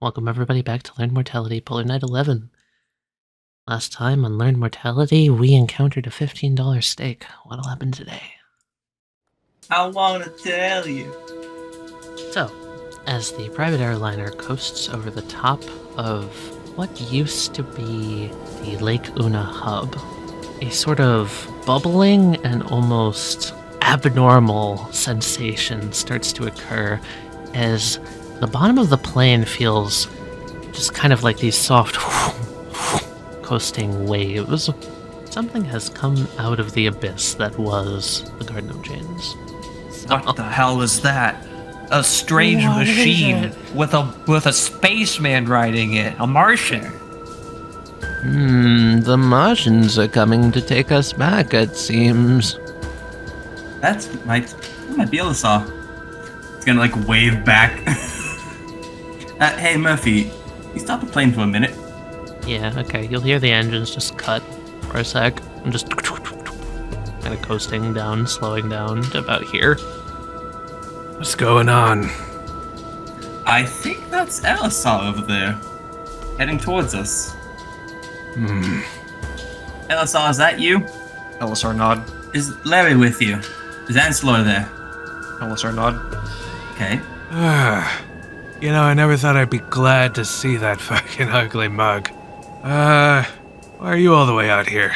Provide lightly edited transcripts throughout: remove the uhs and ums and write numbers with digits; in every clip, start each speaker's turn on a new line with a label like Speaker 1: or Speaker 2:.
Speaker 1: Welcome everybody back to Learn Mortality, Polar Night 11. Last time on Learn Mortality, we encountered a $15 steak. What'll happen today?
Speaker 2: I wanna tell you.
Speaker 1: So, as the private airliner coasts over the top of what used to be the Lake Una hub, a sort of bubbling and almost abnormal sensation starts to occur as the bottom of the plane feels just kind of like these soft coasting waves. Something has come out of the abyss that was the Garden of Chains.
Speaker 2: What the hell is that? A strange machine with a spaceman riding it. A Martian.
Speaker 1: The Martians are coming to take us back, it seems.
Speaker 2: That might be Elisar. It's gonna like wave back. Hey Murphy, you stop the plane for a minute.
Speaker 1: Yeah, okay, you'll hear the engines just cut for a sec. I'm just kind of coasting down, slowing down to about here.
Speaker 3: What's going on?
Speaker 2: I think that's Elisar over there, heading towards us. Elisar, is that you?
Speaker 4: Elisar nod.
Speaker 2: Is Larry with you? Is Anslar there?
Speaker 4: Elisar nod.
Speaker 2: Okay.
Speaker 3: You know, I never thought I'd be glad to see that fucking ugly mug. Why are you all the way out here?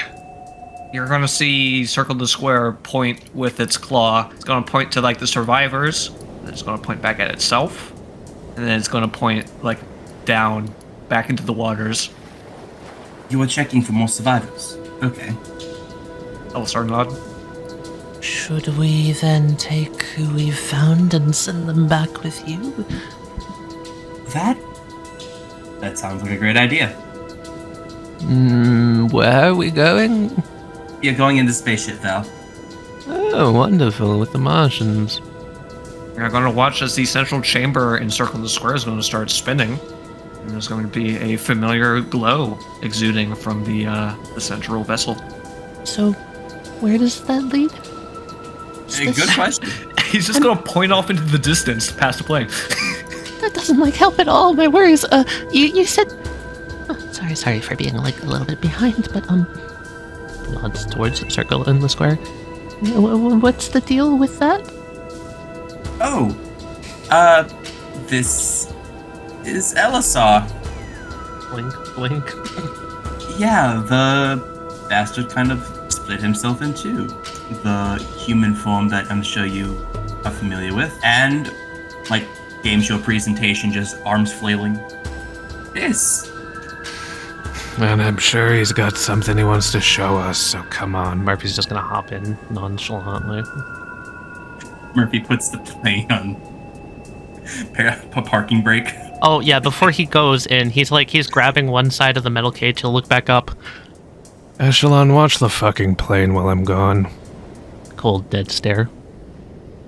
Speaker 4: You're gonna see Circle the Square point with its claw. It's gonna point to like the survivors, and it's gonna point back at itself, and then it's gonna point like down back into the waters.
Speaker 2: You were checking for more survivors. Okay.
Speaker 4: Elisar nod.
Speaker 1: Should we then take who we've found and send them back with you?
Speaker 2: That sounds like a great idea.
Speaker 1: Where are we going?
Speaker 2: You're going into spaceship, Val.
Speaker 1: Oh, wonderful, with the Martians.
Speaker 4: You're gonna watch as the central chamber in Circle the Square is gonna start spinning, and there's going to be a familiar glow exuding from the central vessel.
Speaker 1: So, where does that lead?
Speaker 2: Hey, good question.
Speaker 4: He's just gonna point off into the distance past the plane.
Speaker 1: That doesn't help at all my worries. You said. Oh, sorry for being a little bit behind, but nods towards the circle in the square. What's the deal with that?
Speaker 2: Oh, this is Elisar.
Speaker 1: Blink, blink.
Speaker 2: Yeah, the bastard kind of split himself in two. The human form that I'm sure you are familiar with, and like game show presentation, just arms flailing. This.
Speaker 3: And I'm sure he's got something he wants to show us, so come on.
Speaker 1: Murphy's just gonna hop in nonchalantly.
Speaker 2: Murphy puts the plane on a parking brake.
Speaker 1: Oh yeah, before he goes in, he's grabbing one side of the metal cage. He'll look back up.
Speaker 3: Echelon, watch the fucking plane while I'm gone.
Speaker 1: Cold, dead stare.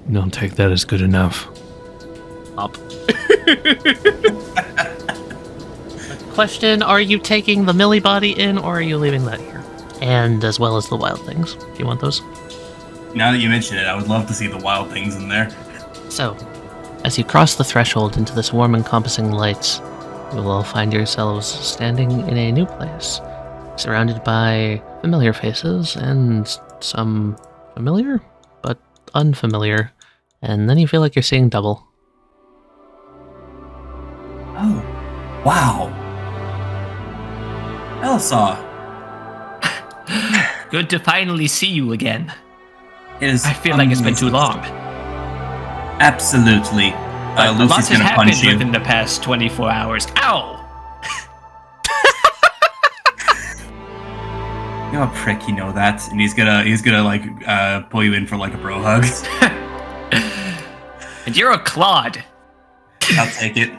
Speaker 3: Don't take that as good enough.
Speaker 1: Up. Question, are you taking the Millie body in, or are you leaving that here? And as well as the wild things, if you want those.
Speaker 2: Now that you mention it, I would love to see the wild things in there.
Speaker 1: So, as you cross the threshold into this warm encompassing light, you will all find yourselves standing in a new place, surrounded by familiar faces and some familiar, but unfamiliar, and then you feel like you're seeing double.
Speaker 2: Oh, wow. Elisar.
Speaker 4: Good to finally see you again.
Speaker 2: I
Speaker 4: feel like it's been too long.
Speaker 2: Absolutely.
Speaker 4: A lot
Speaker 2: Lucy's
Speaker 4: has
Speaker 2: gonna
Speaker 4: happened
Speaker 2: punch you.
Speaker 4: within the past 24 hours. Ow!
Speaker 2: You're a prick, you know that. And he's gonna like pull you in for like a bro hug.
Speaker 4: And you're a clod.
Speaker 2: I'll take it.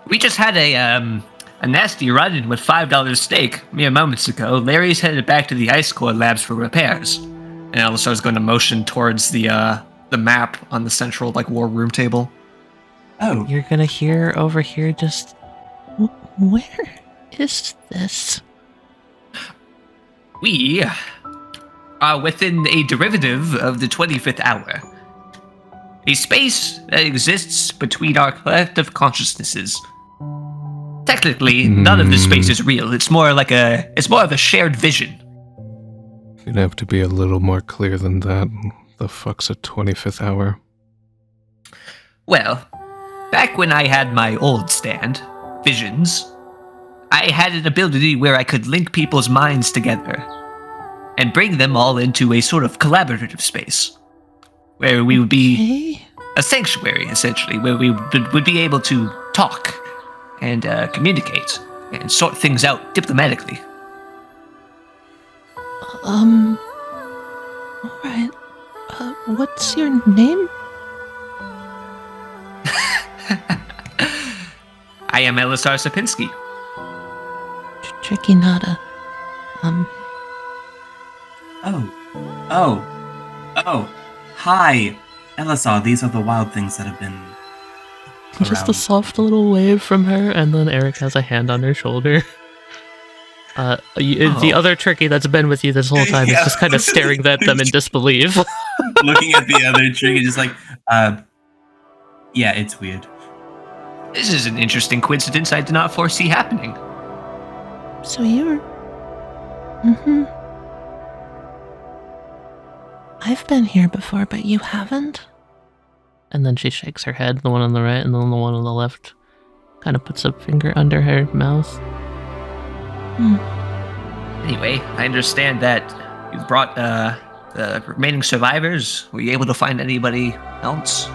Speaker 4: We just had a nasty run-in with $5 steak mere moments ago. Larry's headed back to the ice core labs for repairs. And Elisar's going to motion towards the map on the central like war room table.
Speaker 2: Oh,
Speaker 1: You're gonna hear over here just... Where is this?
Speaker 4: We are within a derivative of the 25th hour. A space that exists between our collective consciousnesses. Technically, none of this space is real. It's more of a shared vision.
Speaker 3: You'd have to be a little more clear than that. The fuck's a 25th hour?
Speaker 4: Well, back when I had my old stand, Visions, I had an ability where I could link people's minds together and bring them all into a sort of collaborative space where we would be a sanctuary, essentially, where we would be able to talk and communicate and sort things out diplomatically.
Speaker 1: Alright. What's your name?
Speaker 4: I am Elisar Sapinski.
Speaker 1: Tricky Nada.
Speaker 2: Oh. Hi. Elisar, these are the wild things that have been
Speaker 1: Just a
Speaker 2: around.
Speaker 1: soft little wave from her, and then Eric has a hand on her shoulder. The other Tricky that's been with you this whole time is just kind of staring at them in disbelief.
Speaker 2: Looking at the other trick and just like, yeah, it's weird.
Speaker 4: This is an interesting coincidence I did not foresee happening.
Speaker 1: So you're... I've been here before, but you haven't? And then she shakes her head, the one on the right and then the one on the left kind of puts a finger under her mouth.
Speaker 4: Anyway, I understand that you brought the remaining survivors. Were you able to find anybody else?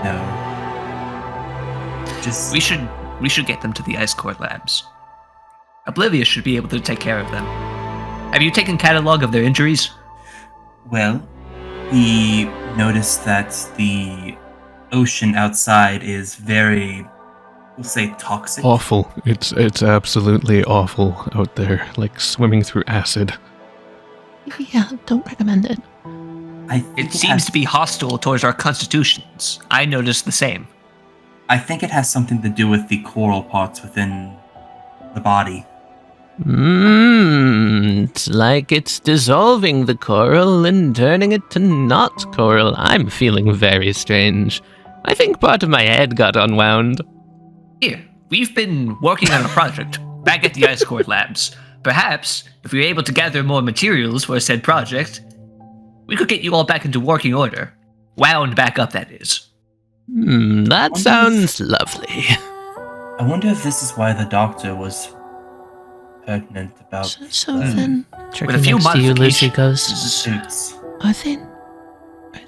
Speaker 2: No. Just
Speaker 4: We should get them to the Ice Core labs. Oblivious should be able to take care of them. Have you taken catalog of their injuries?
Speaker 2: well, we noticed that the ocean outside is very, we'll say, toxic.
Speaker 3: Awful. It's absolutely awful out there, like swimming through acid.
Speaker 1: Yeah, don't recommend it.
Speaker 2: I think
Speaker 4: It seems to be hostile towards our constitutions. I noticed the same.
Speaker 2: I think it has something to do with the coral parts within the body.
Speaker 1: It's like it's dissolving the coral and turning it to not coral. I'm feeling very strange. I think part of my head got unwound.
Speaker 4: Here, we've been working on a project back at the Ice Core labs. Perhaps, if we were able to gather more materials for said project, we could get you all back into working order. Wound back up, that is.
Speaker 1: That sounds lovely.
Speaker 2: I wonder if this is why the doctor was pertinent about
Speaker 1: So then,
Speaker 4: With
Speaker 1: Tricky
Speaker 4: a few
Speaker 1: next to you, Lucy
Speaker 4: modifications.
Speaker 1: goes,
Speaker 2: suits.
Speaker 1: Are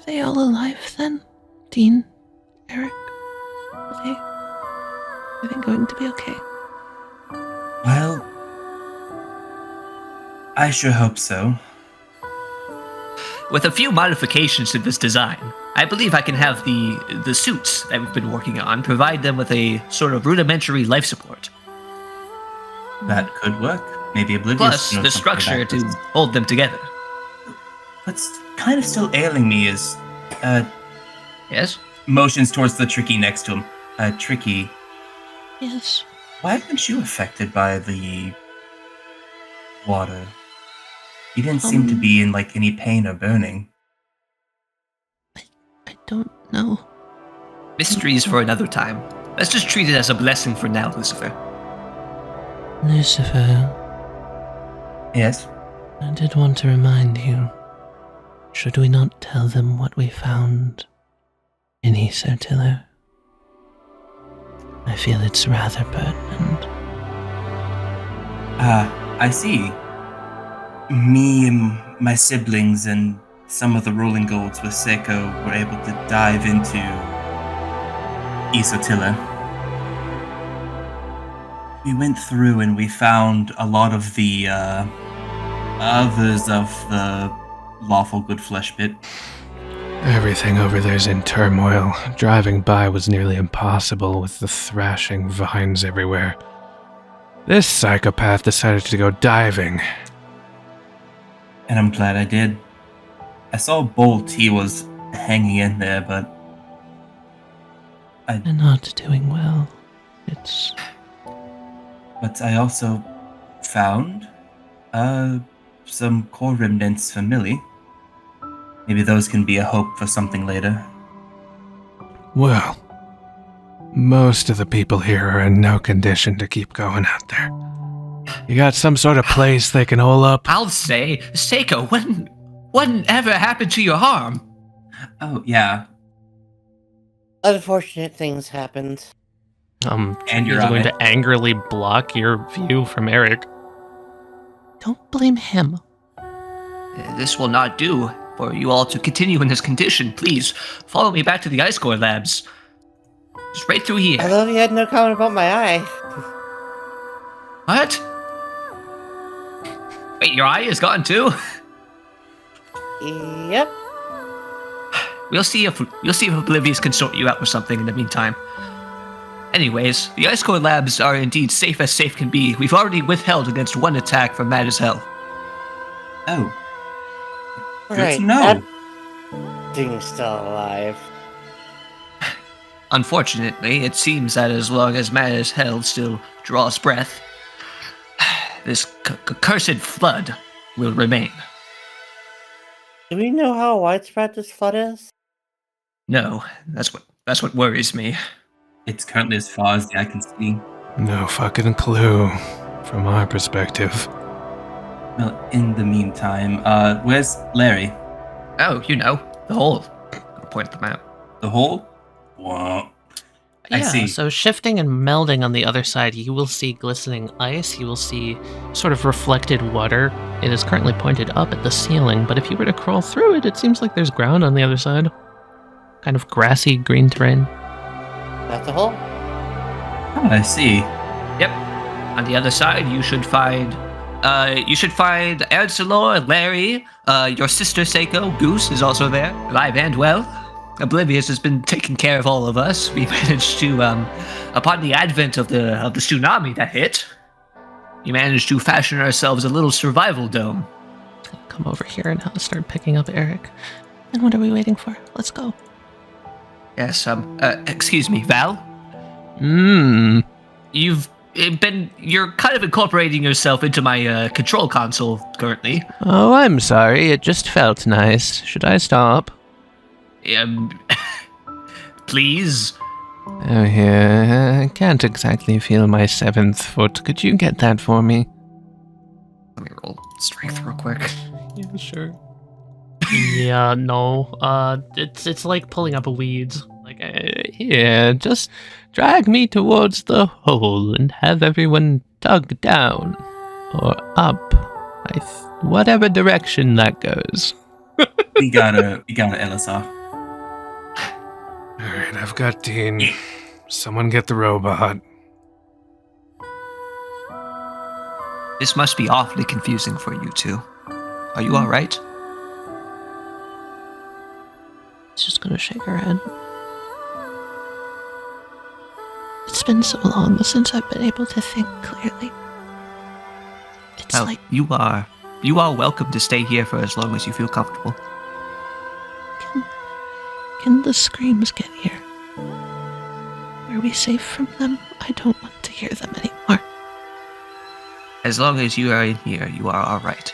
Speaker 1: they all alive then? Dean? Eric? Are they going to be okay?
Speaker 2: Well, I sure hope so.
Speaker 4: With a few modifications to this design, I believe I can have the suits that we've been working on provide them with a sort of rudimentary life support.
Speaker 2: That could work. Maybe Oblivious
Speaker 4: Plus,
Speaker 2: knows
Speaker 4: the
Speaker 2: something
Speaker 4: structure
Speaker 2: about
Speaker 4: to
Speaker 2: this.
Speaker 4: hold them together.
Speaker 2: What's kind of still ailing me is
Speaker 4: Yes?
Speaker 2: motions towards the Tricky next to him. Tricky,
Speaker 1: Yes.
Speaker 2: why weren't you affected by the water? You didn't seem to be in like any pain or burning.
Speaker 1: I don't know.
Speaker 4: Mysteries for another time. Let's just treat it as a blessing for now, Lucifer.
Speaker 1: Lucifer,
Speaker 2: Yes.
Speaker 1: I did want to remind you. Should we not tell them what we found in Elisar? I feel it's rather pertinent.
Speaker 2: I see. Me and my siblings and some of the rolling golds with Seiko were able to dive into Isotilla. We went through and we found a lot of the others of the lawful good flesh bit.
Speaker 3: Everything over there's in turmoil. Driving by was nearly impossible with the thrashing vines everywhere. This psychopath decided to go diving.
Speaker 2: And I'm glad I did. I saw Bolt, he was hanging in there, but
Speaker 1: They're not doing well.
Speaker 2: But I also found some core remnants from Millie. Maybe those can be a hope for something later.
Speaker 3: Well, most of the people here are in no condition to keep going out there. You got some sort of place they can hole up?
Speaker 4: I'll say, Seiko, whatever happened to your arm?
Speaker 2: Oh, yeah.
Speaker 5: Unfortunate things happened.
Speaker 2: And
Speaker 1: He's
Speaker 2: your
Speaker 1: going
Speaker 2: eye.
Speaker 1: to angrily block your view from Eric. Don't blame him.
Speaker 4: This will not do for you all to continue in this condition. Please, follow me back to the ice core labs. Just right through here.
Speaker 5: I thought you had no comment about my eye.
Speaker 4: What? Wait, your eye is gone too?
Speaker 5: Yep.
Speaker 4: We'll see if Oblivious can sort you out with something in the meantime. Anyways, the ice core labs are indeed safe as safe can be. We've already withheld against one attack from Mad as Hell.
Speaker 2: Oh. Good
Speaker 5: Right.
Speaker 2: to know.
Speaker 5: That thing's still alive.
Speaker 4: Unfortunately, it seems that as long as Mad as Hell still draws breath, this cursed flood will remain.
Speaker 5: Do we know how widespread this flood is?
Speaker 4: No, that's what worries me.
Speaker 2: It's currently as far as the eye can see.
Speaker 3: No fucking clue, from our perspective.
Speaker 2: Well, in the meantime, where's Larry?
Speaker 4: Oh, you know, the hole. I'll point at the map.
Speaker 2: The hole? Whoa. I see.
Speaker 1: So shifting and melding on the other side, you will see glistening ice. You will see sort of reflected water. It is currently pointed up at the ceiling, but if you were to crawl through it, it seems like there's ground on the other side. Kind of grassy, green terrain.
Speaker 5: That's a hole?
Speaker 2: Oh, I see.
Speaker 4: Yep. On the other side, you should find Elisar, Larry, your sister Seiko, Goose is also there, alive and well. Oblivious has been taking care of all of us. We managed to, upon the advent of the tsunami that hit, we managed to fashion ourselves a little survival dome.
Speaker 1: Come over here and I'll start picking up Eric. And what are we waiting for? Let's go.
Speaker 4: Yes, excuse me, Val? You're kind of incorporating yourself into my control console currently.
Speaker 3: Oh, I'm sorry. It just felt nice. Should I stop?
Speaker 4: Please?
Speaker 3: Oh, yeah. I can't exactly feel my 7th foot. Could you get that for me?
Speaker 4: Let me roll strength real quick.
Speaker 1: Yeah, sure. Yeah, no. It's like pulling up a weeds. Like,
Speaker 3: Yeah, just drag me towards the hole and have everyone tug down. Or up. Whatever direction that goes.
Speaker 2: We got Elisar.
Speaker 3: Alright, I've got Dean. Someone get the robot.
Speaker 4: This must be awfully confusing for you two. Are you alright?
Speaker 1: she's just gonna shake her head. It's been so long since I've been able to think clearly. It's
Speaker 4: Well,
Speaker 1: like
Speaker 4: you are welcome to stay here for as long as you feel comfortable.
Speaker 1: Can the screams get here? Are we safe from them? I don't want to hear them anymore.
Speaker 4: As long as you are in here, you are alright.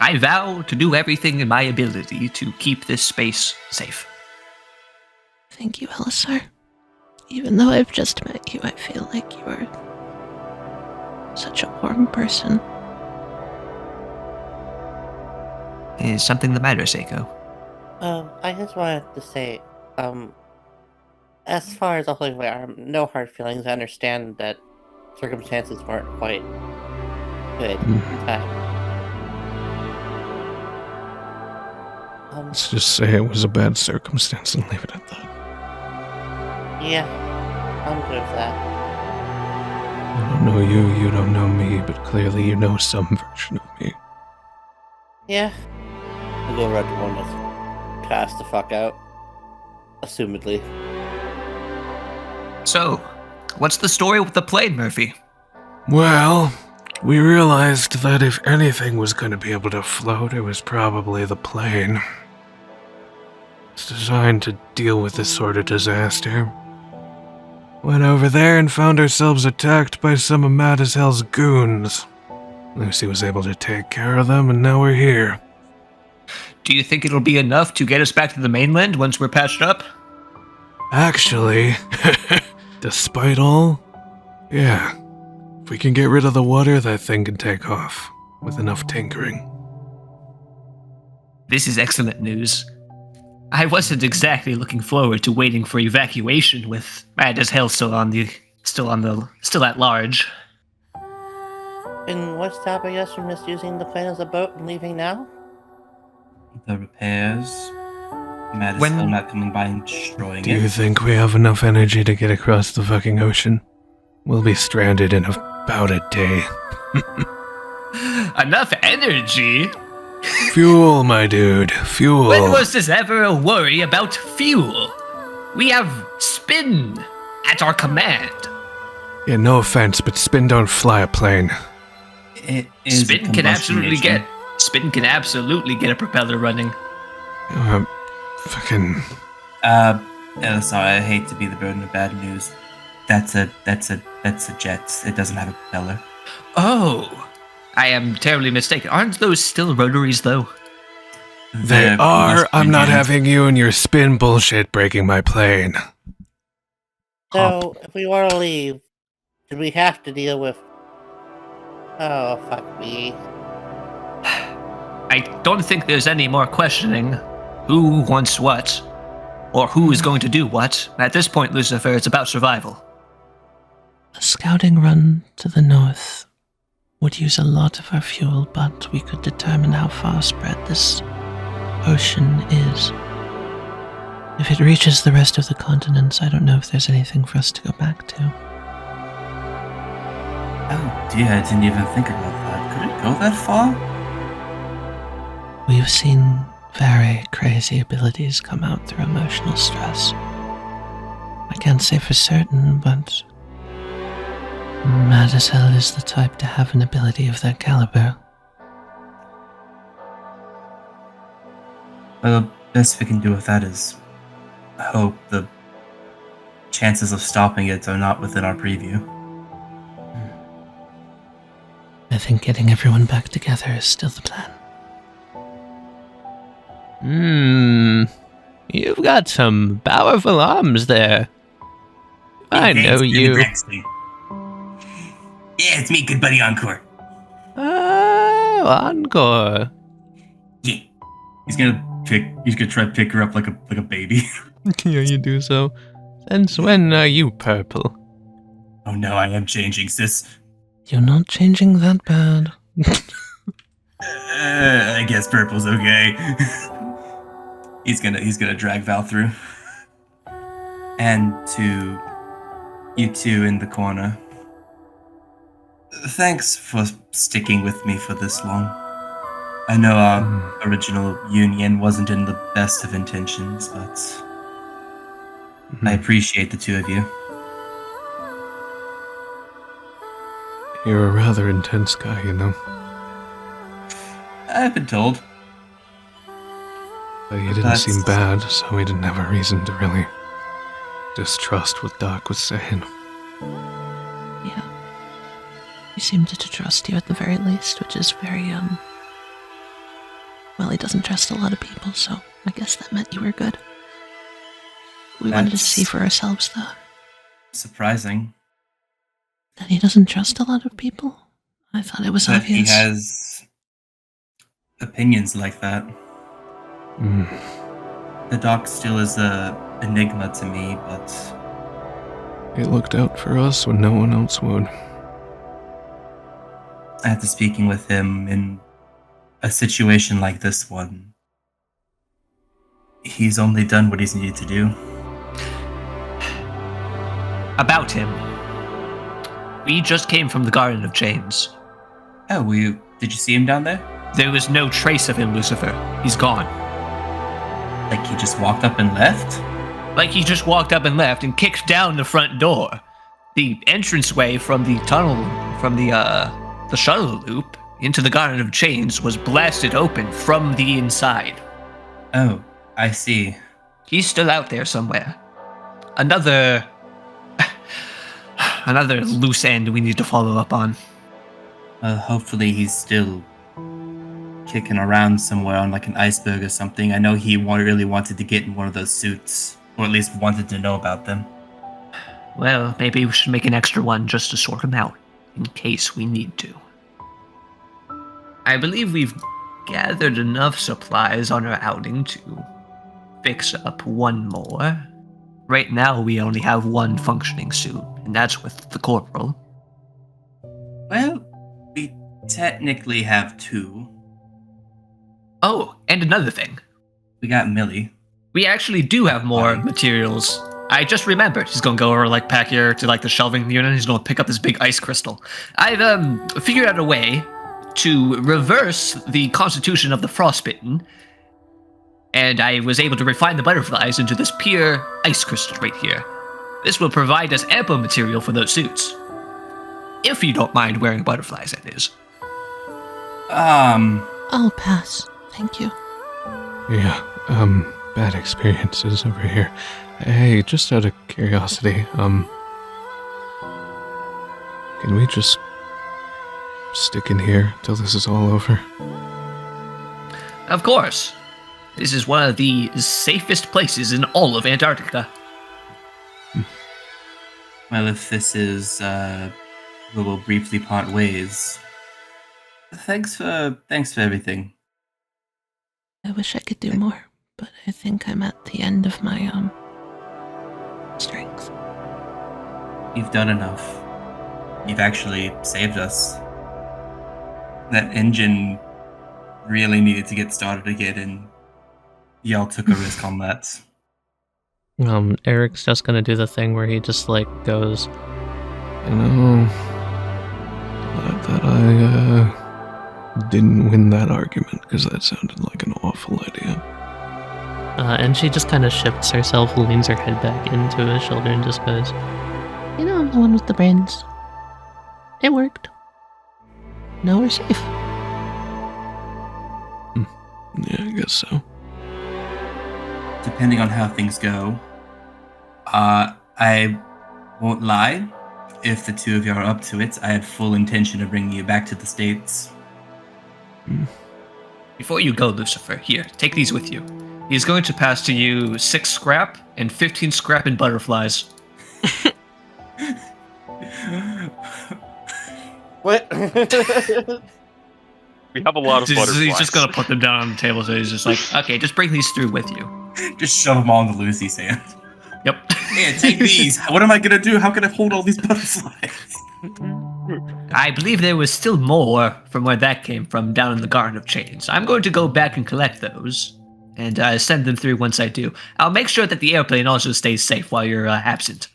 Speaker 4: I vow to do everything in my ability to keep this space safe.
Speaker 1: Thank you, Elisar. Even though I've just met you, I feel like you are such a warm person.
Speaker 4: Is something the matter, Seiko?
Speaker 5: I just wanted to say, as far as the holding my arm, no hard feelings. I understand that circumstances weren't quite good at the time.
Speaker 3: Let's just say it was a bad circumstance and leave it at that.
Speaker 5: Yeah, I'm good with that.
Speaker 3: I don't know you, you don't know me, but clearly you know some version of me.
Speaker 5: Yeah. I'll go around to one that's passed the fuck out. Assumedly.
Speaker 4: So, what's the story with the plane, Murphy?
Speaker 3: Well, we realized that if anything was going to be able to float, it was probably the plane. It's designed to deal with this sort of disaster. Went over there and found ourselves attacked by some of Mad as Hell's goons. Lucy was able to take care of them, and now we're here.
Speaker 4: Do you think it'll be enough to get us back to the mainland once we're patched up?
Speaker 3: Actually, despite all, yeah. If we can get rid of the water, that thing can take off with enough tinkering.
Speaker 4: This is excellent news. I wasn't exactly looking forward to waiting for evacuation with Mad as Hell still at large.
Speaker 5: And what's stopping us from just using the plane as a boat and leaving now?
Speaker 2: The repairs. Mad as Hell not coming by and destroying
Speaker 3: Do
Speaker 2: it.
Speaker 3: you think we have enough energy to get across the fucking ocean? We'll be stranded in about a day.
Speaker 4: Enough energy?
Speaker 3: Fuel, my dude, fuel.
Speaker 4: When was this ever a worry about fuel? We have Spin at our command.
Speaker 3: Yeah, no offense, but Spin don't fly a plane.
Speaker 2: It is
Speaker 4: Spin can absolutely get a propeller running.
Speaker 3: Fucking...
Speaker 2: Elisar, I hate to be the burden of bad news. That's a jet. It doesn't have a propeller.
Speaker 4: Oh, I am terribly mistaken. Aren't those still rotaries, though?
Speaker 3: They are. I'm not having you and your spin bullshit breaking my plane.
Speaker 5: So, if we want to leave, do we have to deal with... Oh, fuck me.
Speaker 4: I don't think there's any more questioning who wants what, or who is going to do what. At this point, Lucifer, it's about survival.
Speaker 1: A scouting run to the north would use a lot of our fuel, but we could determine how far spread this ocean is. If it reaches the rest of the continents, I don't know if there's anything for us to go back to.
Speaker 2: Oh dear, I didn't even think about that. Could it go that far?
Speaker 1: We've seen very crazy abilities come out through emotional stress. I can't say for certain, but Mad as Hell is the type to have an ability of that caliber.
Speaker 2: Well, the best we can do with that is hope the chances of stopping it are not within our preview.
Speaker 1: I think getting everyone back together is still the plan. You've got some powerful arms there. I know you.
Speaker 2: Yeah, it's me, good buddy Encore.
Speaker 1: Oh, Encore.
Speaker 2: Yeah. He's gonna try to pick her up like a baby.
Speaker 1: Yeah, you do so. Since when are you purple?
Speaker 2: Oh no, I am changing, sis.
Speaker 1: You're not changing that bad.
Speaker 2: I guess purple's okay. He's gonna drag Val through. And to you two in the corner. Thanks for sticking with me for this long. I know our original union wasn't in the best of intentions, but I appreciate the two of you.
Speaker 3: You're a rather intense guy, you know.
Speaker 2: I've been told.
Speaker 3: But you didn't seem bad, so we didn't have a reason to really distrust what Doc was saying.
Speaker 1: Yeah. He seemed to trust you at the very least, which is very, well, he doesn't trust a lot of people, so I guess that meant you were good. We wanted to see for ourselves, though.
Speaker 2: Surprising.
Speaker 1: That he doesn't trust a lot of people? I thought it was
Speaker 2: But
Speaker 1: obvious.
Speaker 2: he has opinions like that. The doc still is a enigma to me, but
Speaker 3: He looked out for us when no one else would.
Speaker 2: after speaking with him in a situation like this one, he's only done what he's needed to do.
Speaker 4: About him. We just came from the Garden of Chains.
Speaker 2: Oh, did you see him down there?
Speaker 4: There was no trace of him, Lucifer. He's gone.
Speaker 2: Like he just walked up and left?
Speaker 4: Like he just walked up and left and kicked down the front door. The entranceway from the tunnel, from the shuttle loop into the Garden of Chains was blasted open from the inside.
Speaker 2: Oh, I see.
Speaker 4: He's still out there somewhere. Another loose end we need to follow up on.
Speaker 2: Hopefully he's still kicking around somewhere on like an iceberg or something. I know he really wanted to get in one of those suits, or at least wanted to know about them.
Speaker 4: Well, maybe we should make an extra one just to sort him out, in case we need to. I believe we've gathered enough supplies on our outing to fix up one more. Right now, we only have one functioning suit, and that's with the corporal.
Speaker 2: Well, we technically have 2.
Speaker 4: Oh, and another thing.
Speaker 2: We got Millie.
Speaker 4: We actually do have more materials. I just remembered. He's gonna go over back here to the shelving unit. He's gonna pick up this big ice crystal. I've figured out a way to reverse the constitution of the frostbitten, and I was able to refine the butterflies into this pure ice crystal right here. This will provide us ample material for those suits. If you don't mind wearing butterflies, that is.
Speaker 1: I'll pass. Thank you.
Speaker 3: Yeah, bad experiences over here. Hey, just out of curiosity, can we just stick in here till this is all over?
Speaker 4: Of course. This is one of the safest places in all of Antarctica.
Speaker 2: Well, if this is, we will briefly part ways. Thanks for everything.
Speaker 1: I wish I could do more, but I think I'm at the end of my, strength.
Speaker 2: You've done enough. You've actually saved us. That engine really needed to get started again, and y'all took a risk on that.
Speaker 1: Eric's just gonna do the thing where he just, goes,
Speaker 3: You know, glad that I, didn't win that argument, because that sounded like an awful idea.
Speaker 1: and she just kind of shifts herself, leans her head back into his shoulder, and just goes, You know, I'm the one with the brains. It worked. Now we're safe.
Speaker 3: Yeah, I guess so.
Speaker 2: Depending on how things go, I won't lie. If the 2 of you are up to it, I had full intention of bringing you back to the States.
Speaker 4: Before you go, Lucifer, here, take these with you. He's going to pass to you 6 scrap and 15 scrap and butterflies.
Speaker 5: What?
Speaker 6: We have a lot of butterflies.
Speaker 4: He's just gonna put them down on the table, so he's just like, okay, just bring these through with you.
Speaker 2: Just shove them all into Lucy's hand.
Speaker 4: Yep.
Speaker 2: Here, take these. What am I gonna do? How can I hold all these butterflies?
Speaker 4: I believe there was still more from where that came from down in the Garden of Chains. I'm going to go back and collect those and send them through once I do. I'll make sure that the airplane also stays safe while you're absent.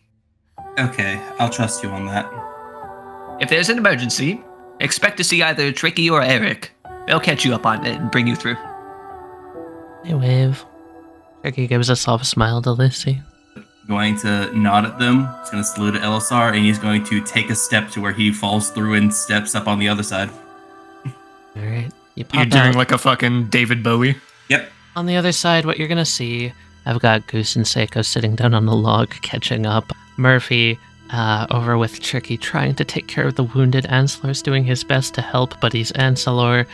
Speaker 2: Okay, I'll trust you on that.
Speaker 4: If there's an emergency, expect to see either Tricky or Eric. They'll catch you up on it and bring you through.
Speaker 1: They wave. Ricky gives a soft smile to Lucy.
Speaker 2: Going to nod at them. He's going to salute Elisar, and he's going to take a step to where he falls through and steps up on the other side.
Speaker 1: Alright, you pop
Speaker 4: You're doing
Speaker 1: out.
Speaker 4: like a fucking David Bowie.
Speaker 2: Yep.
Speaker 1: On the other side, what you're gonna see, I've got Goose and Seiko sitting down on the log, catching up. Murphy, over with Tricky, trying to take care of the wounded. Anselor's doing his best to help, but he's Anselor.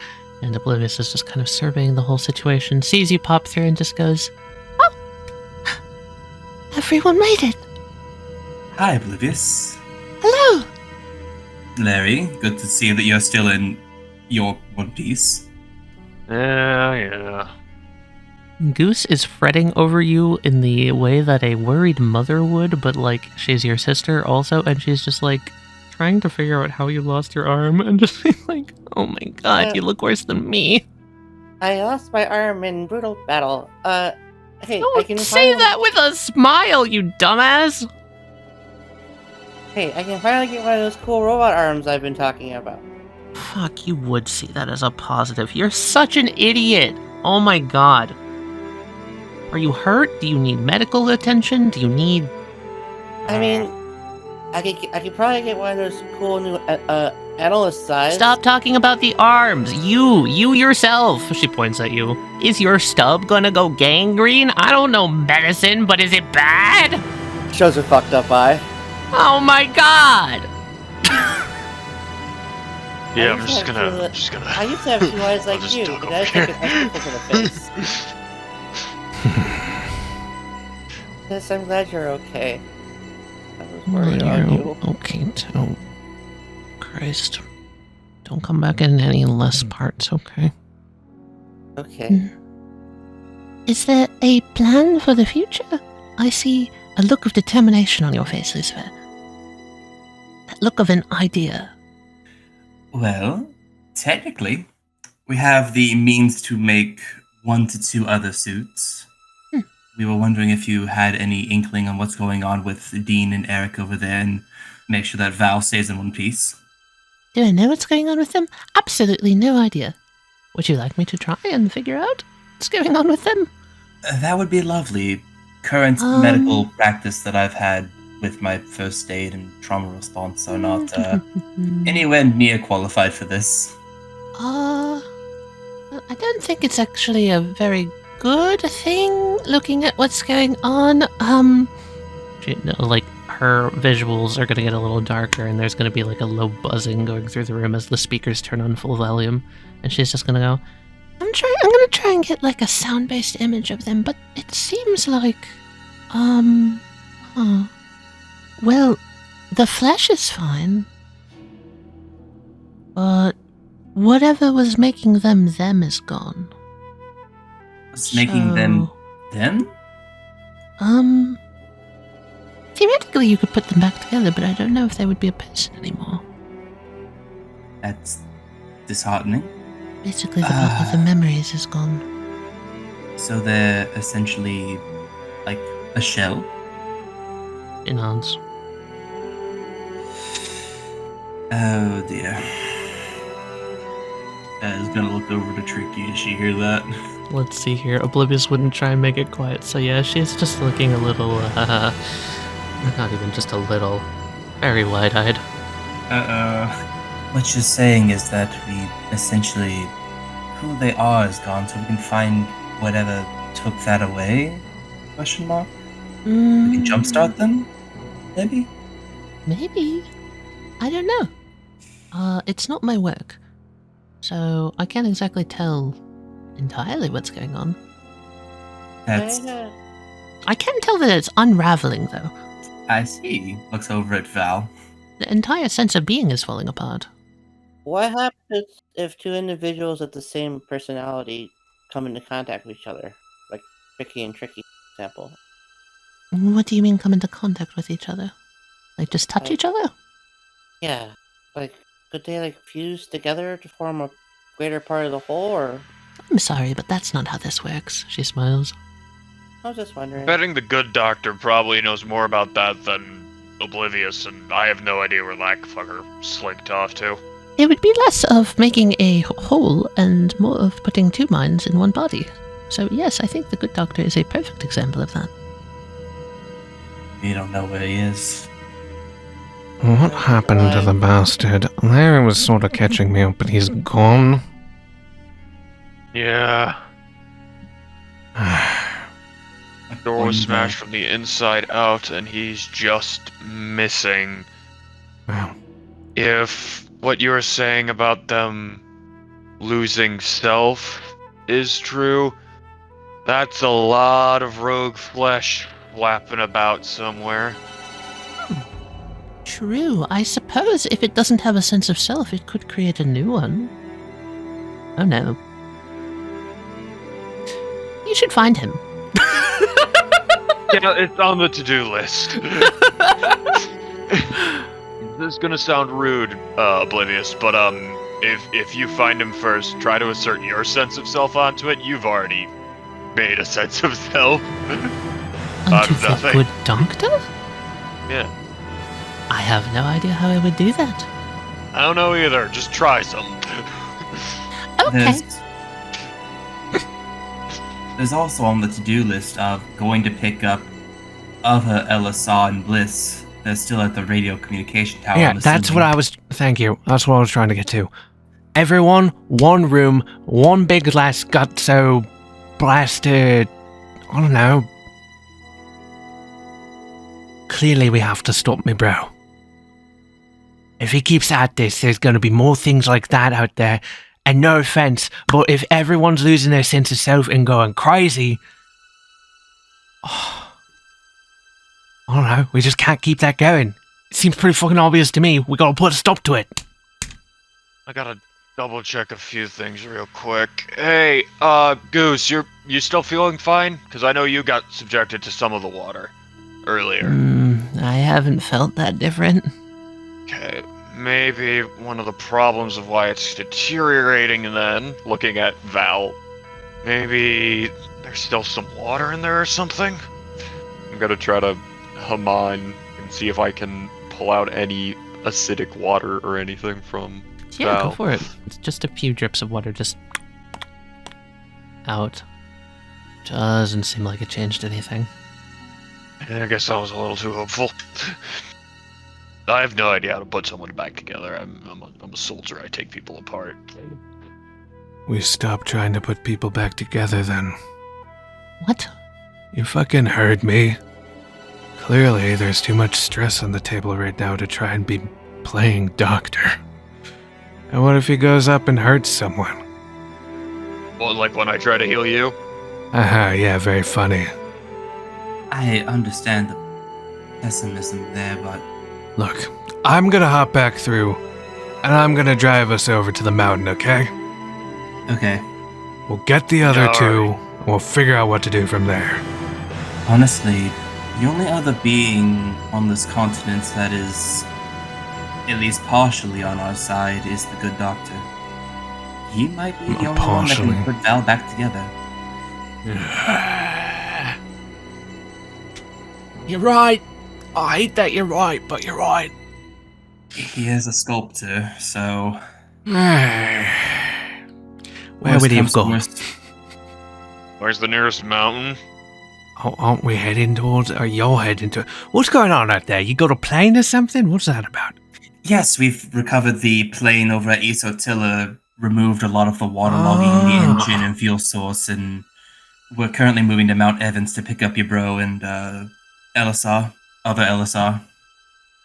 Speaker 1: And Oblivious is just kind of surveying the whole situation, sees you pop through and just goes, Oh! Everyone made it!
Speaker 2: Hi, Oblivious.
Speaker 1: Hello!
Speaker 2: Larry, good to see that you're still in your one piece.
Speaker 6: Yeah.
Speaker 1: Goose is fretting over you in the way that a worried mother would, but she's your sister also, and she's just trying to figure out how you lost your arm, and just being oh my god, you look worse than me.
Speaker 5: I lost my arm in brutal battle. Hey,
Speaker 1: Don't
Speaker 5: I can
Speaker 1: say
Speaker 5: finally...
Speaker 1: that with a smile, you dumbass!
Speaker 5: Hey, I can finally get one of those cool robot arms I've been talking about.
Speaker 1: Fuck, you would see that as a positive. You're such an idiot! Oh my god. Are you hurt? Do you need medical attention? Do you need...
Speaker 5: I mean, I could probably get one of those cool new analyst size.
Speaker 1: Stop talking about the arms! You yourself, she points at you. Is your stub gonna go gangrene? I don't know medicine, but is it bad?
Speaker 5: Shows a fucked up eye.
Speaker 1: Oh my god!
Speaker 6: Yeah,
Speaker 5: I
Speaker 6: I'm
Speaker 5: used
Speaker 6: just
Speaker 5: to
Speaker 6: gonna.
Speaker 5: have two-
Speaker 6: I'm just gonna.
Speaker 5: I used to have 2 eyes
Speaker 6: I'll
Speaker 5: like
Speaker 6: just
Speaker 5: you,
Speaker 6: duck
Speaker 5: but
Speaker 6: over
Speaker 5: I
Speaker 6: here.
Speaker 5: took an extra to the face. Yes, I'm glad you're okay. I was worried on you.
Speaker 1: Okay, too. Christ. Don't come back in any less parts, okay?
Speaker 5: Okay.
Speaker 1: Is there a plan for the future? I see a look of determination on your face, Lucifer. That look of an idea.
Speaker 2: Well, technically, we have the means to make 1 to 2 other suits. We were wondering if you had any inkling on what's going on with Dean and Eric over there, and make sure that Val stays in one piece.
Speaker 1: Do I know what's going on with them? Absolutely no idea. Would you like me to try and figure out what's going on with them?
Speaker 2: That would be lovely. Current medical practice that I've had with my first aid and trauma response are not anywhere near qualified for this.
Speaker 1: I don't think it's actually a very good thing looking at what's going on. Like her visuals are going to get a little darker and there's going to be like a low buzzing going through the room as the speakers turn on full volume. And she's just going to go, I'm going to try and get like a sound-based image of them, but it seems like, well, the flesh is fine, but whatever was making them is gone.
Speaker 2: What's making them them?
Speaker 1: Theoretically you could put them back together, but I don't know if they would be a person anymore.
Speaker 2: That's disheartening.
Speaker 1: Basically, the bulk of the memories is gone.
Speaker 2: So they're essentially like a shell.
Speaker 1: It nods.
Speaker 2: Oh dear. Is gonna look over to Tricky. Did she hear that?
Speaker 1: Let's see here. Oblivious wouldn't try and make it quiet, so yeah, she's just looking a little, not even just a little, very wide-eyed.
Speaker 2: What you're saying is that we essentially, who they are is gone, so we can find whatever took that away? Question mark. We can jumpstart them, maybe.
Speaker 1: Maybe. I don't know. It's not my work, so I can't exactly tell entirely what's going on.
Speaker 2: That's.
Speaker 1: I can tell that it's unraveling, though.
Speaker 2: I see. Looks over at Val.
Speaker 1: The entire sense of being is falling apart.
Speaker 5: What happens if 2 individuals with the same personality come into contact with each other? Like Tricky and Tricky, for example.
Speaker 1: What do you mean come into contact with each other? Like just touch each other?
Speaker 5: Yeah. Like, could they like fuse together to form a greater part of the whole, or?
Speaker 1: I'm sorry, but that's not how this works. She smiles.
Speaker 5: I was just wondering.
Speaker 6: Betting the good doctor probably knows more about that than Oblivious, and I have no idea where Lackfucker slinked off to.
Speaker 1: It would be less of making a whole and more of putting 2 minds in one body. So yes, I think the good doctor is a perfect example of that.
Speaker 2: We don't know where he is.
Speaker 3: What happened to the bastard? Larry was sort of catching me up, but he's gone.
Speaker 6: Yeah. Door was smashed from the inside out, and he's just missing.
Speaker 3: Well,
Speaker 6: If what you were saying about them losing self is true, that's a lot of rogue flesh flapping about somewhere.
Speaker 1: True. I suppose if it doesn't have a sense of self, it could create a new one. Oh no. You should find him.
Speaker 6: Yeah, it's on the to-do list. This is gonna sound rude, Oblivious, but if you find him first, try to assert your sense of self onto it. You've already made a sense of self.
Speaker 1: Unto
Speaker 6: of
Speaker 1: the
Speaker 6: nothing.
Speaker 1: good doctor?
Speaker 6: Yeah.
Speaker 1: I have no idea how I would do that.
Speaker 6: I don't know either. Just try some.
Speaker 1: Okay.
Speaker 2: There's also on the to-do list of going to pick up other Elisar and Bliss. They're still at the radio communication tower.
Speaker 3: yeah, that's what I was... Thank you. That's what I was trying to get to. Everyone, one room, one big glass got so blasted... I don't know. Clearly we have to stop me, bro. If he keeps at this, there's going to be more things like that out there. And no offense, but if everyone's losing their sense of self and going crazy, I don't know, we just can't keep that going. It seems pretty fucking obvious to me. We gotta put a stop to it.
Speaker 6: I gotta double check a few things real quick. Hey, Goose, you still feeling fine? Because I know you got subjected to some of the water earlier.
Speaker 1: I haven't felt that different.
Speaker 6: Okay, maybe one of the problems of why it's deteriorating then, looking at Val, maybe there's still some water in there or something? I'm gonna try to hum on and see if I can pull out any acidic water or anything from
Speaker 1: Yeah,
Speaker 6: Val.
Speaker 1: go for it. It's just a few drips of water just out. Doesn't seem like it changed anything.
Speaker 6: I guess I was a little too hopeful. I have no idea how to put someone back together. I'm a soldier. I take people apart.
Speaker 3: We stopped trying to put people back together then.
Speaker 1: What?
Speaker 3: You fucking heard me. Clearly, there's too much stress on the table right now to try and be playing doctor. And what if he goes up and hurts someone?
Speaker 6: Well, like when I try to heal you?
Speaker 3: Aha, yeah, very funny.
Speaker 2: I understand the pessimism there, but
Speaker 3: Look, I'm gonna hop back through, and I'm gonna drive us over to the mountain, okay?
Speaker 2: okay.
Speaker 3: We'll get the other
Speaker 6: Alright.
Speaker 3: two, and we'll figure out what to do from there.
Speaker 2: Honestly, the only other being on this continent that is at least partially on our side is the good doctor. He might be the only one that
Speaker 3: Partially.
Speaker 2: can put Val back together.
Speaker 3: You're right. I hate that you're right, but you're right.
Speaker 2: He is a sculptor, so
Speaker 3: Where
Speaker 2: worst
Speaker 3: would he have
Speaker 2: comes to
Speaker 3: gone?
Speaker 2: worst.
Speaker 6: Where's the nearest mountain?
Speaker 3: Oh, aren't we heading towards, or you're heading to... What's going on out there? You got a plane or something? What's that about?
Speaker 2: Yes, we've recovered the plane over at Isotilla, removed a lot of the waterlogging, the
Speaker 3: Ah.
Speaker 2: engine and fuel source, and we're currently moving to Mount Evans to pick up your bro and Elisar, other Elisar,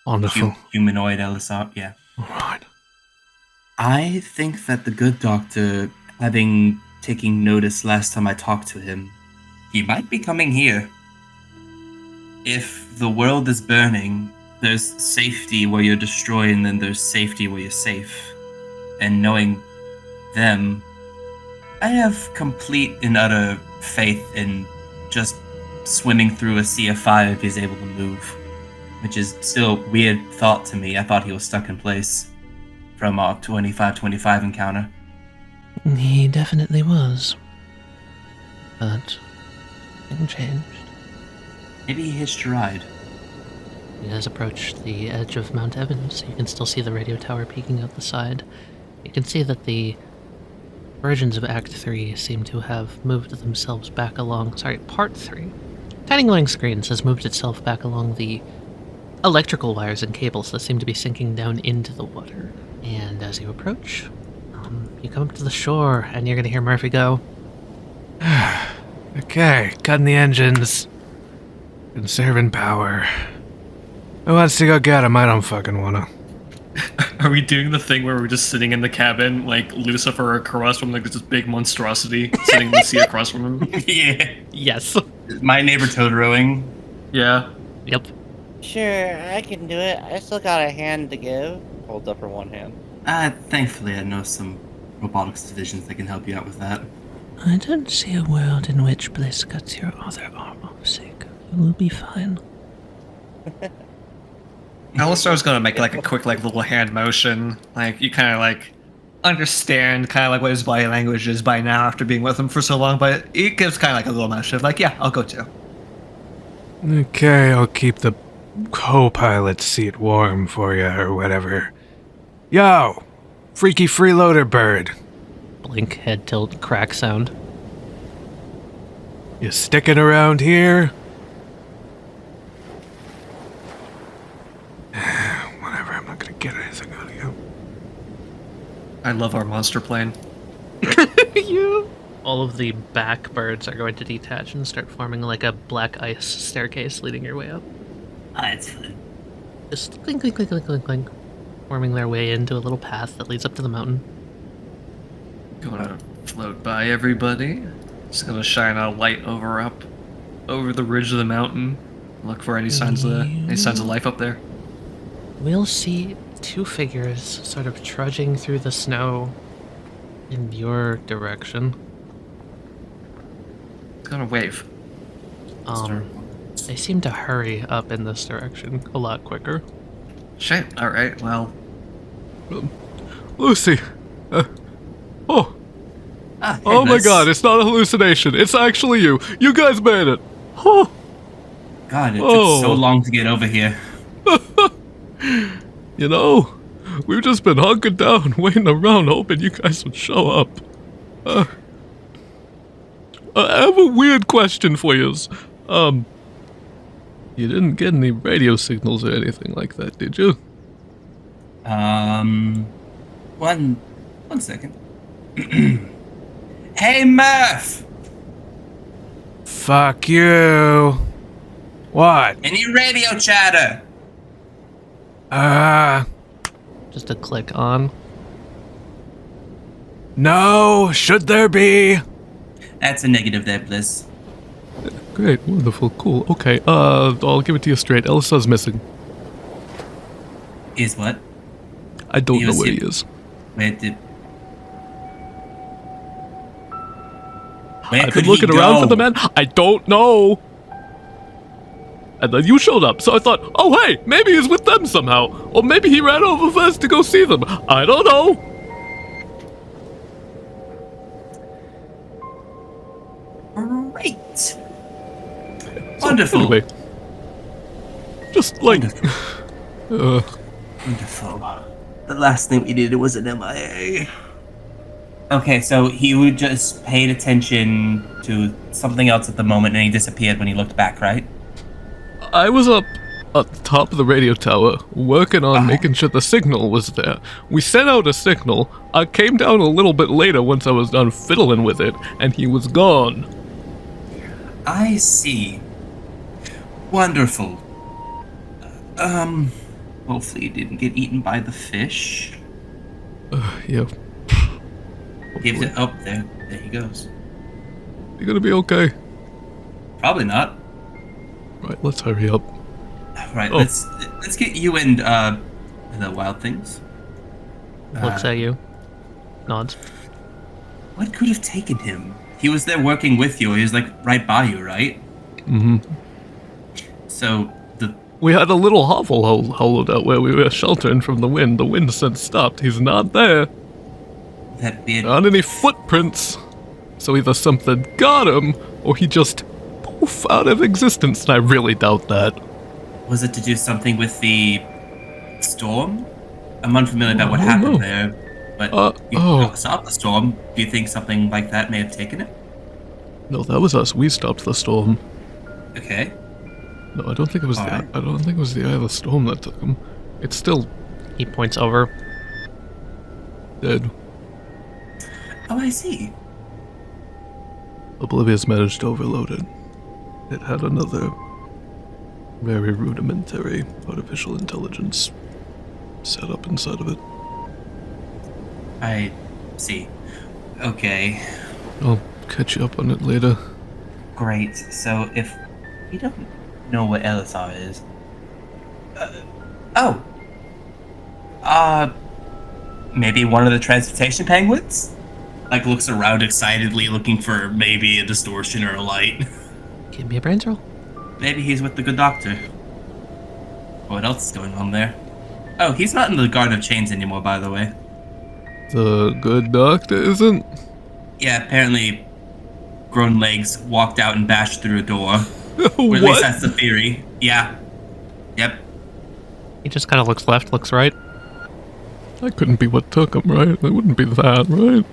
Speaker 3: Wonderful.
Speaker 2: humanoid Elisar, yeah.
Speaker 3: Alright.
Speaker 2: I think that the good doctor, having taken notice last time I talked to him, he might be coming here. If the world is burning, there's safety where you're destroyed, and then there's safety where you're safe. And knowing them, I have complete and utter faith in just swimming through a sea of fire if he's able to move. Which is still a weird thought to me. I thought he was stuck in place from our 25-25 encounter.
Speaker 1: He definitely was. But nothing changed.
Speaker 2: Maybe he hitched a ride.
Speaker 1: You guys approach the edge of Mount Evans. You can still see the radio tower peeking out the side. You can see that the versions of Act 3 seem to have moved themselves back along... Sorry, Part 3. Tiny glowing screens has moved itself back along the electrical wires and cables that seem to be sinking down into the water. And as you approach, you come up to the shore, and you're going to hear Murphy go,
Speaker 3: Okay, cutting the engines. Conserving power. Who wants to go get him? I don't fucking wanna.
Speaker 4: Are we doing the thing where we're just sitting in the cabin, like Lucifer across from like this big monstrosity sitting in the sea across from him?
Speaker 2: Yeah.
Speaker 1: yes.
Speaker 2: My neighbor Totoroing.
Speaker 4: Yeah.
Speaker 1: Yep.
Speaker 5: Sure, I can do it. I still got a hand to give. Holds up her one hand.
Speaker 2: Thankfully, I know some robotics divisions that can help you out with that.
Speaker 1: I don't see a world in which Bliss cuts your other arm off, Sig. You will be fine.
Speaker 4: Elisar's gonna make like a quick like little hand motion. Like you kind of like understand kind of like what his body language is by now after being with him for so long, but it gives kind of like a little motion of like, yeah, I'll go too.
Speaker 3: Okay, I'll keep the co-pilot seat warm for you, or whatever. Yo! Freaky freeloader bird.
Speaker 1: Blink, head tilt, crack sound.
Speaker 3: You sticking around here? Whatever, I'm not gonna get anything out of you.
Speaker 4: I love our monster plane.
Speaker 1: You. All of the back birds are going to detach and start forming like a black ice staircase leading your way up.
Speaker 2: It's fun.
Speaker 1: Just clink, clink, clink, clink, clink, clink. worming their way into a little path that leads up to the mountain.
Speaker 4: Gonna float by everybody. Just gonna shine a light over the ridge of the mountain. Look for any signs of life up there.
Speaker 1: We'll see two figures sort of trudging through the snow in your direction.
Speaker 4: Gonna wave.
Speaker 1: They seem to hurry up in this direction a lot quicker.
Speaker 4: Shit. All right. Well,
Speaker 3: Lucy! Oh
Speaker 2: Hey,
Speaker 3: my
Speaker 2: Liz.
Speaker 3: god, it's not a hallucination. It's actually you. You guys made it. Oh.
Speaker 2: God, it
Speaker 3: Oh.
Speaker 2: took so long to get over here.
Speaker 3: You know, we've just been hunkered down, waiting around, hoping you guys would show up. I have a weird question for you. You didn't get any radio signals or anything like that, did you?
Speaker 2: One second. Hey, Murph!
Speaker 3: Fuck you. What?
Speaker 2: Any radio chatter?
Speaker 1: Just a click on.
Speaker 3: No, should there be?
Speaker 2: That's a negative there, Bliss.
Speaker 3: Great, wonderful, cool. Okay, I'll give it to you straight. Elisar's missing.
Speaker 2: Is what?
Speaker 3: I don't
Speaker 2: He
Speaker 3: know
Speaker 2: was
Speaker 3: where he
Speaker 2: hit-
Speaker 3: is.
Speaker 2: Where
Speaker 3: I've
Speaker 2: could
Speaker 3: been looking
Speaker 2: he
Speaker 3: around
Speaker 2: go?
Speaker 3: for the man. I don't know. And then you showed up, so I thought, oh hey, maybe he's with them somehow. Or maybe he ran over first to go see them. I don't know.
Speaker 2: Great. Wonderful.
Speaker 3: Anyway. Just like...
Speaker 2: Wonderful. The last thing we needed was an MIA. Okay, so he would just paid attention to something else at the moment and he disappeared when he looked back, right?
Speaker 3: I was up at the top of the radio tower, working on
Speaker 2: Oh.
Speaker 3: making sure the signal was there. We sent out a signal. I came down a little bit later once I was done fiddling with it, and he was gone.
Speaker 2: I see. Wonderful. Hopefully he didn't get eaten by the fish.
Speaker 3: Yeah.
Speaker 2: Gives it up there. There he goes.
Speaker 3: You're gonna be okay.
Speaker 2: Probably not.
Speaker 3: Right, let's hurry up.
Speaker 2: Right,
Speaker 3: Oh.
Speaker 2: let's get you and the wild things.
Speaker 1: Looks at you. Nods.
Speaker 2: What could have taken him? He was there working with you. He was like right by you, right?
Speaker 3: Mm-hmm.
Speaker 2: So
Speaker 3: We had a little hovel hollowed out where we were sheltering from the wind. The wind since stopped. He's not there.
Speaker 2: that weird.
Speaker 3: Not any footprints. So either something got him, or he just poof out of existence, and I really doubt that.
Speaker 2: Was it to do something with the storm? I'm unfamiliar about what
Speaker 3: I don't
Speaker 2: happened
Speaker 3: know.
Speaker 2: there, but you
Speaker 3: oh.
Speaker 2: saw the storm. Do you think something like that may have taken it?
Speaker 3: No, that was us. We stopped the storm.
Speaker 2: Okay.
Speaker 3: No, I don't think it was the.
Speaker 2: Alright.
Speaker 3: I don't think it was the eye of the storm that took him. It's still
Speaker 1: He points over.
Speaker 3: dead.
Speaker 2: Oh, I see.
Speaker 3: Oblivious managed to overload it. It had another very rudimentary artificial intelligence set up inside of it.
Speaker 2: I see. Okay.
Speaker 3: I'll catch you up on it later.
Speaker 2: Great. So if we don't know what Elisar is, maybe one of the transportation penguins, like looks around excitedly, looking for maybe a distortion or a light.
Speaker 1: Give me a brains roll.
Speaker 2: Maybe he's with the good doctor. What else is going on there? Oh, he's not in the Guard of Chains anymore, by the way.
Speaker 3: The good doctor isn't?
Speaker 2: Yeah, apparently grown legs walked out and bashed through a door. Or at least
Speaker 3: What?
Speaker 2: that's the theory. Yeah. Yep.
Speaker 1: He just kind of looks left, looks right.
Speaker 3: That couldn't be what took him, right? It wouldn't be that, right?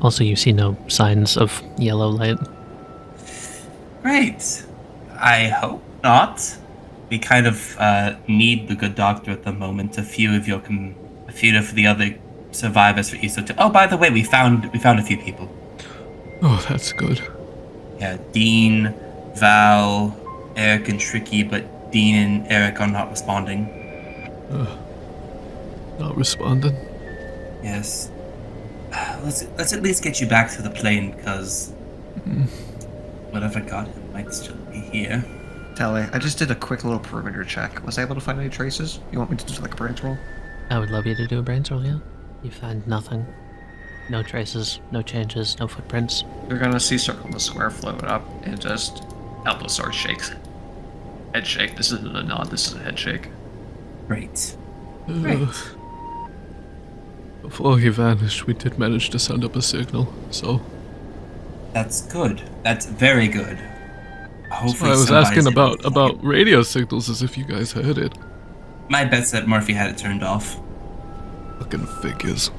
Speaker 1: Also, you see no signs of yellow light.
Speaker 2: Great. I hope not. We kind of need the good doctor at the moment. A few of the other survivors for Iso. Oh, by the way, we found a few people.
Speaker 3: Oh, that's good.
Speaker 2: Yeah, Dean, Val, Eric, and Tricky, but Dean and Eric are not responding.
Speaker 3: Not responding.
Speaker 2: Yes. Let's at least get you back to the plane, because whatever got him might still be here.
Speaker 4: Tali, I just did a quick little perimeter check. Was I able to find any traces? You want me to do like a brains roll?
Speaker 1: I would love you to do a brains roll, yeah. You find nothing. No traces, no changes, no footprints.
Speaker 4: You're gonna see Circle the Square float up and just Elisar shakes. Head shake. This isn't a nod, this is a head shake.
Speaker 2: Great.
Speaker 3: Before he vanished, we did manage to send up a signal, so...
Speaker 2: That's good. That's very good. Hopefully
Speaker 3: I was
Speaker 2: somebody's
Speaker 3: asking
Speaker 2: able to find
Speaker 3: about radio signals as if you guys heard it.
Speaker 2: it. My bet's that Murphy had it turned off.
Speaker 3: Fucking figures.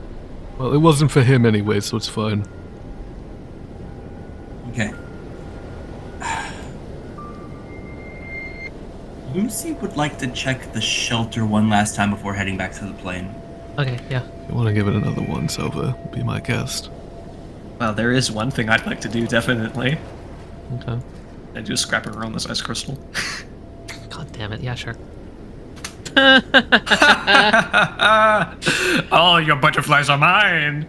Speaker 3: Well, it wasn't for him anyway, so it's fine.
Speaker 2: Okay. Lucy would like to check the shelter one last time before heading back to the plane.
Speaker 1: Okay, yeah.
Speaker 3: You want to give it another once over, be my guest.
Speaker 4: Well, there is one thing I'd like to do, definitely.
Speaker 1: Okay.
Speaker 4: I do a scrap around this ice crystal.
Speaker 1: God damn it, yeah, sure.
Speaker 4: Oh, your butterflies are mine!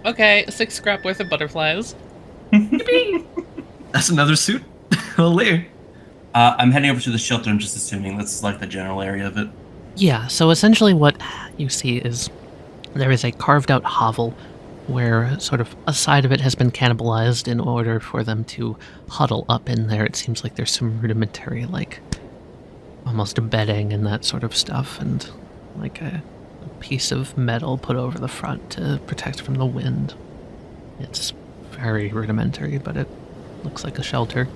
Speaker 1: Okay, 6 scrap worth of butterflies.
Speaker 4: That's another suit. Holy.
Speaker 2: I'm heading over to the shelter. I'm just assuming that's like the general area of it.
Speaker 1: Yeah, so essentially what you see is there is a carved out hovel where sort of a side of it has been cannibalized in order for them to huddle up in there. It seems like there's some rudimentary, like, almost bedding and that sort of stuff, and like a piece of metal put over the front to protect from the wind. It's very rudimentary, but it looks like a shelter.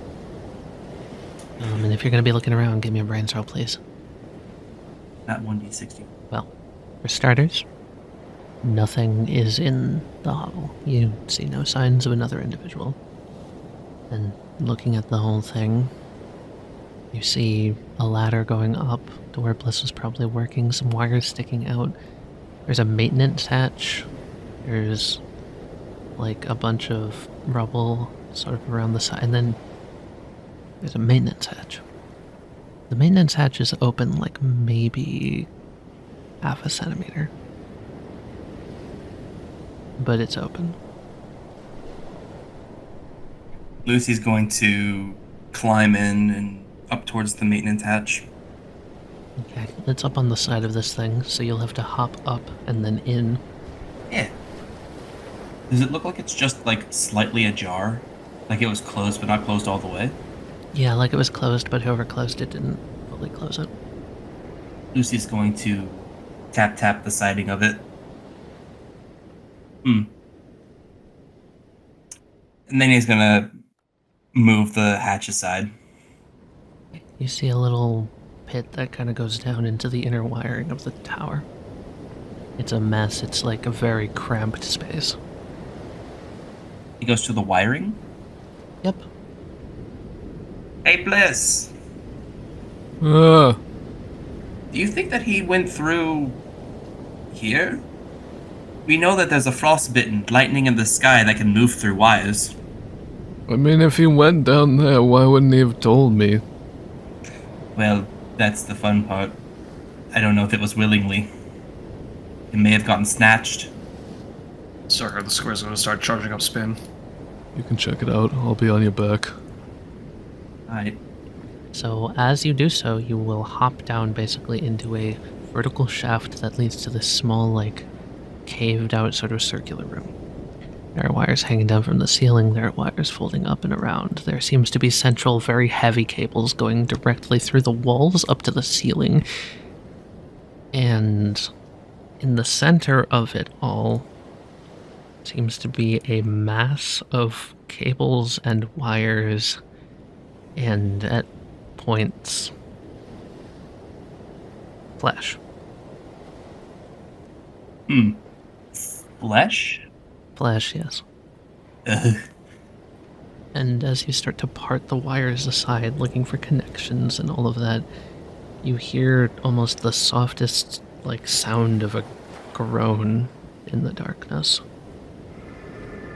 Speaker 1: And if you're going to be looking around, give me a brains roll, please.
Speaker 2: Not 1d60.
Speaker 1: Well, for starters, nothing is in the hovel. You see no signs of another individual. And looking at the whole thing, you see a ladder going up to where Bliss was probably working, some wires sticking out. There's a maintenance hatch. There's like a bunch of rubble sort of around the side, and then there's a maintenance hatch. The maintenance hatch is open like maybe half a centimeter. But it's open.
Speaker 2: Lucy's going to climb in and up towards the maintenance hatch.
Speaker 1: Okay, it's up on the side of this thing, so you'll have to hop up and then in.
Speaker 2: Yeah. Does it look like it's just like slightly ajar? Like it was closed but not closed all the way?
Speaker 1: Yeah, like it was closed, but whoever closed it didn't fully close it.
Speaker 2: Lucy's going to tap the siding of it. And then he's gonna move the hatch aside.
Speaker 1: You see a little pit that kind of goes down into the inner wiring of the tower. It's a mess. It's like a very cramped space.
Speaker 2: He goes to the wiring.
Speaker 1: Yep.
Speaker 2: Hey, Bliss!
Speaker 3: Ah,
Speaker 2: Do you think that he went through here? We know that there's a frostbitten lightning in the sky that can move through wires.
Speaker 3: I mean, if he went down there, why wouldn't he have told me?
Speaker 2: Well, that's the fun part. I don't know if it was willingly. It may have gotten snatched.
Speaker 4: Sorry, the square's gonna start charging up spin.
Speaker 3: You can check it out. I'll be on your back.
Speaker 2: Alright.
Speaker 1: So as you do so, you will hop down basically into a vertical shaft that leads to this small, like, caved out sort of circular room. There are wires hanging down from the ceiling, there are wires folding up and around. There seems to be central, very heavy cables going directly through the walls up to the ceiling. And in the center of it all seems to be a mass of cables and wires, and at points, flesh.
Speaker 2: Flesh?
Speaker 1: Flesh, yes.
Speaker 2: Ugh.
Speaker 1: And as you start to part the wires aside, looking for connections and all of that, you hear almost the softest, like, sound of a groan in the darkness.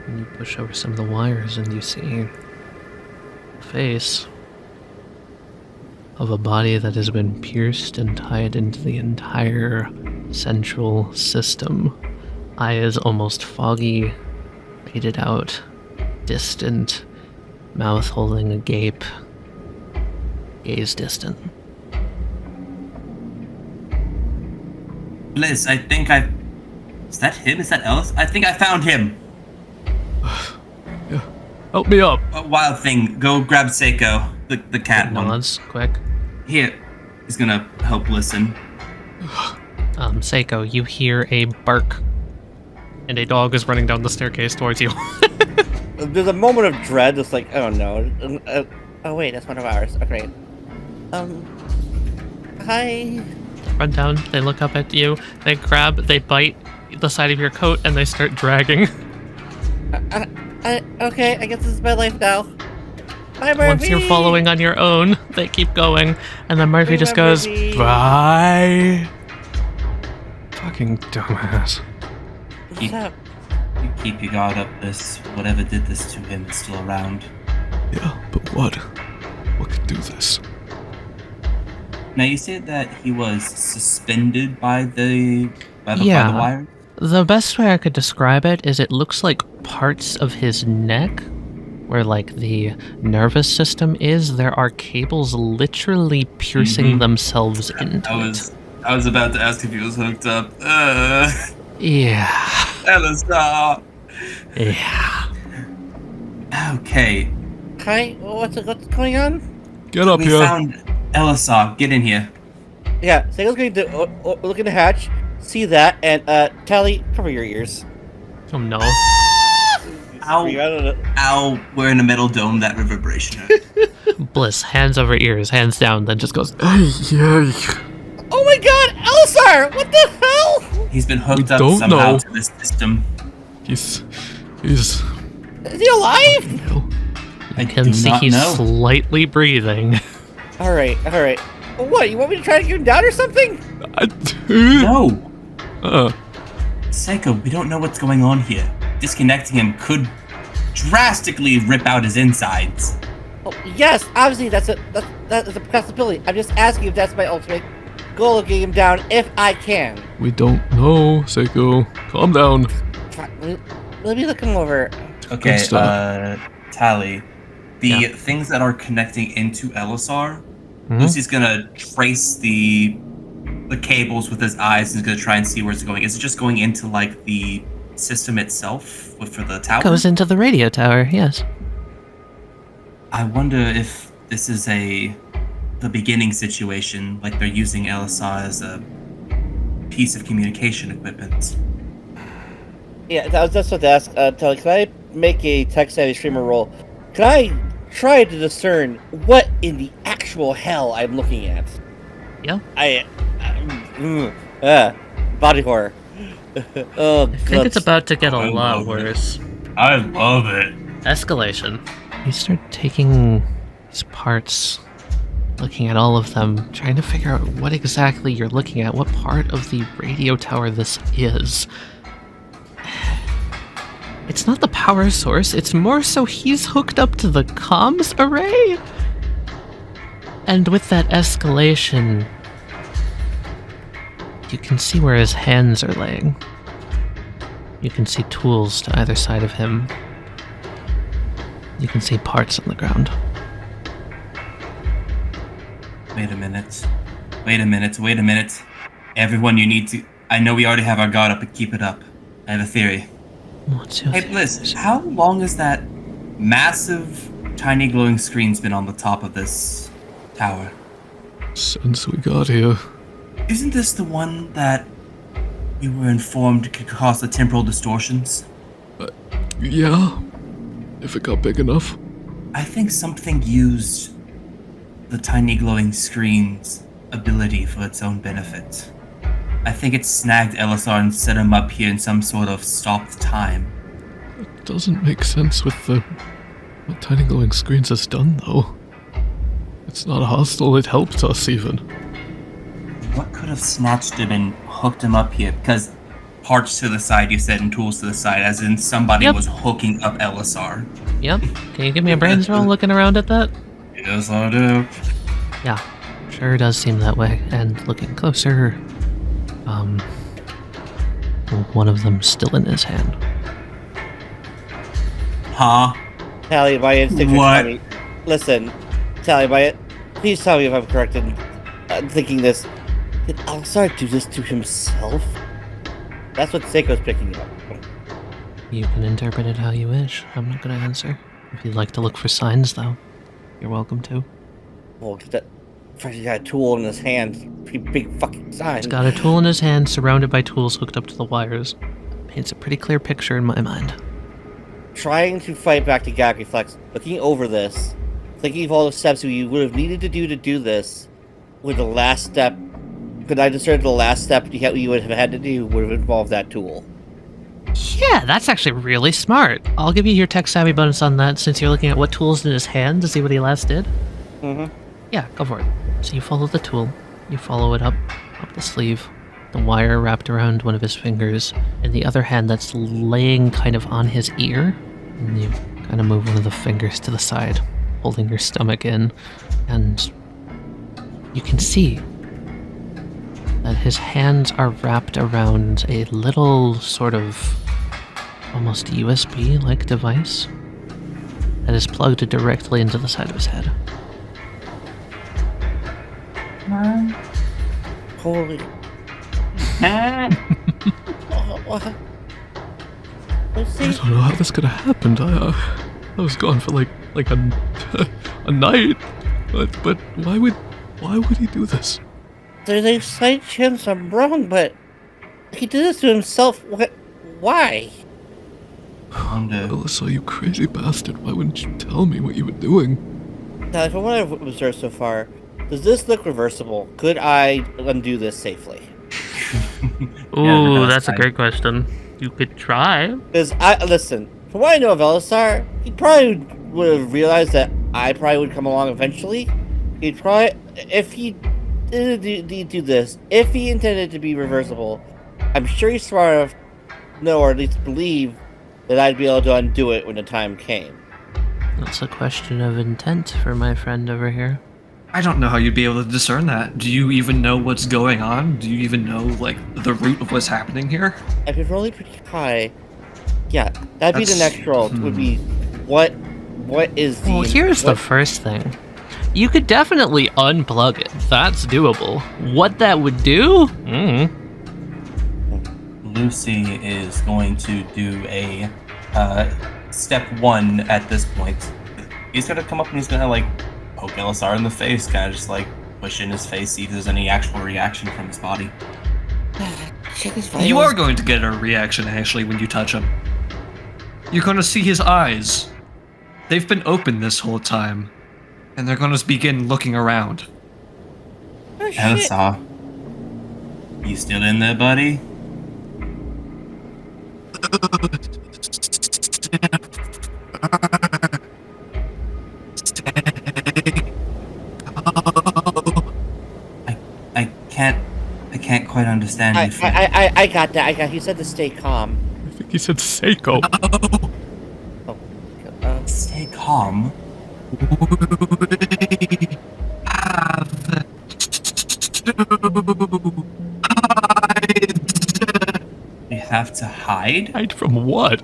Speaker 1: And you push over some of the wires and you see a face of a body that has been pierced and tied into the entire central system. Eyes almost foggy, faded out, distant, mouth holding agape, gaze distant.
Speaker 2: Liz, I think I... Is that him? Is that Ellis? I think I found him.
Speaker 3: Yeah. Help me up.
Speaker 2: A wild thing. Go grab Seiko, the cat one.
Speaker 1: Nods, quick.
Speaker 2: Here. He's gonna help listen.
Speaker 1: Seiko, you hear a bark, and a dog is running down the staircase towards you.
Speaker 5: There's a moment of dread. It's like, oh no. Oh wait, that's one of ours. Okay. Hi.
Speaker 1: Run down, they look up at you, they bite the side of your coat, and they start dragging.
Speaker 5: Okay, I guess this is my life now. Bye, Murphy!
Speaker 1: Once you're following on your own, they keep going, and then Murphy just goes,
Speaker 5: Murphy.
Speaker 3: Bye. Fucking dumbass.
Speaker 5: What's up?
Speaker 2: You keep your guard up, Liz. Whatever did this to him is still around.
Speaker 3: Yeah, but what? What could do this?
Speaker 2: Now, you said that he was suspended by the
Speaker 1: Yeah.
Speaker 2: wire?
Speaker 1: The best way I could describe it is it looks like parts of his neck, where like the nervous system is, there are cables literally piercing themselves into
Speaker 2: I was about to ask if he was hooked up.
Speaker 1: Yeah.
Speaker 2: Elisar.
Speaker 1: Yeah.
Speaker 2: Okay.
Speaker 5: Hi, what's going on?
Speaker 3: Get up
Speaker 2: We
Speaker 3: here.
Speaker 2: found Elisar. Get in here.
Speaker 5: Yeah, Seiko's going to look in the hatch, see that, and Tali, cover your ears.
Speaker 1: Oh no.
Speaker 2: Ow.
Speaker 5: I don't know.
Speaker 2: Ow. We're in a metal dome. That reverberation.
Speaker 1: Bliss, hands over ears, hands down, then just goes,
Speaker 3: Yeah.
Speaker 5: Oh my God, Elisar! What the hell?
Speaker 2: He's been hooked
Speaker 3: We
Speaker 2: up
Speaker 3: don't
Speaker 2: somehow
Speaker 3: know.
Speaker 2: to this system.
Speaker 3: He's
Speaker 5: Is he alive?
Speaker 2: I
Speaker 1: can
Speaker 2: do
Speaker 1: see
Speaker 2: not
Speaker 1: he's
Speaker 2: know.
Speaker 1: slightly breathing.
Speaker 5: All right. What? You want me to try to get him down or something?
Speaker 2: No.
Speaker 3: Uh,
Speaker 2: Seiko, we don't know what's going on here. Disconnecting him could drastically rip out his insides.
Speaker 5: Oh, yes, obviously that's a possibility. I'm just asking if that's my ultimate goal of getting him down if I can.
Speaker 3: we don't know, Seiko. Calm down.
Speaker 5: Let me look him over.
Speaker 2: Okay,
Speaker 3: stuff.
Speaker 2: Tali. The
Speaker 1: Yeah.
Speaker 2: things that are connecting into Elisar,
Speaker 1: Mhm.
Speaker 2: Lucy's gonna trace the cables with his eyes and is gonna try and see where it's going. Is it just going into like the system itself for the tower?
Speaker 1: Goes into the radio tower, yes.
Speaker 2: I wonder if this is the beginning situation, like they're using Elisar as a piece of communication equipment.
Speaker 5: Yeah, I was just about to ask, Tali, can I make a tech-savvy streamer roll? Can I try to discern what in the actual hell I'm looking at?
Speaker 1: Yeah.
Speaker 5: Body horror. Oh,
Speaker 1: I think it's about to get a
Speaker 2: I
Speaker 1: lot
Speaker 2: love it.
Speaker 1: worse.
Speaker 2: I love it.
Speaker 1: Escalation. You start taking these parts, looking at all of them, trying to figure out what exactly you're looking at, what part of the radio tower this is. It's not the power source, it's more so he's hooked up to the comms array. And with that escalation, you can see where his hands are laying. You can see tools to either side of him. You can see parts on the ground.
Speaker 2: Wait a minute. Everyone, you need to... I know we already have our guard up, but keep it up. I have a theory.
Speaker 1: What's your
Speaker 2: Hey, Bliss, how long has that massive, tiny glowing screen's been on the top of this tower?
Speaker 3: Since we got here.
Speaker 2: Isn't this the one that we were informed could cause the temporal distortions?
Speaker 3: Yeah. If it got big enough.
Speaker 2: I think something used the tiny glowing screen's ability for its own benefit. I think it snagged Elisar and set him up here in some sort of stopped time.
Speaker 3: It doesn't make sense with what Tiny Glowing Screens has done, though. It's not hostile, it helped us even.
Speaker 2: What could have snatched him and hooked him up here? Because parts to the side, you said, and tools to the side, as in somebody
Speaker 1: Yep.
Speaker 2: was hooking up Elisar.
Speaker 1: Yep. Can you give me a brains roll looking around at that?
Speaker 2: Yes, I do.
Speaker 1: Yeah. Sure does seem that way. And looking closer, one of them's still in his hand.
Speaker 2: Huh?
Speaker 5: Tali, my instinct
Speaker 2: What?
Speaker 5: tell me. Listen, Tali, please tell me if I'm correct in thinking this. Did Elisar do this to himself? That's what Seiko's picking up.
Speaker 1: You can interpret it how you wish. I'm not going to answer. If you'd like to look for signs, though, you're welcome to.
Speaker 5: Well, that he's got a tool in his hand. Pretty big fucking sign.
Speaker 1: He's got a tool in his hand, surrounded by tools hooked up to the wires. Paints a pretty clear picture in my mind.
Speaker 5: Trying to fight back to gag reflex, looking over this, thinking of all the steps you would have needed to do this, with the last step. Could I discern the last step you would have had to do would have involved that tool?
Speaker 1: Yeah, that's actually really smart. I'll give you your tech savvy bonus on that since you're looking at what tool's in his hand to see what he last did.
Speaker 5: Mm-hmm.
Speaker 1: Yeah, go for it. So you follow the tool, you follow it up the sleeve, the wire wrapped around one of his fingers, and the other hand that's laying kind of on his ear. And you kind of move one of the fingers to the side, holding your stomach in, and you can see that his hands are wrapped around a little sort of almost USB-like device that is plugged directly into the side of his head.
Speaker 5: Holy. What? Let's
Speaker 3: I
Speaker 5: see.
Speaker 3: don't know how this could have happened. I was gone for like a night. But why would he do this?
Speaker 5: There's a slight chance I'm wrong, but he did this to himself. What? Why?
Speaker 3: Elisar, you crazy bastard. Why wouldn't you tell me what you were doing?
Speaker 5: Now, from what I've observed so far, does this look reversible? Could I undo this safely?
Speaker 1: Ooh, that's a great question. You could try.
Speaker 5: Because listen, from what I know of Elisar, he probably would have realized that I probably would come along eventually. He'd probably, if he did do this, if he intended to be reversible, I'm sure he's smart enough to know, or at least believe, that I'd be able to undo it when the time came.
Speaker 1: That's a question of intent for my friend over here.
Speaker 4: I don't know how you'd be able to discern that. Do you even know what's going on? Do you even know, like, the root of what's happening here?
Speaker 5: I've been rolling pretty high. Yeah, that'd be the
Speaker 4: That's-
Speaker 5: next roll. Would be what is the?
Speaker 1: Well, here's the
Speaker 5: what-
Speaker 1: first thing. You could definitely unplug it. That's doable. What that would do?
Speaker 2: Lucy is going to do a step one at this point. He's gonna come up and he's gonna like poke Elisar in the face, kind of just like push in his face, see if there's any actual reaction from his body.
Speaker 5: Check his
Speaker 4: You
Speaker 5: vitals.
Speaker 4: are going to get a reaction, actually, when you touch him. You're going to see his eyes. They've been open this whole time. And they're going to begin looking around.
Speaker 5: Oh, shit.
Speaker 2: Elisar, you still in there, buddy? I can't quite understand you. friend.
Speaker 5: I got that. He said to stay calm.
Speaker 3: I think he said Seiko.
Speaker 2: Stay calm. We have to hide?
Speaker 3: Hide from what?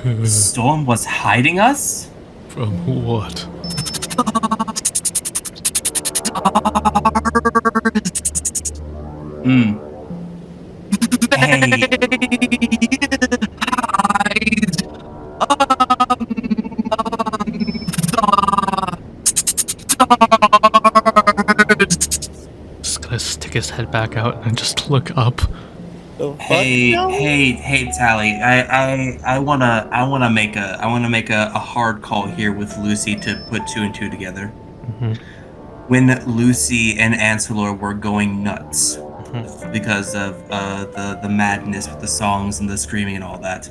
Speaker 2: The storm was hiding us?
Speaker 3: From what?
Speaker 2: Hey.
Speaker 3: Just gonna stick his head back out and just look up.
Speaker 5: The fuck
Speaker 2: Hey,
Speaker 5: no?
Speaker 2: hey, Tali. I wanna make a hard call here with Lucy to put two and two together.
Speaker 1: Mhm.
Speaker 2: When Lucy and Ancelor were going nuts because of the madness with the songs and the screaming and all that,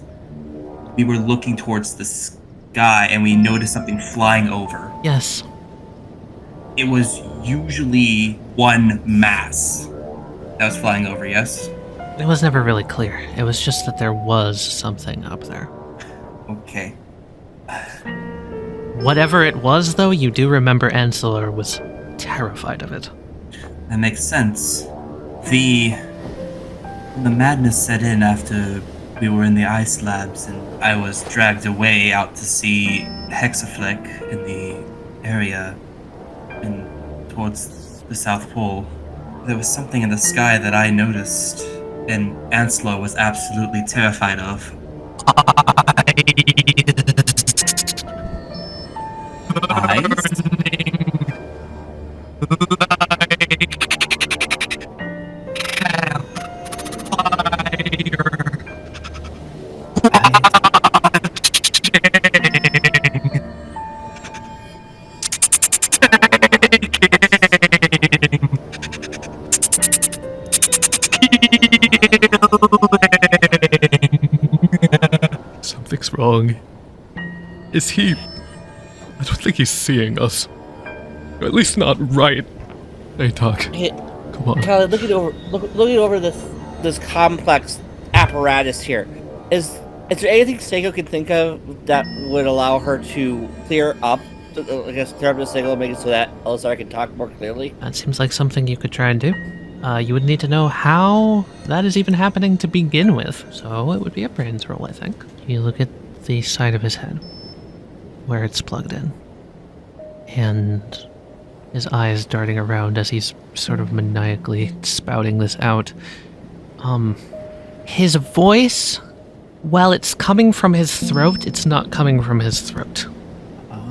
Speaker 2: we were looking towards the sky and we noticed something flying over.
Speaker 1: Yes.
Speaker 2: It was usually one mass That was flying over, yes?
Speaker 1: It was never really clear. It was just that there was something up there.
Speaker 2: Okay.
Speaker 1: Whatever it was, though, you do remember Ancillor was terrified of it.
Speaker 2: That makes sense. The madness set in after we were in the ice labs and I was dragged away out to see Hexafleck in the area and towards the South Pole. There was something in the sky that I noticed and Anslo was absolutely terrified of. Eyes?
Speaker 3: Something's wrong. Is he... I don't think he's seeing us. Or at least not right. Hey, Doc.
Speaker 5: Hey,
Speaker 3: Come on.
Speaker 5: Tali, looking over this complex apparatus here, is there anything Seiko can think of that would allow her to clear up the signal, make it so that Elisar can talk more clearly?
Speaker 1: That seems like something you could try and do. You would need to know how that is even happening to begin with, so it would be a brains roll, I think. You look at the side of his head, where it's plugged in, and his eyes darting around as he's sort of maniacally spouting this out. His voice, while it's coming from his throat, it's not coming from his throat.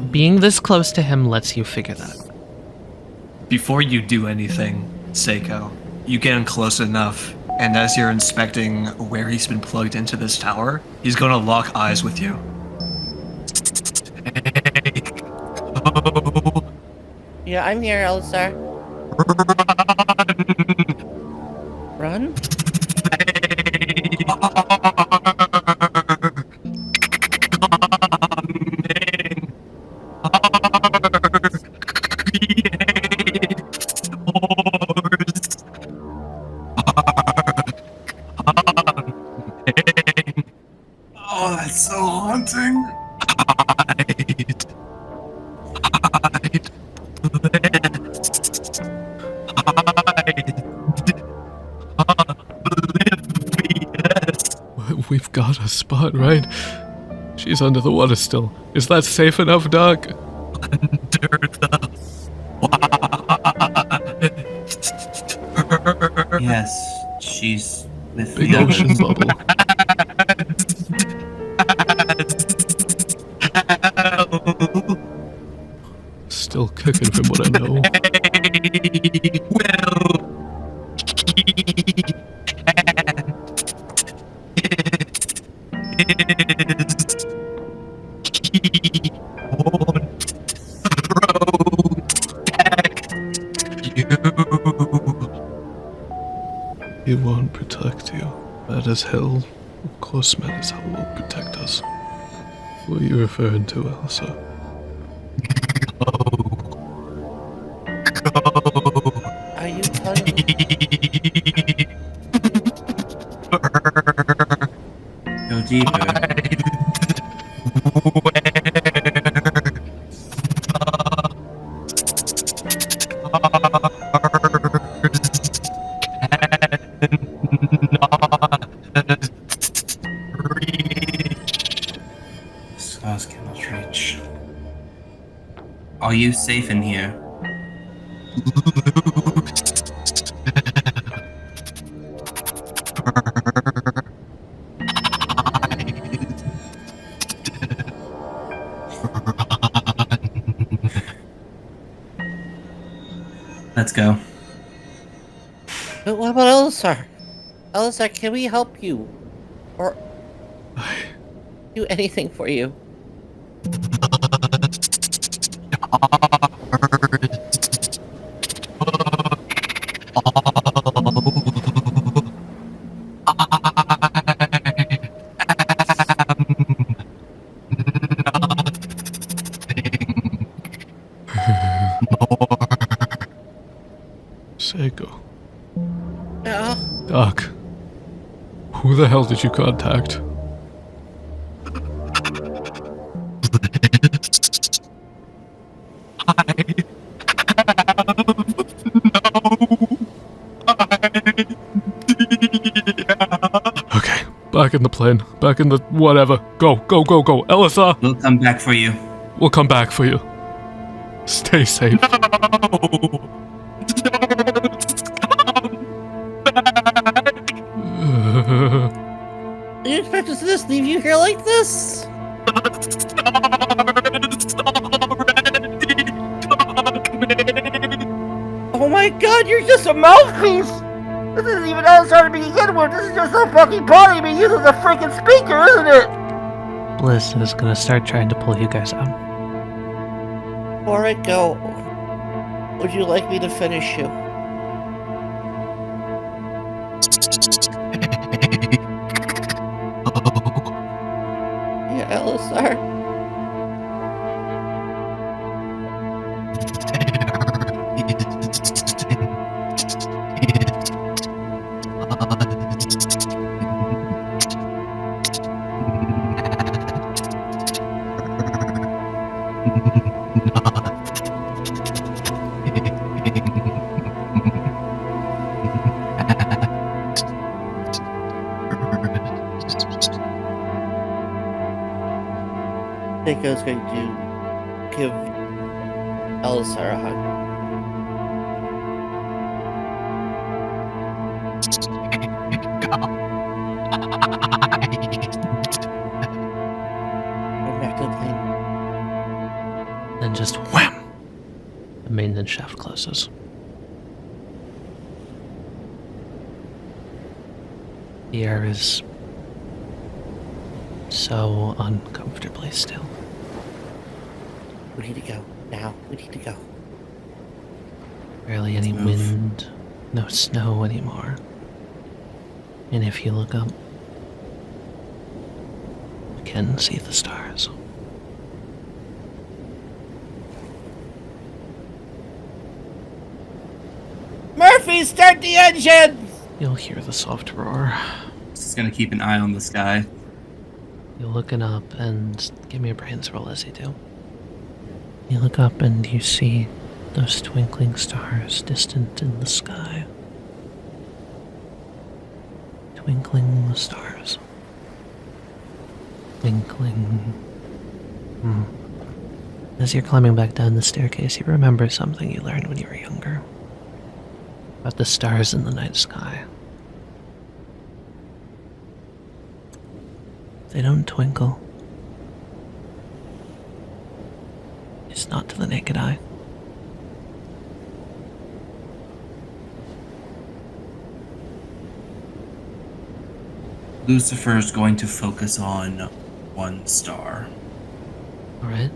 Speaker 1: Being this close to him lets you figure that.
Speaker 4: Before you do anything, Seiko, you get in close enough, and as you're inspecting where he's been plugged into this tower, he's going to lock eyes with you.
Speaker 5: Yeah, I'm here, Elisar. Run?
Speaker 2: Oh, that's so haunting.
Speaker 3: We've got a spot, right? She's under the water still. Is that safe enough, Doc?
Speaker 2: Yes, she's with
Speaker 3: Big
Speaker 2: the
Speaker 3: ocean bubble. Still kicking from what I know. He won't protect you. Mad as hell. Of course, mad as hell won't protect us. Who are you referring to, Elsa?
Speaker 5: Are you telling me?
Speaker 2: Go deeper. Stars cannot reach. Are you safe in here? Let's go.
Speaker 5: But what about Elisar? Elisar, can we help you? Or do anything for you?
Speaker 3: Seiko. Doc, who the hell did you contact? Okay, back in the plane. Back in the whatever. Go, go, go, go. Elisar,
Speaker 2: We'll come back for you.
Speaker 3: we'll come back for you. Stay safe.
Speaker 5: You expect us to just leave you here like this? Oh my god, you're just a mouthpiece! This isn't even Elisar to begin with, this is just a fucking party being used as a freaking speaker, isn't it?
Speaker 1: Bliss is gonna start trying to pull you guys out.
Speaker 5: Before I go, would you like me to finish you? Yeah, Elisar. I think I was going to give Elisar a hug. I'm back to the plane.
Speaker 1: Then just wham! The maintenance shaft closes. The air is so uncomfortably still.
Speaker 5: We need to go. Now. We need to go.
Speaker 1: Barely any
Speaker 2: Move.
Speaker 1: wind, no snow anymore. And if you look up, you can see the stars.
Speaker 5: Murphy, start the engines!
Speaker 1: You'll hear the soft roar.
Speaker 2: Just gonna keep an eye on the sky.
Speaker 1: You're looking up and give me a brains roll as you do. You look up and you see those twinkling stars distant in the sky. Twinkling stars. Twinkling. As you're climbing back down the staircase, you remember something you learned when you were younger. About the stars in the night sky. They don't twinkle. It's not to the naked eye.
Speaker 2: Lucifer is going to focus on one star.
Speaker 1: Alright?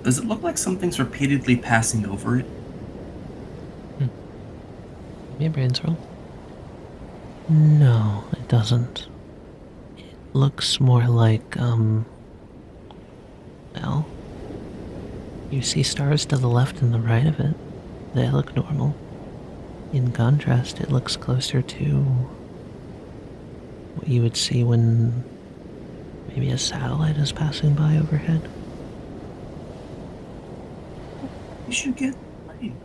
Speaker 2: Does it look like something's repeatedly passing over it?
Speaker 1: Give me a brains roll. No, it doesn't. It looks more like, well, you see stars to the left and the right of it. They look normal. In contrast, it looks closer to what you would see when maybe a satellite is passing by overhead.
Speaker 2: You should get in the plane.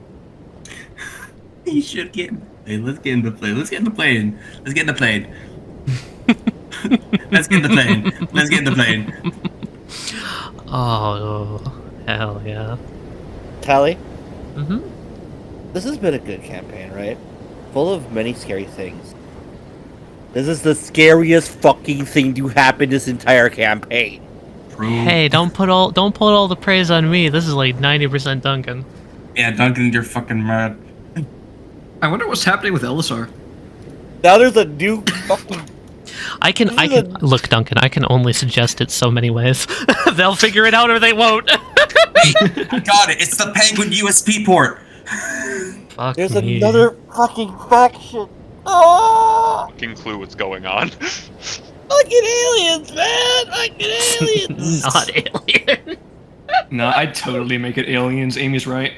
Speaker 2: You should get in the plane. Let's get in the plane. Let's get in the plane. Let's get in the plane. Let's get in the plane. Let's get in the plane.
Speaker 1: Oh, hell yeah.
Speaker 5: Tali,
Speaker 1: Mm-hmm.
Speaker 5: this has been a good campaign, right? Full of many scary things. This is the scariest fucking thing to happen this entire campaign.
Speaker 2: True.
Speaker 1: Hey, don't put all the praise on me. This is like 90% Duncan.
Speaker 2: Yeah, Duncan, you're fucking mad.
Speaker 4: I wonder what's happening with Elisar.
Speaker 5: Now there's a new fucking...
Speaker 1: I can look, Duncan. I can only suggest it so many ways. They'll figure it out or they won't.
Speaker 2: I got it. It's the Penguin USP port.
Speaker 1: Fuck
Speaker 5: There's
Speaker 1: me.
Speaker 5: another fucking faction. Oh!
Speaker 6: Fucking clue what's going on.
Speaker 5: Fucking aliens, man! Fucking aliens!
Speaker 1: Not alien.
Speaker 4: No, I'd totally make it aliens. Amy's right.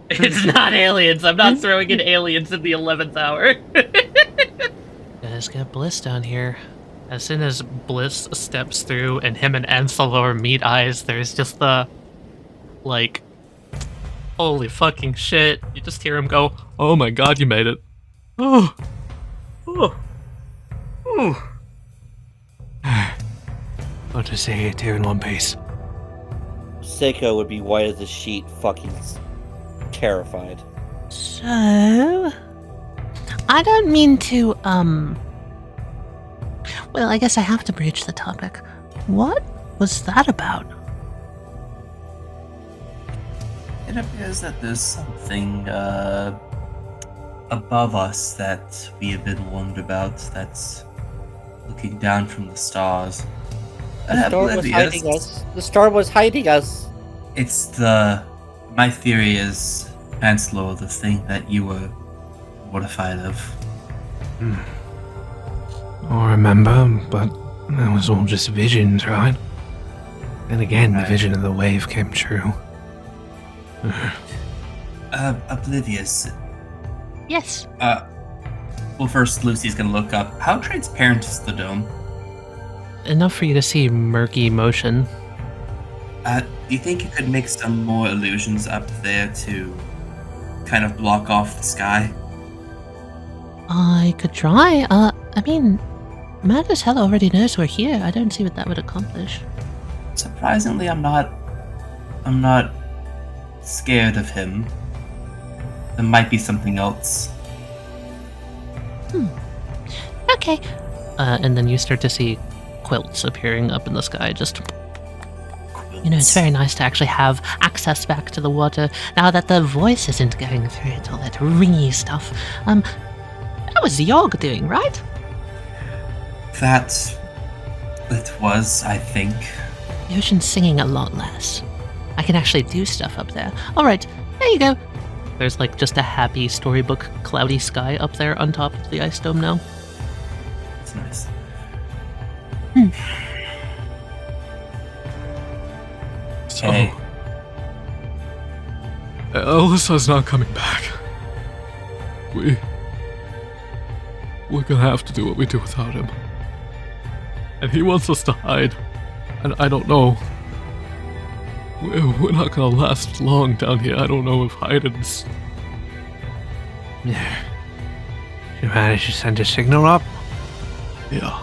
Speaker 1: It's not aliens. I'm not throwing in aliens in the 11th hour. Guys, got Bliss down here. As soon as Bliss steps through and him and Ansalor meet eyes, there's just the, like, holy fucking shit. You just hear him go, oh my god, you made it. Oh. Oh. Oh.
Speaker 3: What to say here, two in one piece.
Speaker 5: Seiko would be white as a sheet, fucking terrified.
Speaker 1: So, I don't mean to, well, I guess I have to breach the topic. What was that about?
Speaker 2: It appears that there's something above us that we have been warned about that's looking down from the stars.
Speaker 5: The star was hiding us. The star was hiding us.
Speaker 2: It's my theory is, Chancellor, the thing that you were mortified of.
Speaker 3: I remember, but that was all just visions, right? And again, the
Speaker 2: Right.
Speaker 3: vision of the wave came true.
Speaker 2: Oblivious.
Speaker 1: Yes.
Speaker 2: Well, first, Lucy's gonna look up. How transparent is the dome?
Speaker 1: Enough for you to see murky motion.
Speaker 2: Do you think you could make some more illusions up there to kind of block off the sky?
Speaker 1: I could try. I mean, Mad as Hell already knows we're here. I don't see what that would accomplish.
Speaker 2: Surprisingly, I'm not scared of him. There might be something else.
Speaker 1: Okay. And then you start to see quilts appearing up in the sky, just... You know, it's very nice to actually have access back to the water now that the voice isn't going through it, all that ringy stuff. That was Yogg doing, right?
Speaker 2: That it was, I think.
Speaker 1: The ocean's singing a lot less. I can actually do stuff up there. Alright, there you go. There's like just a happy storybook cloudy sky up there on top of the ice dome now.
Speaker 2: It's nice.
Speaker 3: So,
Speaker 2: Hey.
Speaker 3: Elisar's not coming back. We're gonna have to do what we do without him. And he wants us to hide. And I don't know. We're not gonna last long down here. I don't know if hiding's... Yeah. You managed to send a signal up? Yeah.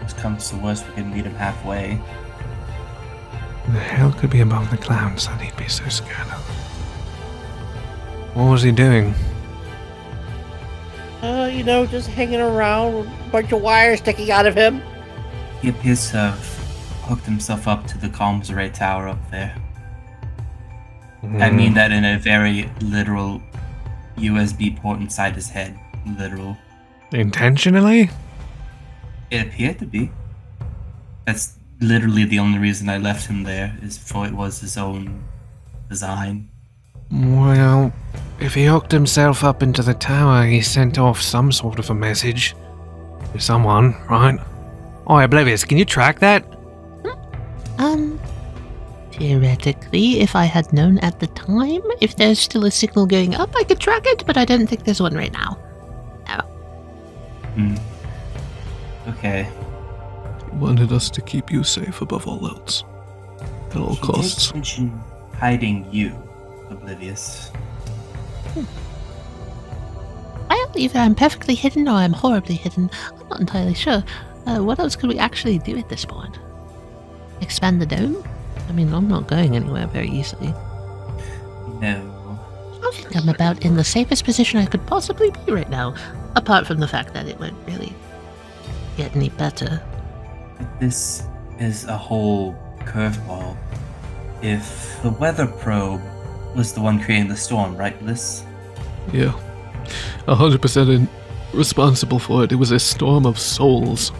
Speaker 2: Worst comes to worst, we can meet him halfway.
Speaker 3: The hell could be above the clouds that he'd be so scared of? What was he doing?
Speaker 5: You know, just hanging around with a bunch of wires sticking out of him.
Speaker 2: He appears to have hooked himself up to the comms array tower up there. I mean that in a very literal USB port inside his head. Literal.
Speaker 3: Intentionally?
Speaker 2: It appeared to be. That's literally the only reason I left him there, is for it was his own design.
Speaker 3: Well, if he hooked himself up into the tower, he sent off some sort of a message to someone, right? Oh, Oblivious, can you track that?
Speaker 1: Theoretically, if I had known at the time, if there's still a signal going up, I could track it, but I don't think there's one right now. No.
Speaker 2: Okay.
Speaker 3: He wanted us to keep you safe above all else. At all
Speaker 2: He
Speaker 3: costs.
Speaker 2: did mention hiding you, Oblivious.
Speaker 1: Well, either I'm perfectly hidden or I'm horribly hidden. I'm not entirely sure. What else could we actually do at this point? Expand the dome? I mean, I'm not going anywhere very easily.
Speaker 2: No.
Speaker 1: I think I'm about in the safest position I could possibly be right now, apart from the fact that it won't really get any better.
Speaker 2: This is a whole curveball. If the weather probe was the one creating the storm, right, Bliss?
Speaker 3: Yeah. 100% responsible for it. It was a storm of souls.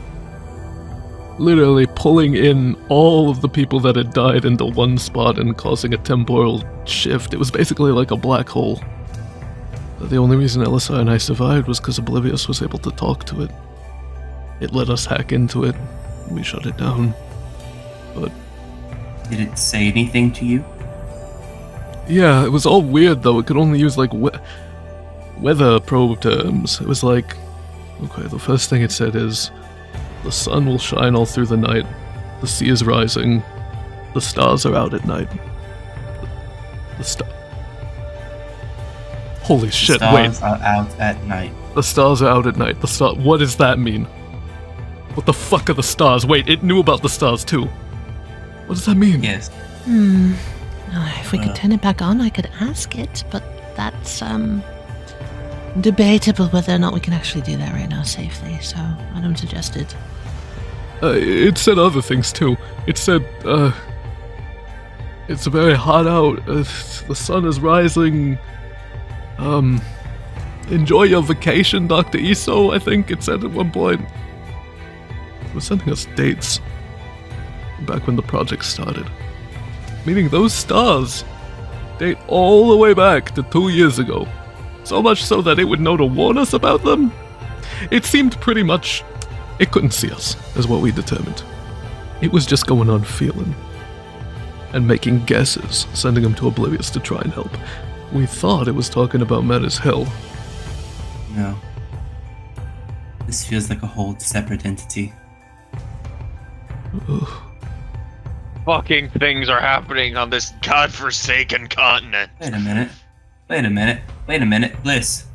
Speaker 3: Literally pulling in all of the people that had died into one spot and causing a temporal shift. It was basically like a black hole. The only reason Elisar and I survived was because Oblivious was able to talk to it. It let us hack into it. We shut it down. But
Speaker 2: Did it say anything to you?
Speaker 3: Yeah, it was all weird though. It could only use like weather probe terms. It was like, okay, the first thing it said is, the sun will shine all through the night, the sea is rising, the stars are out at night. Holy shit, wait.
Speaker 2: The stars are out at night.
Speaker 3: The stars are out at night. What does that mean? What the fuck are the stars? Wait, it knew about the stars too. What does that mean?
Speaker 2: Yes.
Speaker 1: If we could turn it back on, I could ask it, but that's, debatable whether or not we can actually do that right now safely, so I don't suggest it.
Speaker 3: It said other things too. It said, it's very hot out, the sun is rising, enjoy your vacation, Dr. Iso, I think it said at one point. It was sending us dates back when the project started. Meaning those stars date all the way back to 2 years ago. So much so that it would know to warn us about them. It seemed pretty much it couldn't see us, is what we determined. It was just going on feeling and making guesses, sending them to Oblivious to try and help. We thought it was talking about Menace Hill.
Speaker 2: No. This feels like a whole separate entity.
Speaker 3: Ugh.
Speaker 6: Fucking things are happening on this godforsaken continent.
Speaker 2: Wait a minute. Bliss.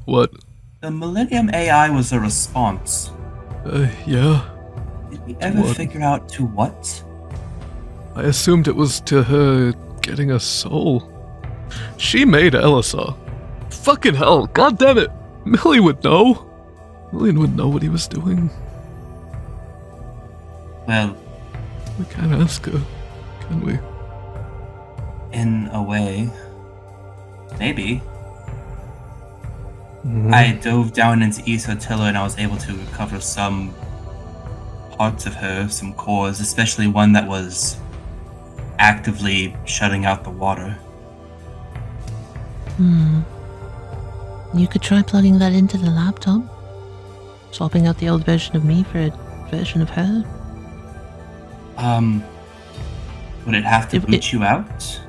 Speaker 3: What?
Speaker 2: The Millennium AI was a response.
Speaker 3: Yeah.
Speaker 2: Did we ever
Speaker 3: What?
Speaker 2: figure out to what?
Speaker 3: I assumed it was to her getting a soul. She made Elisar. Fucking hell, god damn it! Millie would know. Million would know what he was doing.
Speaker 2: Well,
Speaker 3: We can't ask her, can we?
Speaker 2: in a way. Maybe.
Speaker 3: Mhm.
Speaker 2: I dove down into Isotilla and I was able to recover some parts of her, some cores, especially one that was actively shutting out the water.
Speaker 1: You could try plugging that into the laptop. Swapping out the old version of me for a version of her.
Speaker 2: Would it have to
Speaker 1: It-
Speaker 2: boot you out?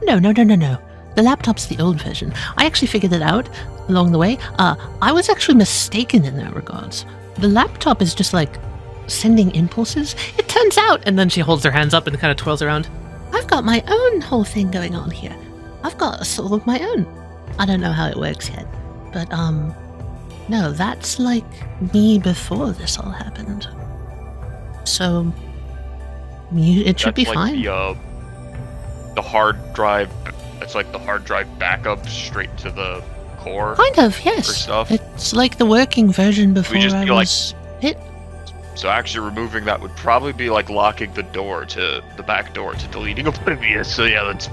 Speaker 1: No. The laptop's the old version. I actually figured it out along the way. I was actually mistaken in that regards. The laptop is just like sending impulses. It turns out, and then she holds her hands up and kind of twirls around. I've got my own whole thing going on here. I've got a soul of my own. I don't know how it works yet, but no, that's like me before this all happened. So it should be
Speaker 6: That's
Speaker 1: fine.
Speaker 6: like the hard drive. It's like the hard drive backup straight to the core.
Speaker 1: Kind of,
Speaker 6: for
Speaker 1: yes.
Speaker 6: stuff.
Speaker 1: It's like the working version before
Speaker 6: just
Speaker 1: I
Speaker 6: feel like-
Speaker 1: was hit.
Speaker 6: So actually removing that would probably be like locking the back door to deleting Oblivious. So yeah, that's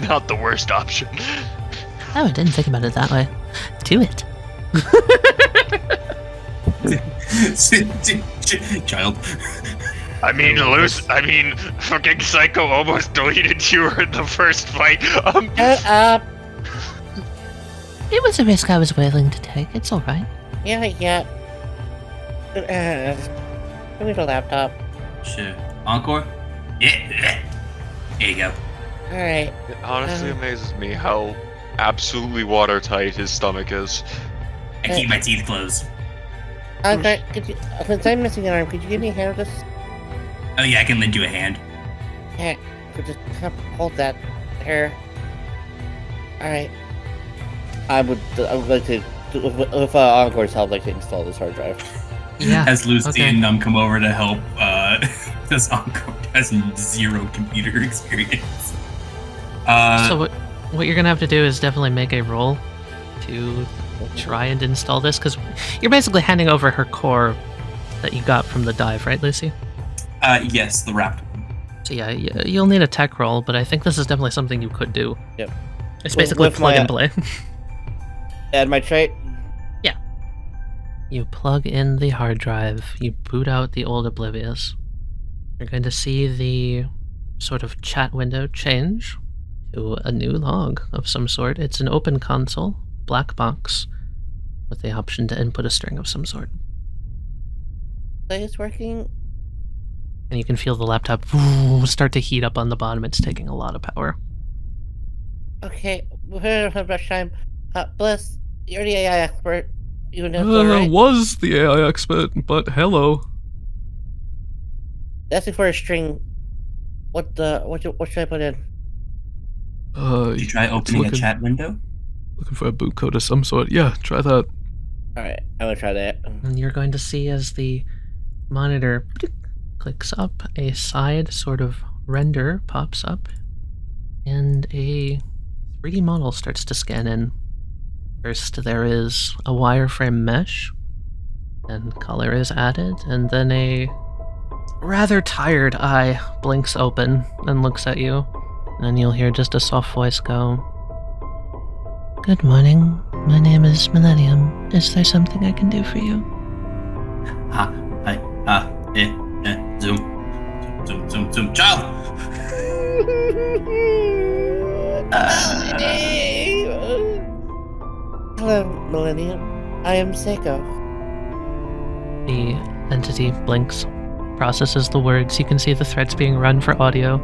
Speaker 6: not the worst option.
Speaker 1: Oh, I didn't think about it that way. Do it.
Speaker 2: Child.
Speaker 6: I mean, fucking Psycho almost deleted you in the first fight.
Speaker 5: Shut up.
Speaker 1: It was a risk I was willing to take. It's all right.
Speaker 5: Yeah. Give me the laptop.
Speaker 2: Sure. Encore? Yeah. There you go.
Speaker 5: Alright.
Speaker 6: It honestly amazes me how absolutely watertight his stomach is.
Speaker 2: I keep my teeth closed.
Speaker 5: Okay, since I'm missing an arm, could you give me a hand with this?
Speaker 2: Oh yeah, I can lend you a hand.
Speaker 5: Yeah, could just hold that there. Alright. I would like to, with Encore's help, like to install this hard drive.
Speaker 1: Yeah.
Speaker 2: As Lucy
Speaker 1: okay.
Speaker 2: and Num come over to help, this Encore has zero computer experience.
Speaker 1: So what you're gonna have to do is definitely make a roll to try and install this, because you're basically handing over her core that you got from the dive, right, Lucy?
Speaker 2: Yes, the wrapped one.
Speaker 1: So yeah, you'll need a tech roll, but I think this is definitely something you could do.
Speaker 5: Yep.
Speaker 1: It's
Speaker 5: Well,
Speaker 1: basically
Speaker 5: with
Speaker 1: plug
Speaker 5: my-
Speaker 1: and play.
Speaker 5: Add my trait.
Speaker 1: You plug in the hard drive, you boot out the old Oblivious. You're going to see the sort of chat window change to a new log of some sort. It's an open console, black box, with the option to input a string of some sort.
Speaker 5: Play is working.
Speaker 1: And you can feel the laptop start to heat up on the bottom. It's taking a lot of power.
Speaker 5: Okay, we don't have much time. Bliss, you're the AI expert. You know that, right?
Speaker 3: Was the AI expert, but hello.
Speaker 5: Asking for a string. What should I put in?
Speaker 2: Did you try
Speaker 3: it's
Speaker 2: opening
Speaker 3: looking,
Speaker 2: a chat window?
Speaker 3: looking for a boot code of some sort. Yeah, try that.
Speaker 5: Alright, I'm gonna try that.
Speaker 1: And you're going to see as the monitor clicks up, a side sort of render pops up, and a 3D model starts to scan in. First, there is a wireframe mesh, and color is added, and then a rather tired eye blinks open and looks at you, and you'll hear just a soft voice go, "Good morning. My name is Millennium. Is there something I can do for you?"
Speaker 2: Zoom, child!
Speaker 5: Hello, Millennium. I am Seiko.
Speaker 1: The entity blinks, processes the words. You can see the threads being run for audio,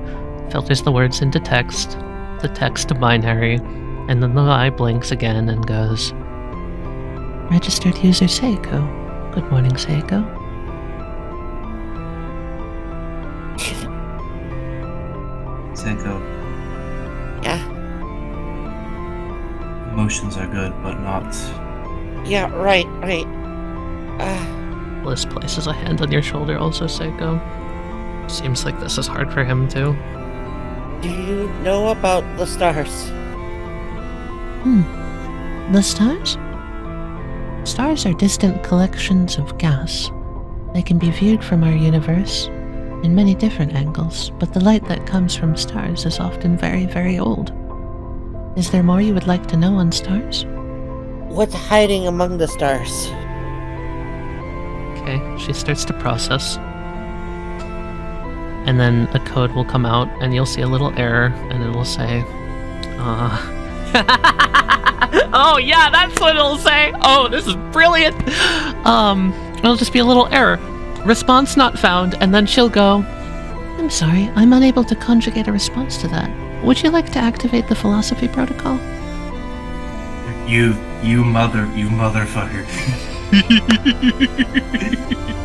Speaker 1: filters the words into text, the text to binary, and then the eye blinks again and goes, "Registered user Seiko. Good morning, Seiko."
Speaker 2: Seiko,
Speaker 5: Yeah,
Speaker 2: emotions are good, but not...
Speaker 5: yeah, right.
Speaker 1: Bliss places a hand on your shoulder, also Seiko. Seems like this is hard for him too.
Speaker 5: Do you know about the stars?
Speaker 1: The stars? Stars are distant collections of gas. They can be viewed from our universe in many different angles, but the light that comes from stars is often very, very old. Is there more you would like to know on stars?
Speaker 5: What's hiding among the stars?
Speaker 1: Okay, she starts to process. And then a code will come out, and you'll see a little error, and it'll say, oh yeah, that's what it'll say! Oh, this is brilliant! It'll just be a little error. Response not found, and then she'll go, "I'm sorry, I'm unable to conjugate a response to that. Would you like to activate the philosophy protocol?"
Speaker 2: You motherfucker.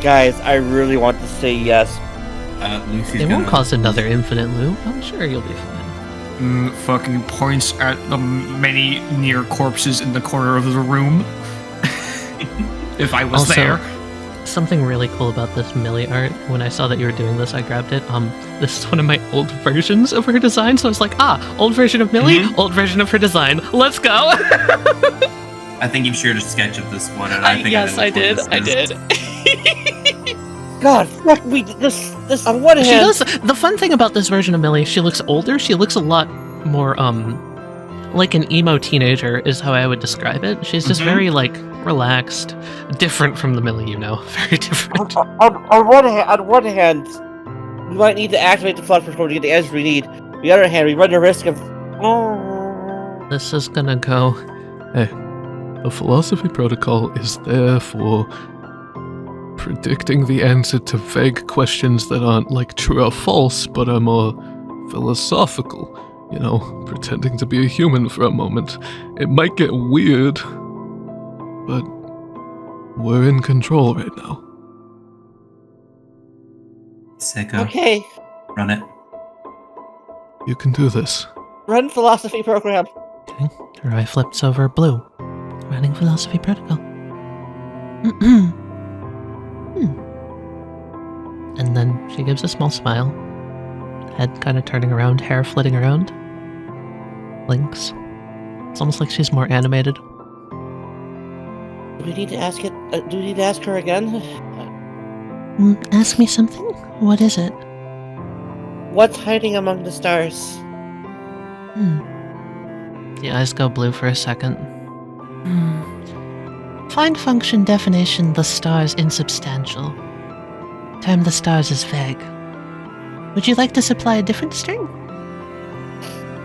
Speaker 5: Guys, I really want to say yes.
Speaker 2: Lucy's
Speaker 1: It won't
Speaker 2: gonna...
Speaker 1: cause another infinite loop. I'm sure you'll be fine.
Speaker 4: Fucking points at the many near corpses in the corner of the room. If I was
Speaker 1: Also,
Speaker 4: there.
Speaker 1: something really cool about this Millie art, when I saw that you were doing this, I grabbed it. This is one of my old versions of her design, so I was like, old version of Millie, old version of her design. Let's go!
Speaker 2: I think you've shared a sketch of this one, and I think
Speaker 1: yes, I did. I did.
Speaker 5: God, fuck me. This on one
Speaker 1: She
Speaker 5: hand.
Speaker 1: does. The fun thing about this version of Millie, she looks older. She looks a lot more, like an emo teenager is how I would describe it. She's just very, relaxed. Different from the Millie you know. Very different.
Speaker 5: On one hand, we might need to activate the flux protocol to get the answers we need. On the other hand, we run the risk of.
Speaker 1: This is gonna go.
Speaker 3: Hey, the philosophy protocol is there for predicting the answer to vague questions that aren't true or false, but are more philosophical. You know, pretending to be a human for a moment. It might get weird, but we're in control right now.
Speaker 2: Seiko,
Speaker 5: Okay,
Speaker 2: run it.
Speaker 3: You can do this.
Speaker 5: run philosophy program.
Speaker 1: Okay. Her eye flips over blue. Running philosophy protocol. And then she gives a small smile. Head kind of turning around, hair flitting around. Blinks. It's almost like she's more animated.
Speaker 5: Do we need to ask it? Do we need to ask her again?
Speaker 1: Ask me something? What is it?
Speaker 5: What's hiding among the stars?
Speaker 1: The eyes go blue for a second. Find function definition the stars insubstantial. Term the stars as vague. Would you like to supply a different string?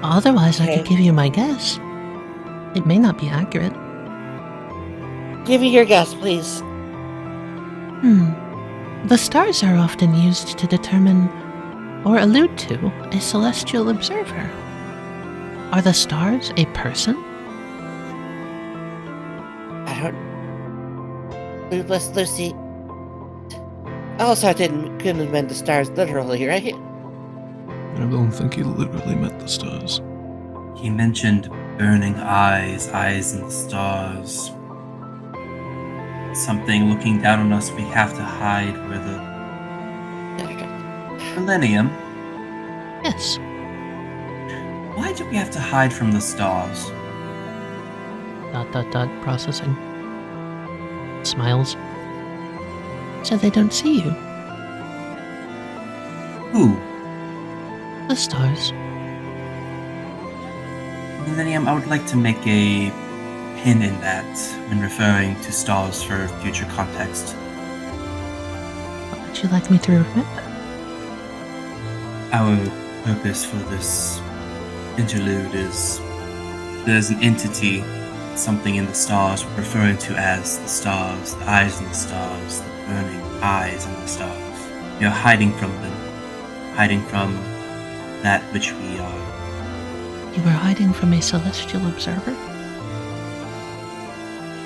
Speaker 1: Otherwise, I could give you my guess. It may not be accurate.
Speaker 5: Give me your guess, please.
Speaker 1: The stars are often used to determine or allude to a celestial observer. Are the stars a person?
Speaker 5: I don't. Let's see. Elisar couldn't invent the stars literally, right?
Speaker 3: I don't think he literally meant the stars.
Speaker 2: He mentioned burning eyes in the stars. Something looking down on us we have to hide where the millennium.
Speaker 1: Yes.
Speaker 2: Why do we have to hide from the stars? ...
Speaker 1: Processing. Smiles. So they don't see you.
Speaker 2: Who?
Speaker 1: The stars.
Speaker 2: Millennium, I would like to make a pin in that when referring to stars for future context.
Speaker 1: What would you like me to remember?
Speaker 2: Our purpose for this interlude is there's an entity, something in the stars we're referring to as the stars, the eyes in the stars, the burning eyes in the stars. We are hiding from them, hiding from that which we are.
Speaker 1: You were hiding from a celestial observer?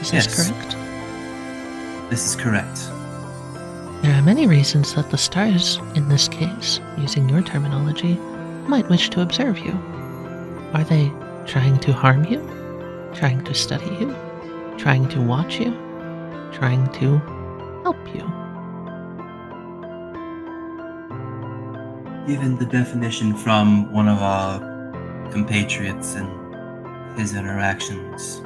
Speaker 1: Is this
Speaker 2: Yes.
Speaker 1: correct?
Speaker 2: This is correct.
Speaker 1: There are many reasons that the stars, in this case, using your terminology, might wish to observe you. Are they trying to harm you? Trying to study you? Trying to watch you? Trying to help you?
Speaker 2: Given the definition from one of our compatriots and his interactions,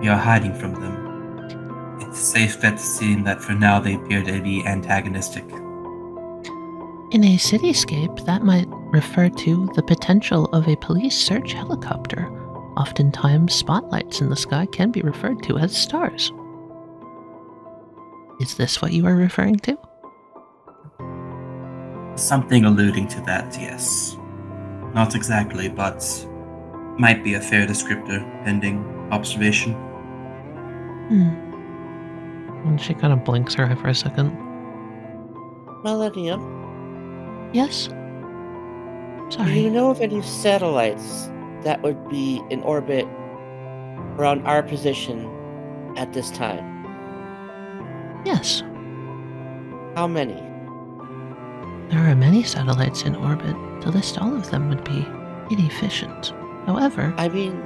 Speaker 2: we are hiding from them. It's a safe bet to assume that for now they appear to be antagonistic.
Speaker 1: In a cityscape, that might refer to the potential of a police search helicopter. Oftentimes, spotlights in the sky can be referred to as stars. Is this what you are referring to?
Speaker 2: Something alluding to that, yes. Not exactly, but might be a fair descriptor, pending observation.
Speaker 1: And she kind of blinks her eye for a second.
Speaker 5: Millennium,
Speaker 1: Yes?
Speaker 5: do you
Speaker 1: Sorry.
Speaker 5: know of any satellites that would be in orbit around our position at this time?
Speaker 1: Yes.
Speaker 5: How many?
Speaker 1: There are many satellites in orbit. To list all of them would be inefficient. However,
Speaker 5: I mean,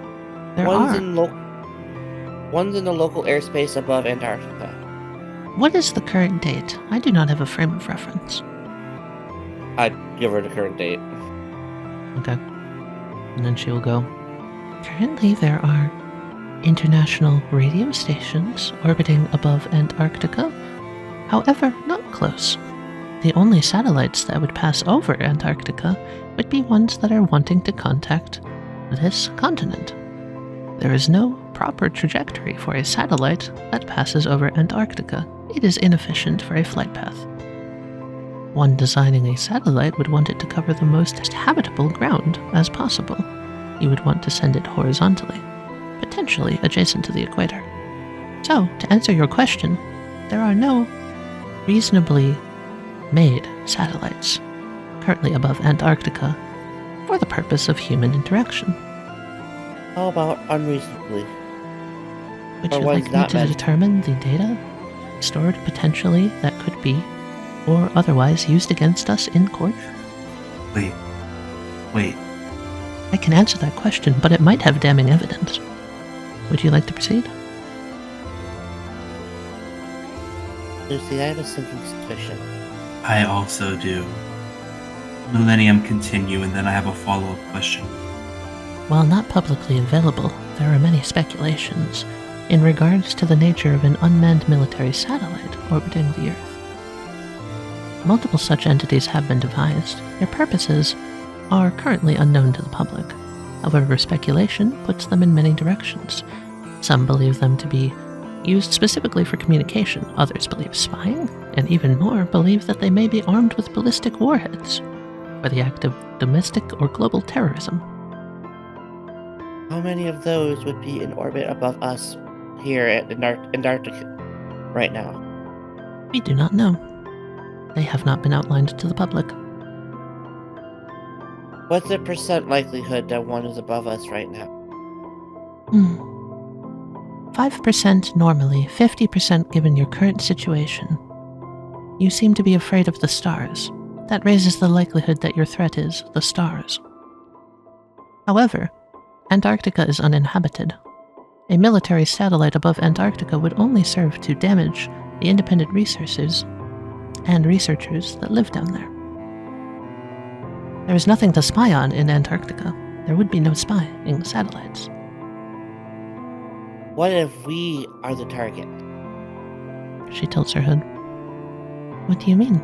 Speaker 1: there
Speaker 5: one's
Speaker 1: are.
Speaker 5: one's in the local airspace above Antarctica.
Speaker 1: What is the current date? I do not have a frame of reference.
Speaker 5: I'd give her the current date.
Speaker 1: Okay. And then she'll go. Currently, there are international radio stations orbiting above Antarctica. However, not close. The only satellites that would pass over Antarctica would be ones that are wanting to contact this continent. There is no proper trajectory for a satellite that passes over Antarctica. It is inefficient for a flight path. One designing a satellite would want it to cover the most habitable ground as possible. You would want to send it horizontally, potentially adjacent to the equator. So, to answer your question, there are no reasonably made satellites currently above Antarctica for the purpose of human interaction.
Speaker 5: How about unreasonably?
Speaker 1: Would
Speaker 5: Or
Speaker 1: you
Speaker 5: one's
Speaker 1: like me
Speaker 5: not
Speaker 1: to
Speaker 5: meant-
Speaker 1: determine the data stored potentially that could be, or otherwise used against us in court?
Speaker 2: Wait.
Speaker 1: I can answer that question, but it might have damning evidence. Would you like to proceed?
Speaker 5: Lucy, I have a sinking suspicion.
Speaker 2: I also do. Millennium, continue, and then I have a follow-up question.
Speaker 1: While not publicly available, there are many speculations in regards to the nature of an unmanned military satellite orbiting the Earth. Multiple such entities have been devised. Their purposes are currently unknown to the public. However, speculation puts them in many directions. Some believe them to be used specifically for communication, others believe spying, and even more believe that they may be armed with ballistic warheads for the act of domestic or global terrorism.
Speaker 5: How many of those would be in orbit above us here at Antarctica right now?
Speaker 1: We do not know. They have not been outlined to the public.
Speaker 5: What's the percent likelihood that one is above us right now?
Speaker 1: 5% normally, 50% given your current situation. You seem to be afraid of the stars. That raises the likelihood that your threat is the stars. However, Antarctica is uninhabited. A military satellite above Antarctica would only serve to damage the independent resources and researchers that live down there. There is nothing to spy on in Antarctica. There would be no spying satellites.
Speaker 5: What if we are the target?
Speaker 1: She tilts her head. What do you mean?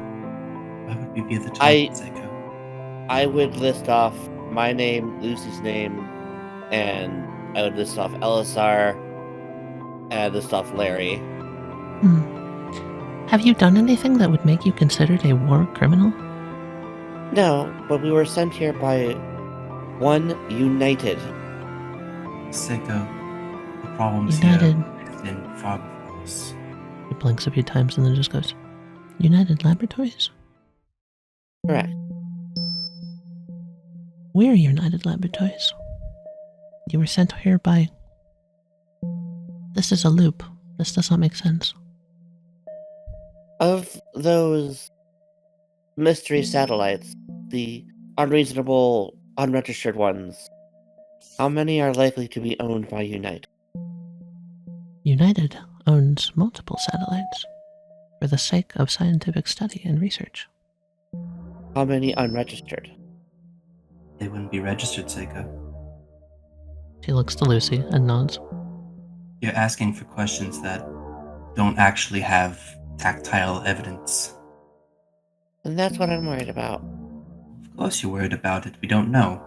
Speaker 2: Why would we be the target, Seiko?
Speaker 5: I would list off my name, Lucy's name, and I would list off Elisar, and list off Larry.
Speaker 1: Have you done anything that would make you considered a war criminal?
Speaker 5: No, but we were sent here by one United.
Speaker 2: Seiko, the problems
Speaker 1: United.
Speaker 2: here extend far before us.
Speaker 1: He blinks a few times and then just goes, United Laboratories?
Speaker 5: Correct.
Speaker 1: We're United Laboratories. You were sent here by... This is a loop. This does not make sense.
Speaker 5: Of those mystery satellites, the unreasonable, unregistered ones, how many are likely to be owned by United?
Speaker 1: United owns multiple satellites for the sake of scientific study and research.
Speaker 5: How many unregistered?
Speaker 2: They wouldn't be registered, Seiko.
Speaker 1: She looks to Lucy and nods.
Speaker 2: You're asking for questions that don't actually have tactile evidence.
Speaker 5: And that's what I'm worried about.
Speaker 2: Of course you're worried about it. We don't know.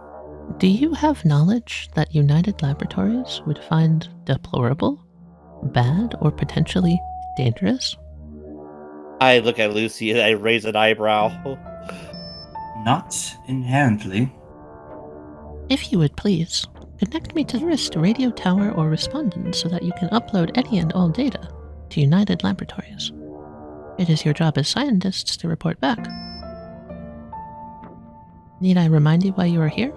Speaker 1: Do you have knowledge that United Laboratories would find deplorable, bad, or potentially dangerous?
Speaker 5: I look at Lucy and I raise an eyebrow.
Speaker 2: Not inherently.
Speaker 1: If you would please, connect me to the nearest radio tower or respondent so that you can upload any and all data to United Laboratories. It is your job as scientists to report back. Need I remind you why you are here?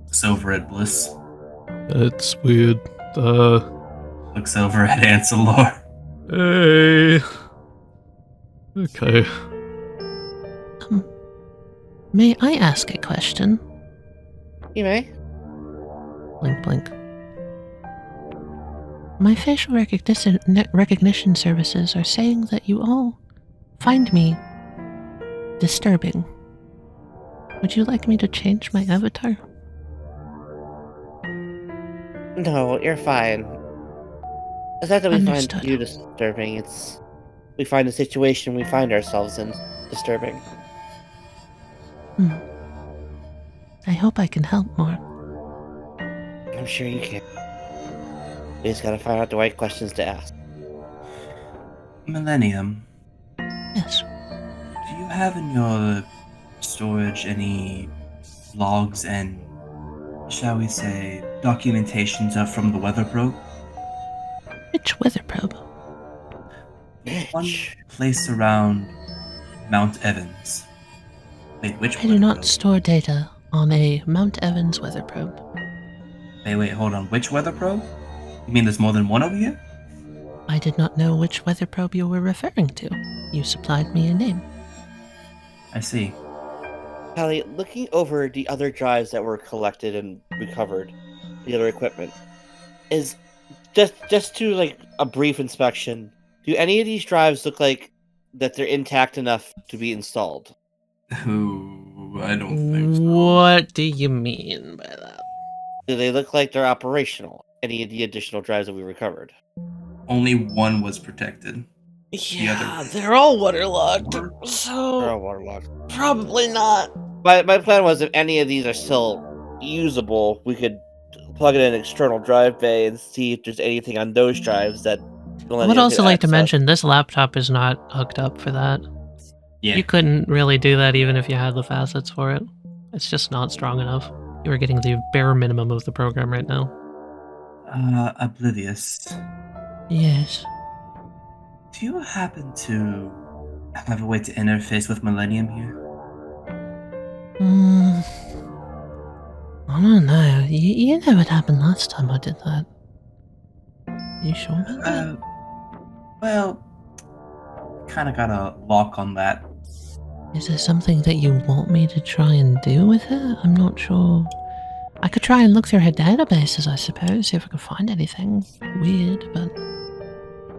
Speaker 2: Looks over at Bliss.
Speaker 3: That's weird.
Speaker 2: Looks over at Ancelor.
Speaker 3: Hey. Okay.
Speaker 1: May I ask a question?
Speaker 5: You may.
Speaker 1: Blink, blink. My facial recognition services are saying that you all find me disturbing. Would you like me to change my avatar?
Speaker 5: No, you're fine. It's not that we
Speaker 1: Understood.
Speaker 5: find you disturbing, it's... we find the situation we find ourselves in disturbing.
Speaker 1: I hope I can help more.
Speaker 5: I'm sure you can. We just gotta find out the right questions to ask.
Speaker 2: Millennium,
Speaker 1: Yes.
Speaker 2: do you have in your storage any logs and, shall we say, documentations from the weather probe?
Speaker 1: Which weather probe?
Speaker 2: One place around Mount Evans. Wait, which
Speaker 1: I do
Speaker 2: weather
Speaker 1: not
Speaker 2: probe?
Speaker 1: store data on a Mount Evans weather probe.
Speaker 2: Wait, hold on. Which weather probe? You mean there's more than one over here?
Speaker 1: I did not know which weather probe you were referring to. You supplied me a name.
Speaker 2: I see.
Speaker 5: Tali, looking over the other drives that were collected and recovered, the other equipment, is just to like a brief inspection. Do any of these drives look like that they're intact enough to be installed?
Speaker 2: Ooh, I don't think so.
Speaker 1: What do you mean by that?
Speaker 5: Do they look like they're operational? Any of the additional drives that we recovered?
Speaker 2: Only one was protected.
Speaker 1: Yeah,
Speaker 2: other-
Speaker 1: they're all waterlogged,
Speaker 5: They're
Speaker 1: so
Speaker 5: all waterlogged.
Speaker 1: probably not.
Speaker 5: My plan was if any of these are still usable, we could plug it in an external drive bay and see if there's anything on those drives that.
Speaker 1: I would also like to mention this laptop is not hooked up for that.
Speaker 2: Yeah.
Speaker 1: You couldn't really do that even if you had the facets for it. It's just not strong enough. You are getting the bare minimum of the program right now.
Speaker 2: Oblivious.
Speaker 1: Yes.
Speaker 2: Do you happen to have a way to interface with Millennium here?
Speaker 1: I don't know. You know what happened last time I did that. You sure about that?
Speaker 2: Well, kind of got a lock on that.
Speaker 1: Is there something that you want me to try and do with her? I'm not sure. I could try and look through her databases, I suppose, see if I can find anything weird, but...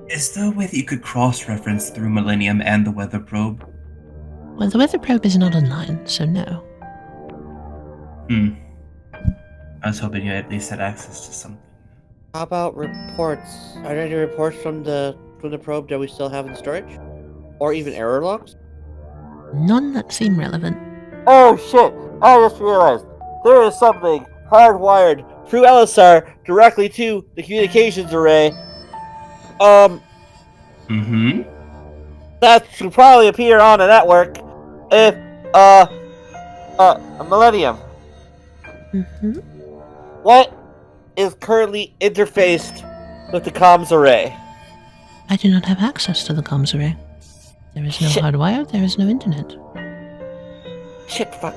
Speaker 2: Is there a way that you could cross-reference through Millennium and the weather probe?
Speaker 1: Well, the weather probe is not online, so no.
Speaker 2: I was hoping you at least had access to something.
Speaker 5: How about reports? Are there any reports from the probe that we still have in storage? Or even error logs?
Speaker 1: None that seem relevant.
Speaker 5: Oh shit! I just realized there is something hardwired through Elisar directly to the communications array. That should probably appear on the network if, Millennium. What is currently interfaced with the comms array?
Speaker 1: I do not have access to the comms array. There is no
Speaker 5: Shit.
Speaker 1: hardwire, there is no internet.
Speaker 5: Shit, fuck.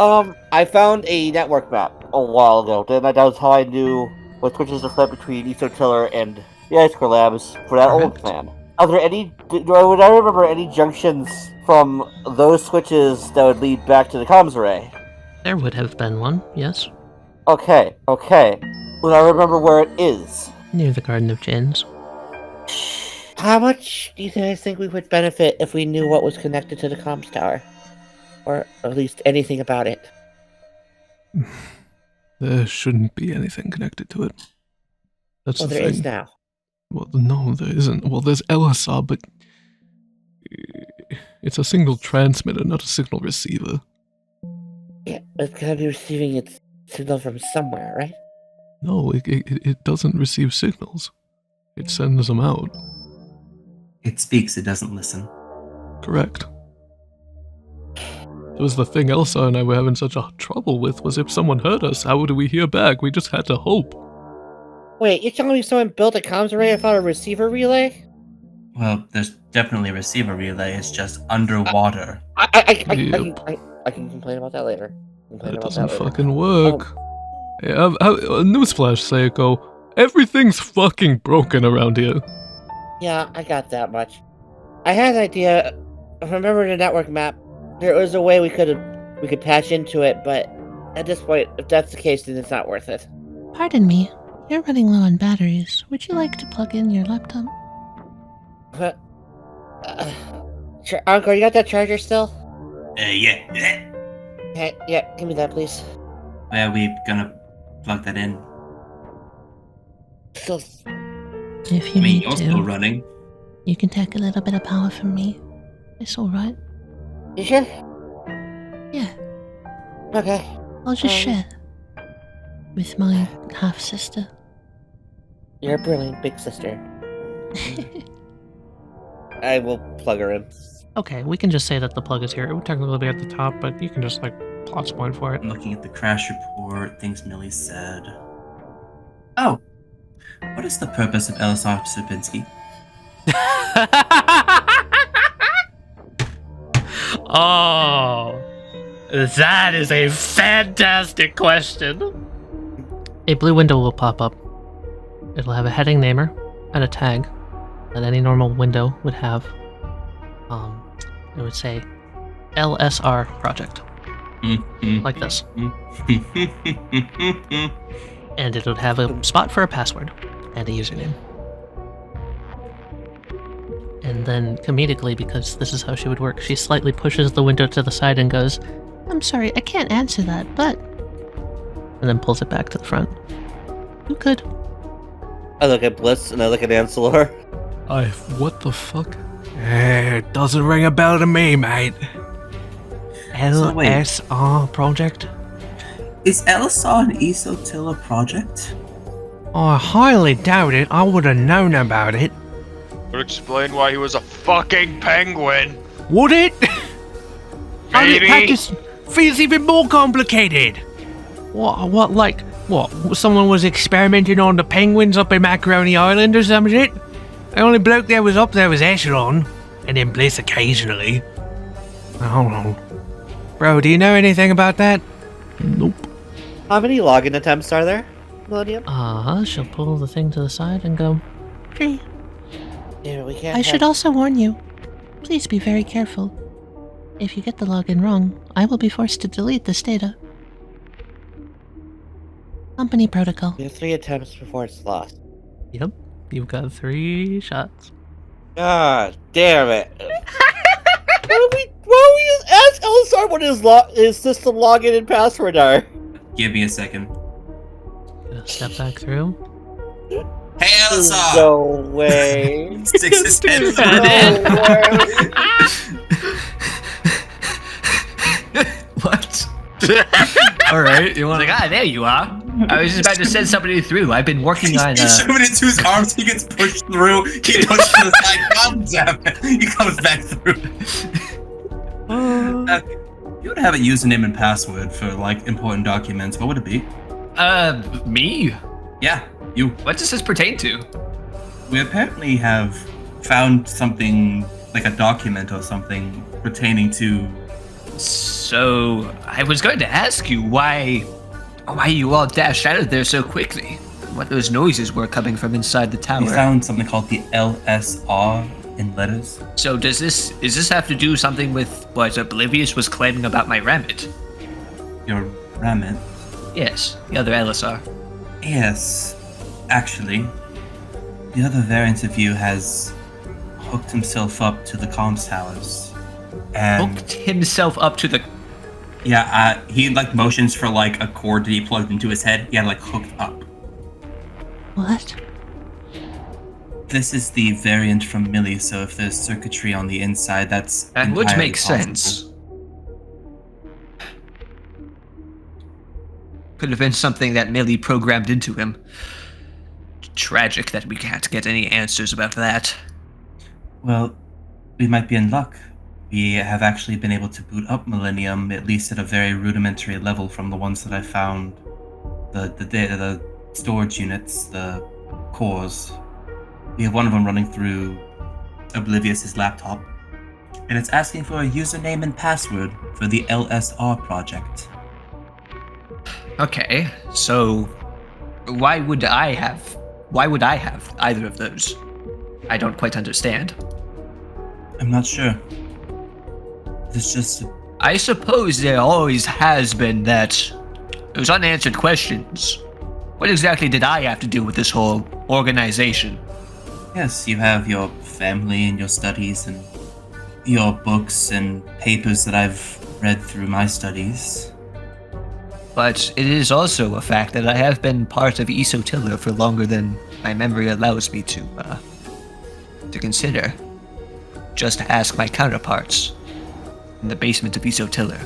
Speaker 5: I found a network map a while ago. That was how I knew what switches to flip between Echelon and the Ice Core Labs for that old plan. Are there any... would I remember any junctions from those switches that would lead back to the comms array?
Speaker 1: There would have been one, yes.
Speaker 5: Okay. Would I remember where it is?
Speaker 1: Near the Garden of Jinns.
Speaker 5: How much do you guys think we would benefit if we knew what was connected to the comms tower? Or at least anything about it?
Speaker 3: There shouldn't be anything connected to it. That's
Speaker 5: Well,
Speaker 3: the
Speaker 5: there
Speaker 3: thing.
Speaker 5: is now.
Speaker 3: Well, no, there isn't. Well, there's Elisar, but it's a single transmitter, not a signal receiver.
Speaker 5: Yeah, it's gonna be receiving its signal from somewhere, right?
Speaker 3: No, it doesn't receive signals. It sends them out.
Speaker 2: It speaks, it doesn't listen.
Speaker 3: Correct. It was the thing Elsa and I were having such a trouble with, was if someone heard us, how would we hear back? We just had to hope.
Speaker 5: Wait, you're telling me someone built a comms array without a receiver relay?
Speaker 2: Well, there's definitely a receiver relay, it's just underwater.
Speaker 5: I
Speaker 3: Yep.
Speaker 5: can complain about that later.
Speaker 3: That doesn't fucking work. Hey, newsflash, Seiko. Everything's fucking broken around here.
Speaker 5: Yeah, I got that much. I had an idea. If I remember the network map, there was a way we could patch into it, but at this point, if that's the case, then it's not worth it.
Speaker 1: Pardon me, you're running low on batteries. Would you like to plug in your laptop?
Speaker 5: But, Encore, you got that charger still?
Speaker 2: Yeah.
Speaker 5: Hey, yeah, give me that, please.
Speaker 2: Where are we gonna plug that in?
Speaker 5: Still,
Speaker 1: If you
Speaker 2: I mean,
Speaker 1: need
Speaker 2: you're
Speaker 1: to,
Speaker 2: still running.
Speaker 1: you can take a little bit of power from me. It's alright.
Speaker 5: you sure?
Speaker 1: Yeah,
Speaker 5: Okay.
Speaker 1: I'll just share. With my half-sister.
Speaker 5: You're a brilliant big sister. I will plug her in.
Speaker 1: Okay, we can just say that the plug is here. It would technically be at the top, but you can just, plus point for it.
Speaker 2: I'm looking at the crash report, things Millie said. Oh. What is the purpose of Elisar Sapinski?
Speaker 1: Oh, that is a fantastic question. A blue window will pop up. It'll have a heading namer and a tag that any normal window would have. It would say LSR project, like this, and it would have a spot for a password and a username. And then, comedically, because this is how she would work, she slightly pushes the window to the side and goes, "I'm sorry, I can't answer that, but..." And then pulls it back to the front. You could.
Speaker 5: I look at Bliss and I look at Ancelor.
Speaker 3: What the fuck? It doesn't ring a bell to me, mate.
Speaker 2: So wait.
Speaker 1: LSR project?
Speaker 2: Is Elisar an Esotilla project?
Speaker 3: I highly doubt it. I would have known about it.
Speaker 6: Would explain why he was a fucking penguin.
Speaker 3: Would it?
Speaker 6: Maybe.
Speaker 3: Feels even more complicated. What, someone was experimenting on the penguins up in Macaroni Island or some shit? The only bloke that was up there was Echelon, and then Bliss occasionally. Hold on. Bro, do you know anything about that?
Speaker 7: Nope.
Speaker 5: How many login attempts are there, Millennium?
Speaker 1: She'll pull the thing to the side and go, 3.
Speaker 5: Yeah, we can't.
Speaker 1: I should also warn you. Please be very careful. If you get the login wrong, I will be forced to delete this data. Company protocol.
Speaker 5: We have 3 attempts before it's lost.
Speaker 1: Yep, you've got 3 shots.
Speaker 5: God damn it! Why don't we just ask Elisar what his system login and password are?
Speaker 2: Give me a second.
Speaker 1: Gonna step back through.
Speaker 2: Hey, Elisar!
Speaker 5: No way.
Speaker 2: Sticks his head
Speaker 5: No
Speaker 2: through.
Speaker 5: way.
Speaker 4: What? All right, you want? Like, there you are. I was just about to send somebody through. I've been working on.
Speaker 2: You shove it into his arms. He gets pushed through. He pushes to the side. God damn it! He comes back through. You would have a username and password for like important documents. What would it be?
Speaker 4: Me?
Speaker 2: Yeah, you.
Speaker 4: What does this pertain to?
Speaker 2: We apparently have found something like a document or something pertaining to.
Speaker 4: So I was going to ask you why you all dashed out of there so quickly. What those noises were coming from inside the tower.
Speaker 2: We found something called the LSR in letters.
Speaker 4: So does this have to do something with what Oblivious was claiming about my Ramit?
Speaker 2: Your Ramit.
Speaker 4: Yes, the other Elisar.
Speaker 2: Yes, actually, the other variant of you has hooked himself up to the comms towers, and
Speaker 4: Hooked himself up to the.
Speaker 2: yeah, he like motions for like a cord to be plugged into his head. Yeah, like hooked up.
Speaker 1: What?
Speaker 2: This is the variant from Millie, so if there's circuitry on the inside, that's
Speaker 4: That would
Speaker 2: entirely
Speaker 4: make
Speaker 2: possible.
Speaker 4: sense. Could have been something that Millie programmed into him. Tragic that we can't get any answers about that.
Speaker 2: Well, we might be in luck. We have actually been able to boot up Millennium, at least at a very rudimentary level from the ones that I found. The storage units, the cores. We have one of them running through Oblivious's laptop, and it's asking for a username and password for the LSR project.
Speaker 4: Okay, so why would I have either of those? I don't quite understand.
Speaker 2: I'm not sure. It's just
Speaker 4: I suppose there always has been that those unanswered questions. What exactly did I have to do with this whole organization?
Speaker 2: yes, you have your family and your studies and your books and papers that I've read through my studies.
Speaker 4: But it is also a fact that I have been part of Esotilla for longer than my memory allows me to consider. Just ask my counterparts in the basement of Esotilla.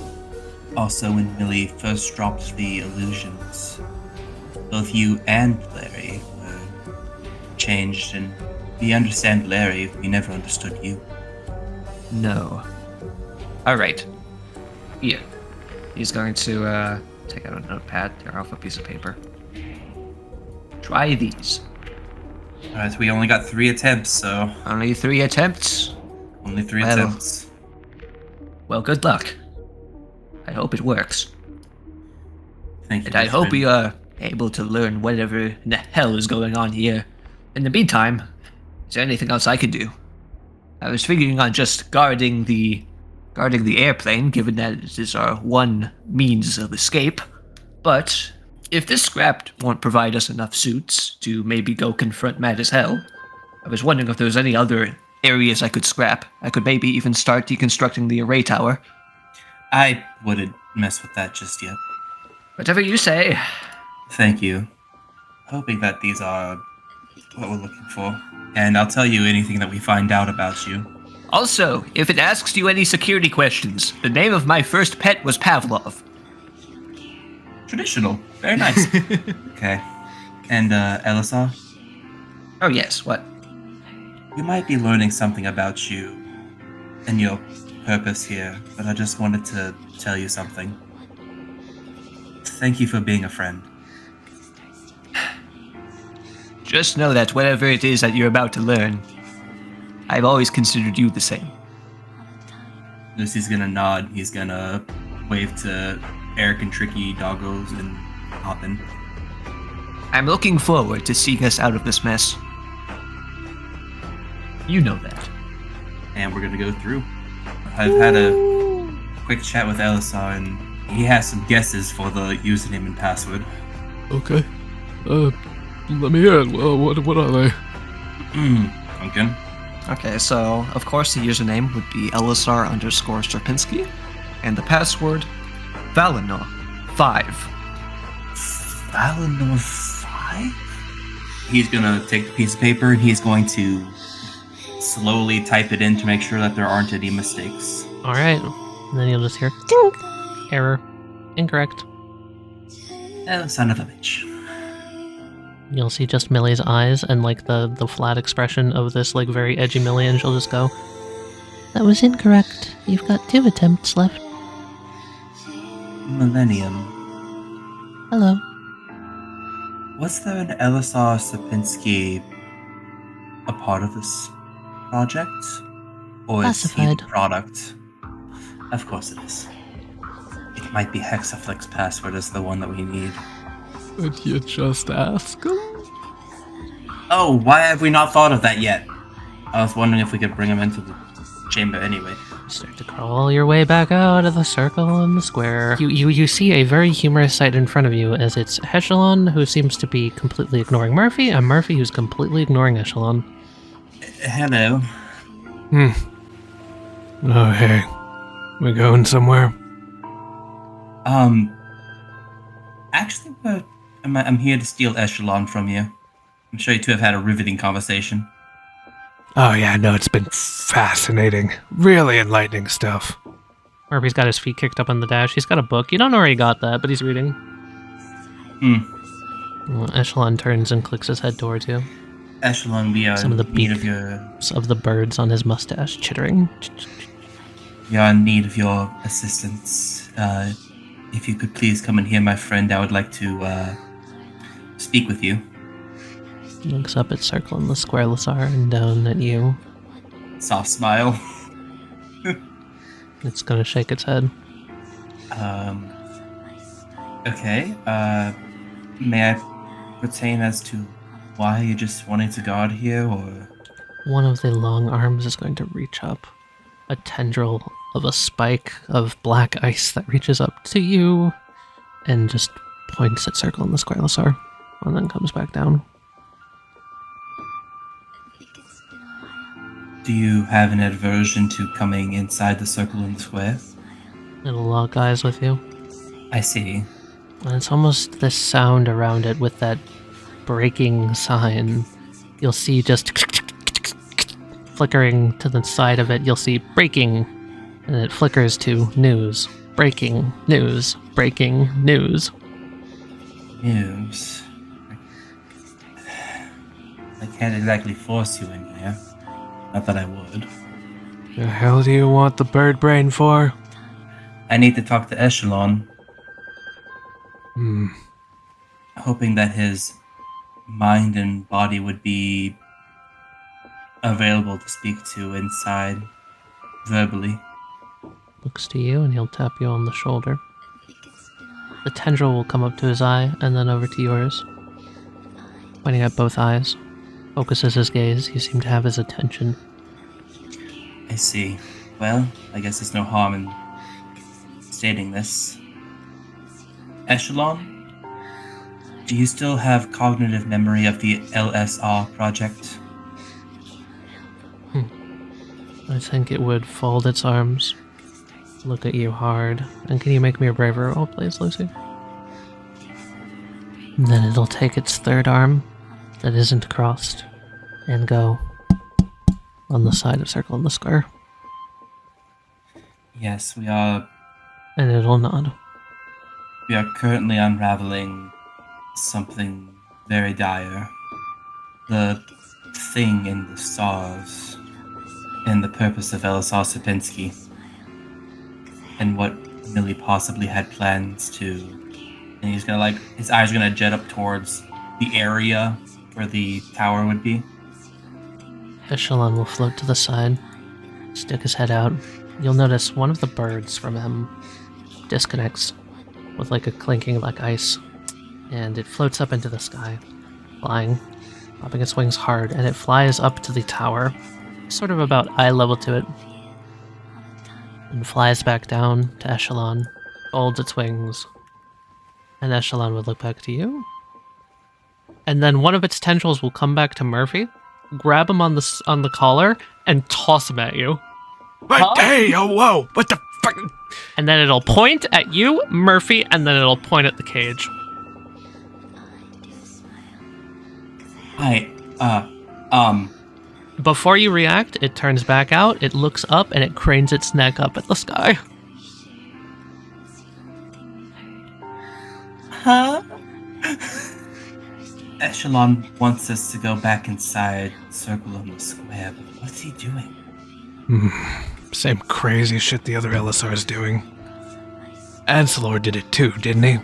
Speaker 2: Also, when Millie first dropped the illusions, both you and Larry were changed, and we understand Larry, we never understood you.
Speaker 4: No. Alright. Here. He's going to take out a notepad, tear off a piece of paper. Try these.
Speaker 2: Alright, we only got 3 attempts, so
Speaker 4: Only 3 attempts?
Speaker 2: only 3
Speaker 4: Well,
Speaker 2: attempts.
Speaker 4: Well, good luck. I hope it works.
Speaker 2: Thank you.
Speaker 4: And I
Speaker 2: my
Speaker 4: hope
Speaker 2: friend.
Speaker 4: we are able to learn whatever in the hell is going on here. In the meantime, is there anything else I could do? I was figuring on just guarding the airplane, given that it is our one means of escape. But if this scrap won't provide us enough suits to maybe go confront Mad as Hell, I was wondering if there was any other areas I could scrap. I could maybe even start deconstructing the array tower.
Speaker 2: I wouldn't mess with that just yet.
Speaker 4: Whatever you say.
Speaker 2: Thank you. Hoping that these are what we're looking for. And I'll tell you anything that we find out about you.
Speaker 4: Also, if it asks you any security questions, the name of my first pet was Pavlov.
Speaker 2: Traditional. Very nice. Okay. And, Elisar,
Speaker 4: Oh yes, what?
Speaker 2: we might be learning something about you and your purpose here, but I just wanted to tell you something. Thank you for being a friend.
Speaker 4: Just know that whatever it is that you're about to learn, I've always considered you the same.
Speaker 2: Lucy's gonna nod. He's gonna wave to Eric and Tricky, Doggos, and Hoppin.
Speaker 4: I'm looking forward to seeing us out of this mess. You know that.
Speaker 2: And we're gonna go through. I've had a quick chat with Elisar, and he has some guesses for the username and password.
Speaker 3: Okay. Let me hear it. What are they?
Speaker 2: Duncan.
Speaker 4: Okay, so of course the username would be Elisar_Strapinski, and the password Valinor5.
Speaker 2: Valinor 5? He's gonna take the piece of paper and he's going to slowly type it in to make sure that there aren't any mistakes.
Speaker 1: All right. And then you'll just hear ding! Error. Incorrect.
Speaker 2: Oh, son of a bitch.
Speaker 1: You'll see just Millie's eyes and like the flat expression of this like very edgy Millie, and she'll just go, "That was incorrect. You've got 2 attempts left."
Speaker 2: Millennium.
Speaker 1: Hello.
Speaker 2: Was there an Elisar Sapinski a part of this project? Or is he
Speaker 1: Classified.
Speaker 2: the product? Of course it is. It might be Hexaflex's password is the one that we need.
Speaker 3: Did you just ask him?
Speaker 2: Oh, why have we not thought of that yet? I was wondering if we could bring him into the chamber anyway.
Speaker 1: Start to crawl your way back out of the circle in the square. You see a very humorous sight in front of you as it's Echelon, who seems to be completely ignoring Murphy, and Murphy who's completely ignoring Echelon.
Speaker 2: Hello.
Speaker 3: Oh, hey. We going somewhere?
Speaker 2: Actually, I'm here to steal Echelon from you. I'm sure you two have had a riveting conversation.
Speaker 3: Oh, yeah, no, it's been fascinating. Really enlightening stuff.
Speaker 1: Murphy's got his feet kicked up on the dash. He's got a book. You don't know where he got that, but he's reading. Well, Echelon turns and clicks his head towards you.
Speaker 2: Echelon, we are
Speaker 1: Some of the
Speaker 2: in need of
Speaker 1: beak
Speaker 2: your...
Speaker 1: of the birds on his mustache chittering.
Speaker 2: We are in need of your assistance. If you could please come in here, my friend, I would like to speak with you.
Speaker 1: He looks up at Circle in the Square, Elisar, and down at you.
Speaker 2: Soft smile.
Speaker 1: It's gonna shake its head.
Speaker 2: Okay. May I pertain as to why you're just wanting to guard here, or...
Speaker 1: One of the long arms is going to reach up. A tendril of a spike of black ice that reaches up to you and just points at Circle in the Square, Elisar, and then comes back down.
Speaker 2: Do you have an aversion to coming inside the circle in the square?
Speaker 1: It'll lock eyes with you.
Speaker 2: I see.
Speaker 1: And it's almost this sound around it with that breaking sign. You'll see just flickering to the side of it. You'll see breaking, and it flickers to news. Breaking news. Breaking news.
Speaker 2: News. I can't exactly force you in here. Not that I would.
Speaker 3: The hell do you want the bird brain for?
Speaker 2: I need to talk to Echelon, hoping that his mind and body would be available to speak to inside, verbally.
Speaker 1: Looks to you, and he'll tap you on the shoulder. The tendril will come up to his eye, and then over to yours. Pointing at both eyes. Focuses his gaze. You seem to have his attention.
Speaker 2: I see. Well, I guess there's no harm in stating this. Echelon, do you still have cognitive memory of the LSR project?
Speaker 1: I think it would fold its arms, look at you hard, and can you make me a bravery roll, please, Lucy? And then it'll take its third arm that isn't crossed and go on the side of Circle in the Square.
Speaker 2: Yes, we are
Speaker 1: And it'll nod.
Speaker 2: currently unraveling something very dire. The thing in the stars, and the purpose of Elisar Sapinski, and what Millie possibly had plans to. And he's gonna his eyes are gonna jet up towards the area where the tower would be.
Speaker 1: Echelon will float to the side, stick his head out. You'll notice one of the birds from him disconnects with like a clinking like ice, and it floats up into the sky, flying, popping its wings hard, and it flies up to the tower, sort of about eye level to it, and flies back down to Echelon, folds its wings, and Echelon would look back to you. And then one of its tendrils will come back to Murphy, grab him on the collar, and toss him at you.
Speaker 3: What? Hey, oh, whoa, what the fuck?
Speaker 1: And then it'll point at you, Murphy, and then it'll point at the cage. Before you react, it turns back out, it looks up, and it cranes its neck up at the sky.
Speaker 2: Huh? Echelon wants us to go back inside Circle on the Square, but what's he doing?
Speaker 3: Same crazy shit the other Elisar's doing. Ancelor did it too, didn't he?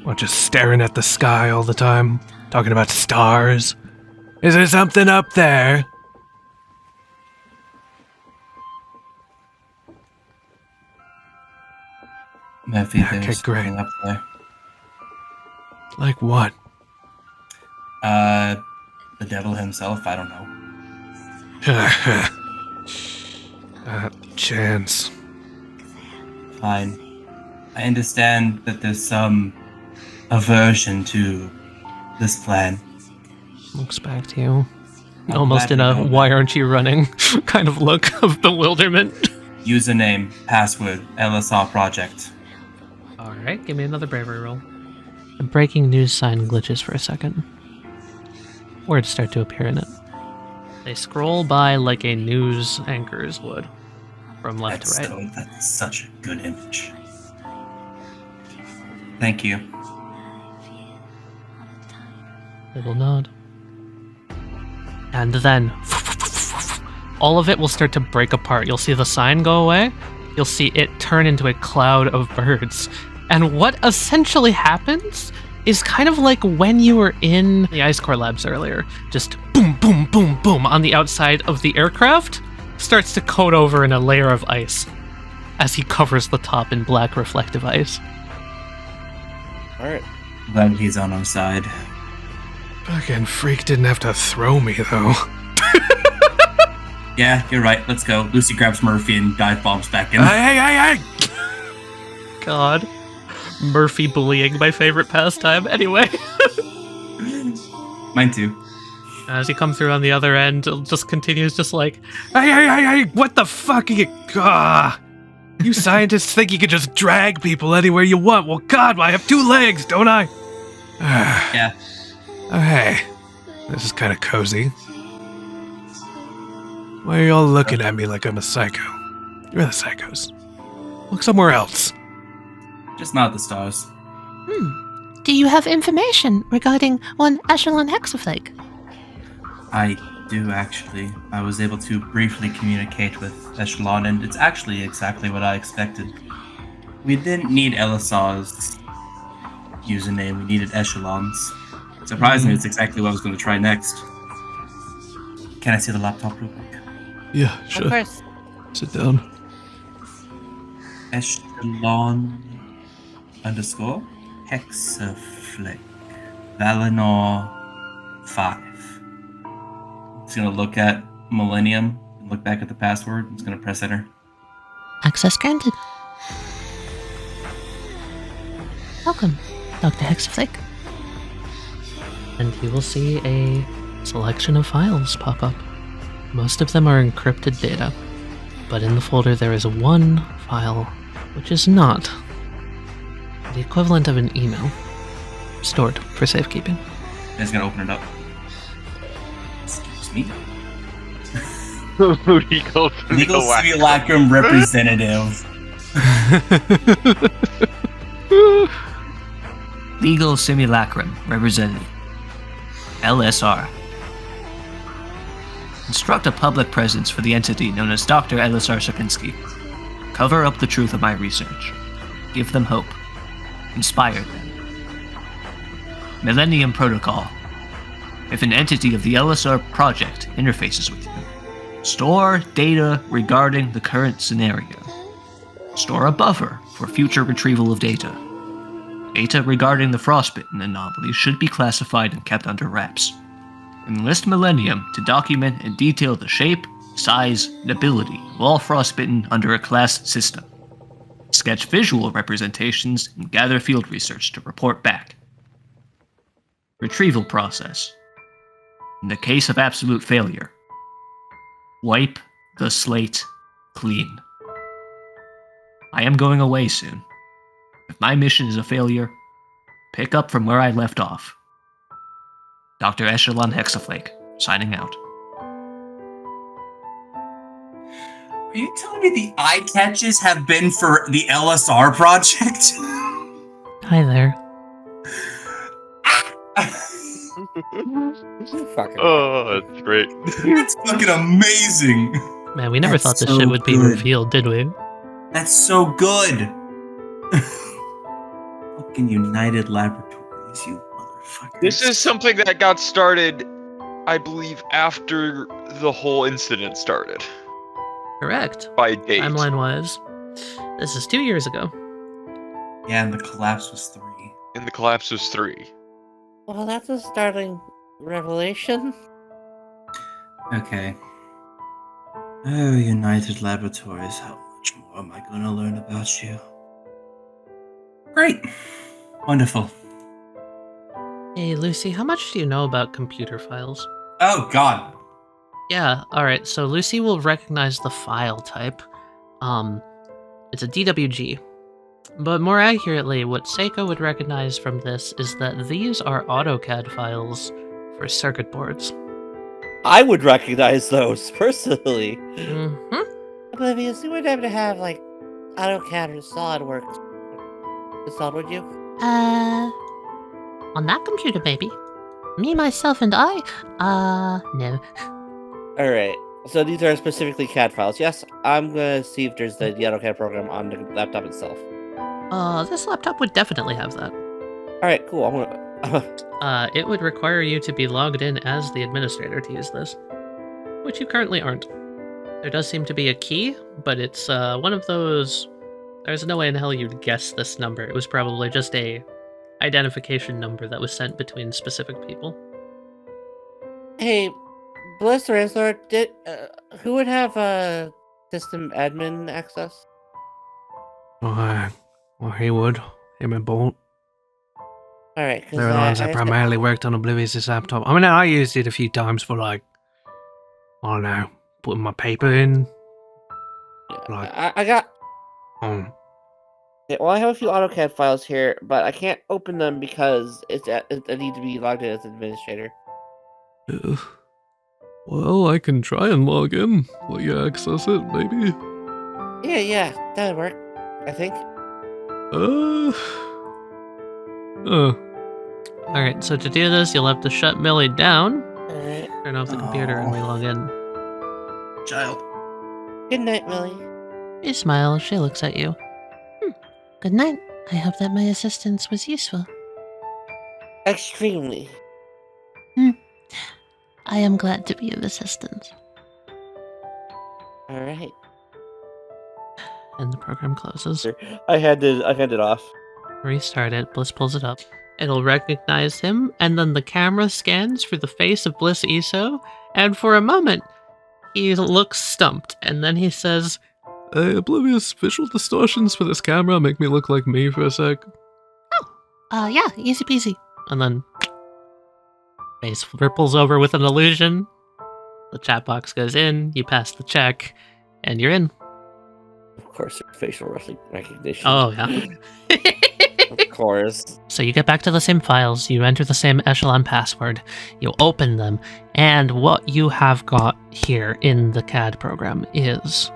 Speaker 3: Or just staring at the sky all the time, talking about stars. Is there something up there?
Speaker 2: Murphy,
Speaker 3: Okay,
Speaker 2: there's
Speaker 3: great.
Speaker 2: something up there.
Speaker 3: Like what?
Speaker 2: The devil himself, I don't know.
Speaker 3: Chance.
Speaker 2: Fine. I understand that there's some aversion to this plan.
Speaker 1: Looks back to you.
Speaker 2: I'm
Speaker 1: Almost
Speaker 2: glad
Speaker 1: in
Speaker 2: you
Speaker 1: a
Speaker 2: know that.
Speaker 1: why aren't you running kind of look of bewilderment.
Speaker 2: Username, password, Elisar project.
Speaker 1: Alright, give me another bravery roll. The breaking news sign glitches for a second. Words start to appear in it. They scroll by like a news anchors would, from left to right.
Speaker 2: That's such a good image. Thank you.
Speaker 1: Little nod. And then all of it will start to break apart. You'll see the sign go away. You'll see it turn into a cloud of birds. And what essentially happens is kind of like when you were in the Ice Core labs earlier. Just boom, boom, boom, boom on the outside of the aircraft starts to coat over in a layer of ice as he covers the top in black reflective ice.
Speaker 5: Alright.
Speaker 2: Glad he's on our side.
Speaker 3: Fucking freak didn't have to throw me, though.
Speaker 2: Yeah, you're right. Let's go. Lucy grabs Murphy and dive bombs back in.
Speaker 3: Hey!
Speaker 1: God. Murphy bullying, my favorite pastime. Anyway.
Speaker 2: Mine too.
Speaker 1: As you come through on the other end, it just continues just like,
Speaker 3: Hey! What the fuck are you... You scientists think you can just drag people anywhere you want. Well, God, I have 2 legs, don't I?
Speaker 2: Yeah.
Speaker 3: Oh, hey. This is kind of cozy. Why are you all looking at me like I'm a psycho? You're the psychos. Look somewhere else.
Speaker 2: Just not the stars.
Speaker 7: Do you have information regarding one Echelon Hexaflake?
Speaker 2: I do, actually. I was able to briefly communicate with Echelon, and it's actually exactly what I expected. We didn't need Elisar's username, we needed Echelon's. Surprisingly, it's exactly what I was going to try next. Can I see the laptop real quick?
Speaker 3: Yeah,
Speaker 7: Of course.
Speaker 3: Sit down.
Speaker 2: Echelon _ Hexaflick Valinor 5. It's going to look at Millennium and look back at the password. It's going to press enter.
Speaker 7: Access granted. Welcome, Dr. Hexaflake.
Speaker 1: and you will see a selection of files pop up. Most of them are encrypted data, but in the folder there is one file which is not the equivalent of an email, stored for safekeeping.
Speaker 2: I'm just going to open it up. Excuse me? Legal simulacrum representative.
Speaker 4: Legal Simulacrum Representative. LSR. Instruct a public presence for the entity known as Dr. Elisar Sapinski. Cover up the truth of my research. Give them hope. Inspire them. Millennium Protocol. If an entity of the Elisar project interfaces with you, store data regarding the current scenario. Store a buffer for for future retrieval of data. Data regarding the frostbitten anomaly should be classified and kept under wraps. Enlist Millennium to document and detail the shape, size, and ability of all frostbitten under a class system. Sketch visual representations and gather field research to report back. Retrieval process. In the case of absolute failure, wipe the slate clean. I am going away soon. If my mission is a failure, pick up from where I left off. Dr. Echelon Hexaflake, signing out.
Speaker 2: Are you telling me the eye catches have been for the Elisar project?
Speaker 1: Hi there.
Speaker 5: Fucking.
Speaker 6: Oh, that's great.
Speaker 2: That's fucking amazing.
Speaker 1: Man, we never
Speaker 2: That's
Speaker 1: thought this
Speaker 2: so
Speaker 1: shit would be
Speaker 2: good.
Speaker 1: revealed, did we?
Speaker 2: That's so good. Fucking United Laboratories, you motherfuckers.
Speaker 6: This is something that got started, I believe, after the whole incident started.
Speaker 1: Correct.
Speaker 6: By date.
Speaker 1: Timeline-wise, this is 2 years ago.
Speaker 2: Yeah, and the collapse was 3.
Speaker 6: And the collapse was 3.
Speaker 5: Well, that's a startling revelation.
Speaker 2: Okay. Oh, United Laboratories, how much more am I gonna learn about you? Great. Wonderful.
Speaker 1: Hey, Lucy, how much do you know about computer files?
Speaker 2: Oh, God.
Speaker 1: Yeah, alright, so Lucy will recognize the file type. It's a DWG. But more accurately, what Seiko would recognize from this is that these are AutoCAD files for circuit boards.
Speaker 5: I would recognize those, personally.
Speaker 1: Mm-hmm.
Speaker 5: Oblivious, you would happen to have, like, AutoCAD or SolidWorks installed, would you?
Speaker 7: On that computer, baby. Me, myself, and I? No.
Speaker 5: Alright, so these are specifically CAD files. Yes, I'm gonna see if there's the AutoCAD program on the laptop itself.
Speaker 1: This laptop would definitely have that.
Speaker 5: Alright, cool. I'm gonna...
Speaker 1: It would require you to be logged in as the administrator to use this, which you currently aren't. There does seem to be a key, but it's one of those... There's no way in hell you'd guess this number. It was probably just a identification number that was sent between specific people.
Speaker 5: Hey, Bliss or Elisar, who would have system admin access?
Speaker 3: Well, he would. Him and Bolt.
Speaker 5: Alright, because
Speaker 3: They're the ones that primarily worked on Oblivious's laptop. I mean, I used it a few times for, like, I don't know, putting my paper in. Like,
Speaker 5: I got... Yeah, well, I have a few AutoCAD files here, but I can't open them because I need to be logged in as administrator.
Speaker 3: well, I can try and log in. Let you access it, maybe.
Speaker 5: Yeah, that would work, I think.
Speaker 1: Alright, so to do this, you'll have to shut Millie down,
Speaker 5: Alright.
Speaker 1: turn off the computer, and re-log in.
Speaker 2: Child.
Speaker 5: Good night, Millie.
Speaker 7: She smiles. She looks at you. Good night. I hope that my assistance was useful.
Speaker 5: Extremely.
Speaker 7: I am glad to be of assistance.
Speaker 5: Alright.
Speaker 1: And the program closes.
Speaker 5: I hand it off.
Speaker 1: Restart it. Bliss pulls it up. It'll recognize him, and then the camera scans for the face of Bliss ESO, and for a moment, he looks stumped, and then he says,
Speaker 3: Oblivious visual distortions for this camera make me look like me for a sec.
Speaker 7: Yeah, easy peasy.
Speaker 1: and then face ripples over with an illusion. The chat box goes in, you pass the check, and you're in.
Speaker 5: Of course, facial recognition.
Speaker 1: Oh, yeah.
Speaker 5: Of course.
Speaker 1: So you get back to the same files, you enter the same Echelon password, you open them, and what you have got here in the CAD program is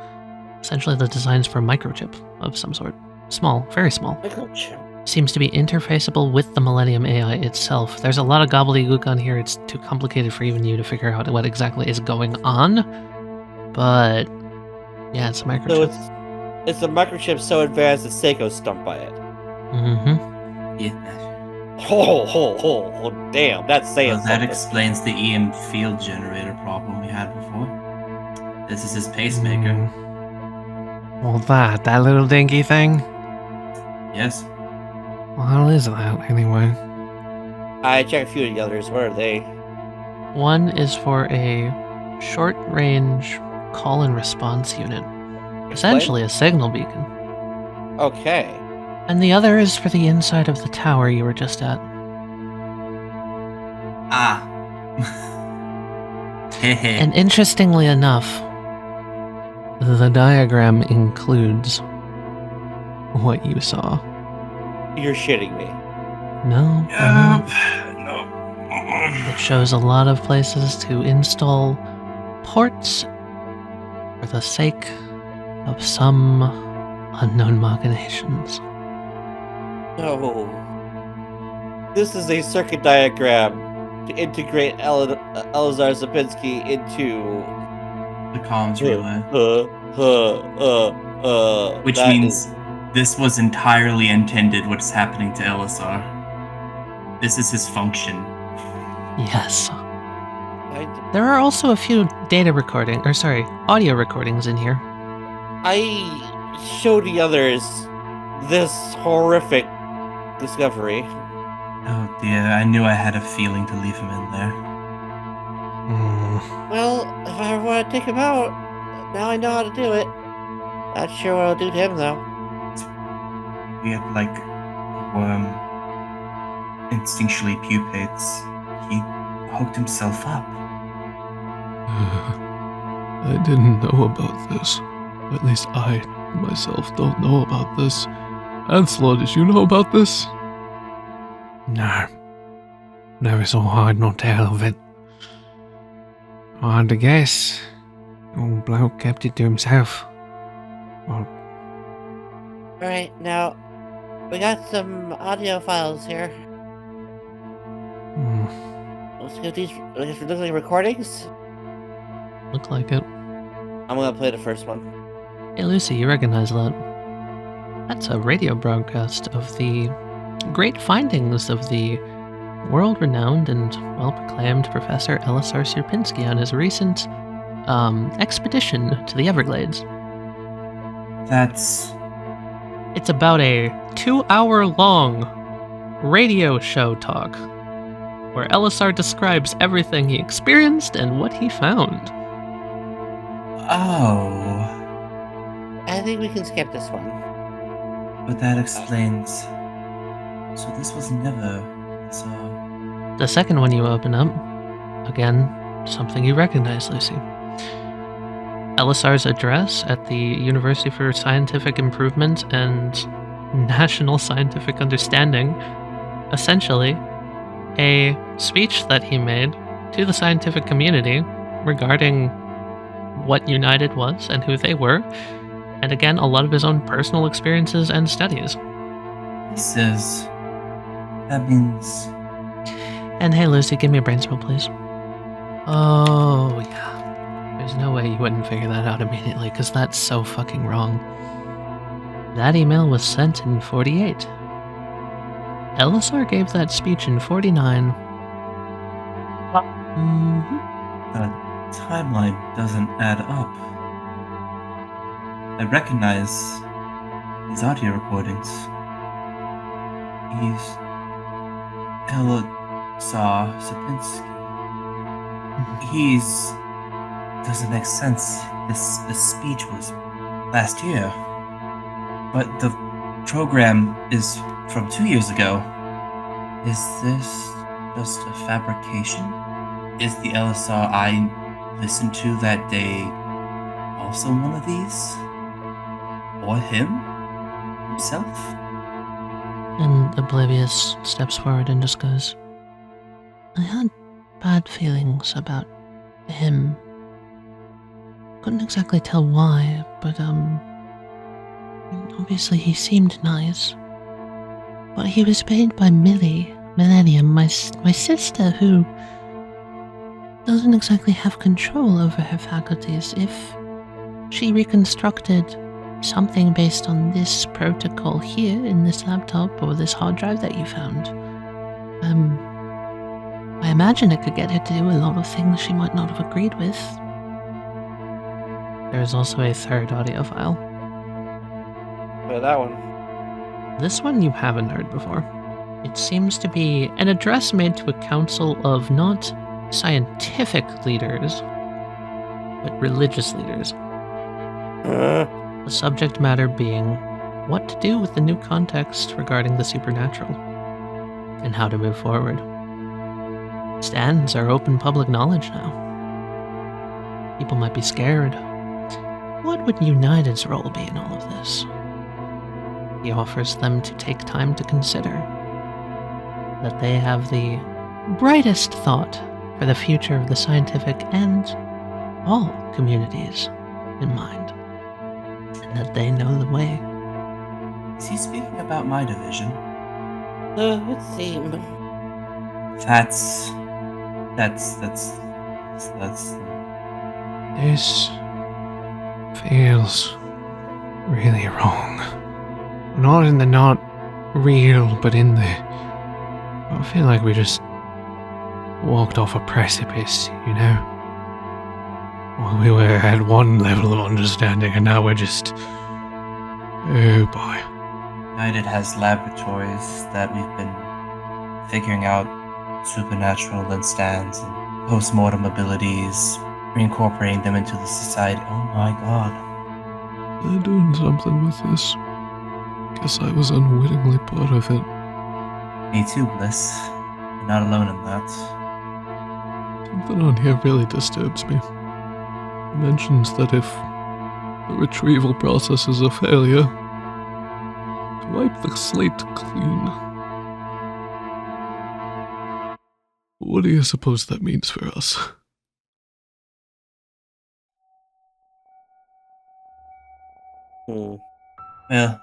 Speaker 1: essentially the designs for a microchip of some sort. Small, very small.
Speaker 5: Microchip.
Speaker 1: Seems to be interfaceable with the Millennium AI itself. There's a lot of gobbledygook on here, it's too complicated for even you to figure out what exactly is going on. But, yeah, it's a microchip.
Speaker 5: So it's a microchip so advanced that Seiko's stumped by it.
Speaker 1: Mm-hmm.
Speaker 2: Yeah.
Speaker 5: Oh, damn, that's saying
Speaker 2: Well, that
Speaker 5: something.
Speaker 2: explains the EM field generator problem we had before. This is his pacemaker.
Speaker 3: Well, that little dinky thing?
Speaker 2: Yes.
Speaker 3: Well, how is that, anyway?
Speaker 5: I checked a few of the others. What are they?
Speaker 1: One is for a short-range call and response unit, essentially a signal beacon.
Speaker 5: Okay.
Speaker 1: And the other is for the inside of the tower you were just at.
Speaker 2: Ah. Hehe.
Speaker 1: And interestingly enough, the diagram includes what you saw.
Speaker 5: You're shitting me.
Speaker 1: No,
Speaker 2: Yup.
Speaker 1: no.
Speaker 2: No.
Speaker 1: It shows a lot of places to install ports for the sake of some unknown machinations.
Speaker 5: No. This is a circuit diagram to integrate Elisar Zapinski into
Speaker 2: The comms relay. Which
Speaker 5: that
Speaker 2: means
Speaker 5: is-
Speaker 2: this was entirely intended what's happening to Elisar. This is his function.
Speaker 1: Yes. There are also a few audio recordings in here.
Speaker 5: I showed the others this horrific discovery.
Speaker 2: Oh dear, I knew I had a feeling to leave him in there.
Speaker 5: Well, if I ever want to take him out, now I know how to do it. Not sure what I'll do to him, though.
Speaker 2: We had like a worm instinctually pupates. He hooked himself up.
Speaker 3: I didn't know about this. At least I, myself, don't know about this. Ansela, did you know about this? No. Never saw hide no tale of it. Hard to guess. Old bloke kept it to himself. Well,
Speaker 5: Alright, now, we got some audio files here. Let's get these. I guess it looks like recordings.
Speaker 1: Look like it.
Speaker 5: I'm gonna play the first one.
Speaker 1: Hey Lucy, you recognize that? That's a radio broadcast of the great findings of the world-renowned and well-proclaimed Professor Elisar Sierpinski on his recent expedition to the Everglades.
Speaker 2: That's
Speaker 1: It's about a 2-hour-long radio show talk where Elisar describes everything he experienced and what he found.
Speaker 2: oh,
Speaker 5: I think we can skip this one.
Speaker 2: but that explains. So this was never. So
Speaker 1: The second one you open up, again, something you recognize, Lucy. Elisar's address at the University for Scientific Improvement and National Scientific Understanding, essentially a speech that he made to the scientific community regarding what United was and who they were, and again, a lot of his own personal experiences and studies.
Speaker 2: he says that means.
Speaker 1: And hey, Lucy, give me a brain spell, please. Oh, yeah. There's no way you wouldn't figure that out immediately, because that's so fucking wrong. That email was sent in 48. Elisar gave that speech in 49.
Speaker 2: The timeline doesn't add up. I recognize these audio recordings. He's Elisar Sapinski. He's doesn't make sense. This speech was last year, but the program is from 2 years ago. Is this just a fabrication? Is the Elisar I listened to that day also one of these? Or him? Himself?
Speaker 1: And Oblivious steps forward and just goes, I had bad feelings about him. Couldn't exactly tell why, but obviously he seemed nice. But he was paid by Millennium, my sister, who doesn't exactly have control over her faculties. If she reconstructed something based on this protocol here in this laptop or this hard drive that you found, I imagine it could get her to do a lot of things she might not have agreed with. There is also a third audio file.
Speaker 5: Play that one.
Speaker 1: This one you haven't heard before. It seems to be an address made to a council of not scientific leaders, but religious leaders. The subject matter being what to do with the new context regarding the supernatural, and how to move forward. Stands are open public knowledge now. People might be scared. What would United's role be in all of this? He offers them to take time to consider that they have the brightest thought for the future of the scientific and all communities in mind, and that they know the way.
Speaker 2: Is he speaking about my division?
Speaker 5: Let's see.
Speaker 2: That's.
Speaker 3: This feels really wrong. Not in the not real, but in the... I feel like we just walked off a precipice, you know? Well, we were at one level of understanding, and now we're just... Oh boy.
Speaker 2: United has laboratories that we've been figuring out supernatural instants and post-mortem abilities, reincorporating them into the society. Oh my god.
Speaker 3: They're doing something with this. Guess I was unwittingly part of it.
Speaker 2: Me too, Bliss. You're not alone in that.
Speaker 3: Something on here really disturbs me. It mentions that if the retrieval process is a failure, to wipe the slate clean. What do you suppose that means for us?
Speaker 2: Well,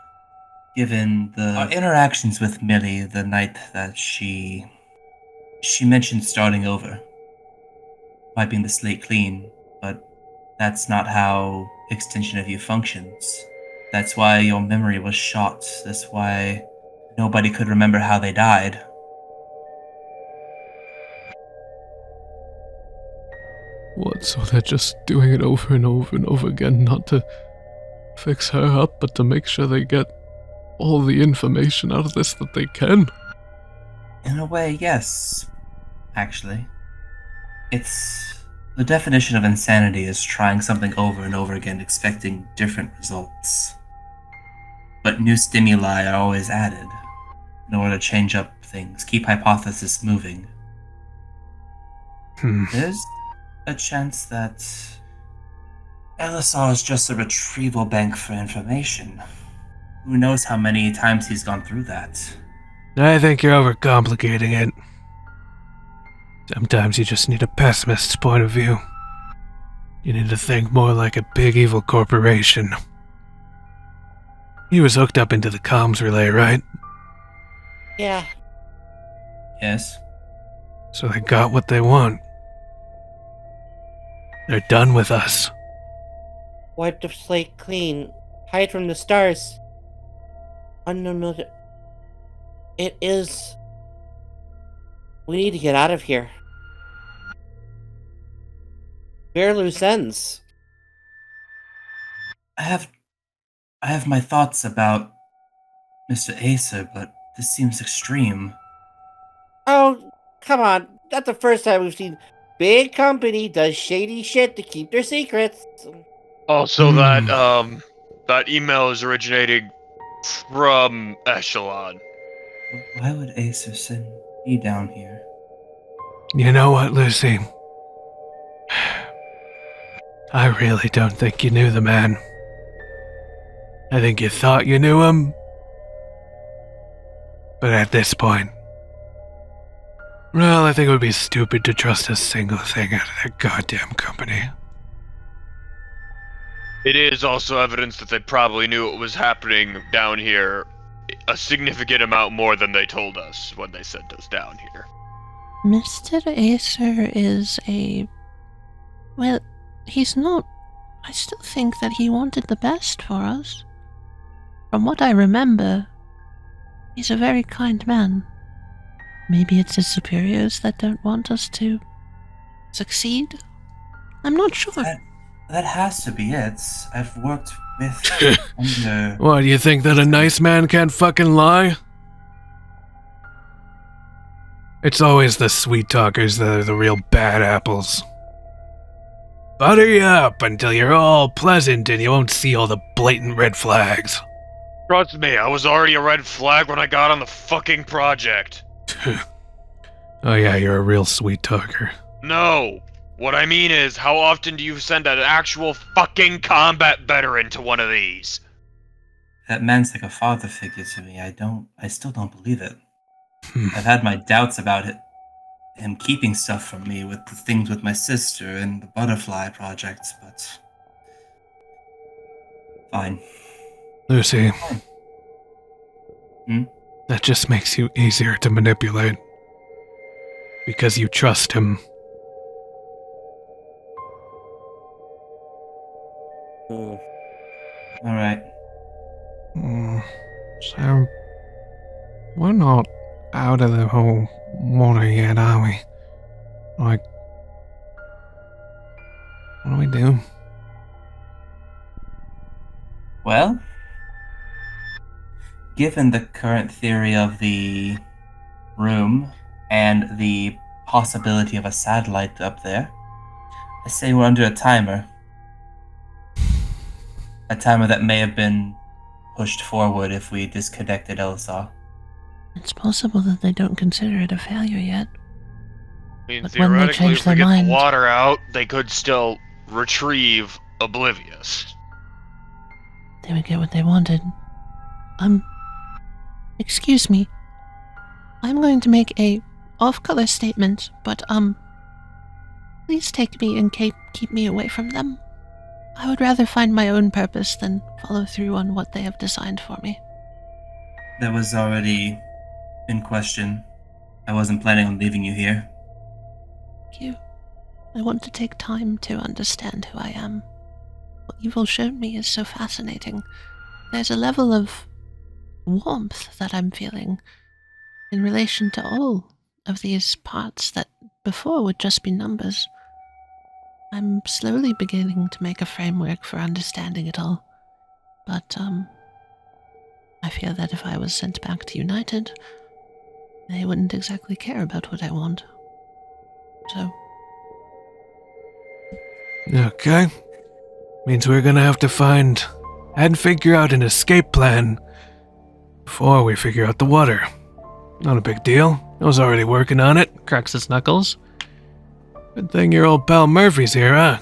Speaker 2: given our interactions with Millie the night that she mentioned starting over, wiping the slate clean, but that's not how extension of you functions. That's why your memory was shot. That's why nobody could remember how they died.
Speaker 3: What, so they're just doing it over and over and over again, not to fix her up, but to make sure they get all the information out of this that they can?
Speaker 2: In a way, yes. Actually. It's... the definition of insanity is trying something over and over again, expecting different results. But new stimuli are always added, in order to change up things, keep hypothesis moving. There's a chance that Elisar is just a retrieval bank for information. Who knows how many times he's gone through that?
Speaker 3: I think you're overcomplicating it. Sometimes you just need a pessimist's point of view. You need to think more like a big evil corporation. He was hooked up into the comms relay, right?
Speaker 5: Yeah.
Speaker 2: Yes.
Speaker 3: So they got what they want. They're done with us.
Speaker 5: Wipe the slate clean. Hide from the stars. Unknown military. It is... We need to get out of here. Bare loose ends.
Speaker 2: I have my thoughts about Mr. Acer, but this seems extreme.
Speaker 5: Oh, come on. Not the first time we've seen big company does shady shit to keep their secrets.
Speaker 6: Also, that email is originating from Echelon.
Speaker 2: Why would Acer send me down here?
Speaker 3: You know what, Lucy? I really don't think you knew the man. I think you thought you knew him. But at this point, well, I think it would be stupid to trust a single thing out of that goddamn company.
Speaker 6: It is also evidence that they probably knew what was happening down here a significant amount more than they told us when they sent us down here.
Speaker 7: Mr. Acer is a... Well, he's not... I still think that he wanted the best for us. From what I remember, he's a very kind man. Maybe it's his superiors that don't want us to succeed? I'm not sure.
Speaker 2: That has to be it. I've worked with under.
Speaker 3: What, do you think that a nice man can't fucking lie? It's always the sweet talkers that are the real bad apples. Butter you up until you're all pleasant and you won't see all the blatant red flags.
Speaker 6: Trust me, I was already a red flag when I got on the fucking project.
Speaker 3: Oh yeah, you're a real sweet talker.
Speaker 6: No. What I mean is, how often do you send an actual fucking combat veteran to one of these?
Speaker 2: That man's like a father figure to me. I still don't believe it. I've had my doubts about it. Him keeping stuff from me with the things with my sister and the butterfly projects, but fine.
Speaker 3: Lucy.
Speaker 2: Hmm?
Speaker 3: That just makes you easier to manipulate. Because you trust him.
Speaker 2: Alright.
Speaker 3: So, we're not out of the whole water yet, are we? Like, what do we do?
Speaker 2: Well, given the current theory of the room and the possibility of a satellite up there, I say we're under a timer. A timer that may have been pushed forward if we disconnected Elisar.
Speaker 7: It's possible that they don't consider it a failure yet.
Speaker 6: I mean,
Speaker 7: But when they
Speaker 6: theoretically,
Speaker 7: change
Speaker 6: if we
Speaker 7: their
Speaker 6: get
Speaker 7: mind-
Speaker 6: the water out, they could still retrieve Oblivious.
Speaker 7: They would get what they wanted. Excuse me. I'm going to make a off-color statement, but, please take me and keep me away from them. I would rather find my own purpose than follow through on what they have designed for me.
Speaker 2: That was already in question. I wasn't planning on leaving you here.
Speaker 7: Thank you. I want to take time to understand who I am. What you've all shown me is so fascinating. There's a level of warmth that I'm feeling in relation to all of these parts that before would just be numbers. I'm slowly beginning to make a framework for understanding it all. But, I fear that if I was sent back to United, they wouldn't exactly care about what I want. So,
Speaker 3: Okay. Means we're gonna have to find and figure out an escape plan before we figure out the water. Not a big deal. I was already working on it.
Speaker 1: Cracks his knuckles.
Speaker 3: Good thing your old pal Murphy's here, huh?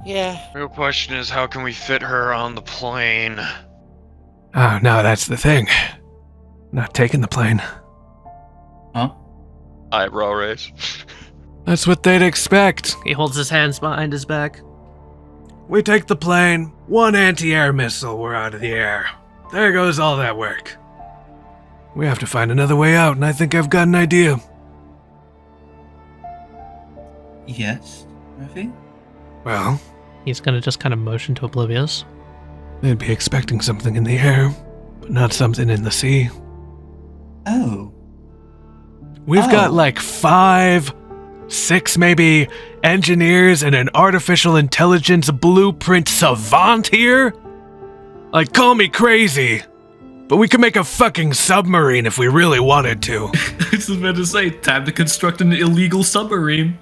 Speaker 5: Yeah.
Speaker 6: Real question is, how can we fit her on the plane?
Speaker 3: Oh, no, that's the thing. Not taking the plane.
Speaker 2: Huh?
Speaker 6: Eyebrow raise.
Speaker 3: That's what they'd expect.
Speaker 1: He holds his hands behind his back.
Speaker 3: We take the plane, one anti-air missile, we're out of the air. There goes all that work. We have to find another way out, and I think I've got an idea.
Speaker 2: Yes, Murphy?
Speaker 3: Well,
Speaker 1: He's gonna just kind of motion to Oblivious.
Speaker 3: they'd be expecting something in the air, but not something in the sea.
Speaker 2: Oh.
Speaker 3: We've got
Speaker 2: Oh.
Speaker 3: like 5, 6 maybe, engineers and an artificial intelligence blueprint savant here? Like, call me crazy, but we could make a fucking submarine if we really wanted to.
Speaker 4: I was about to say, time to construct an illegal submarine.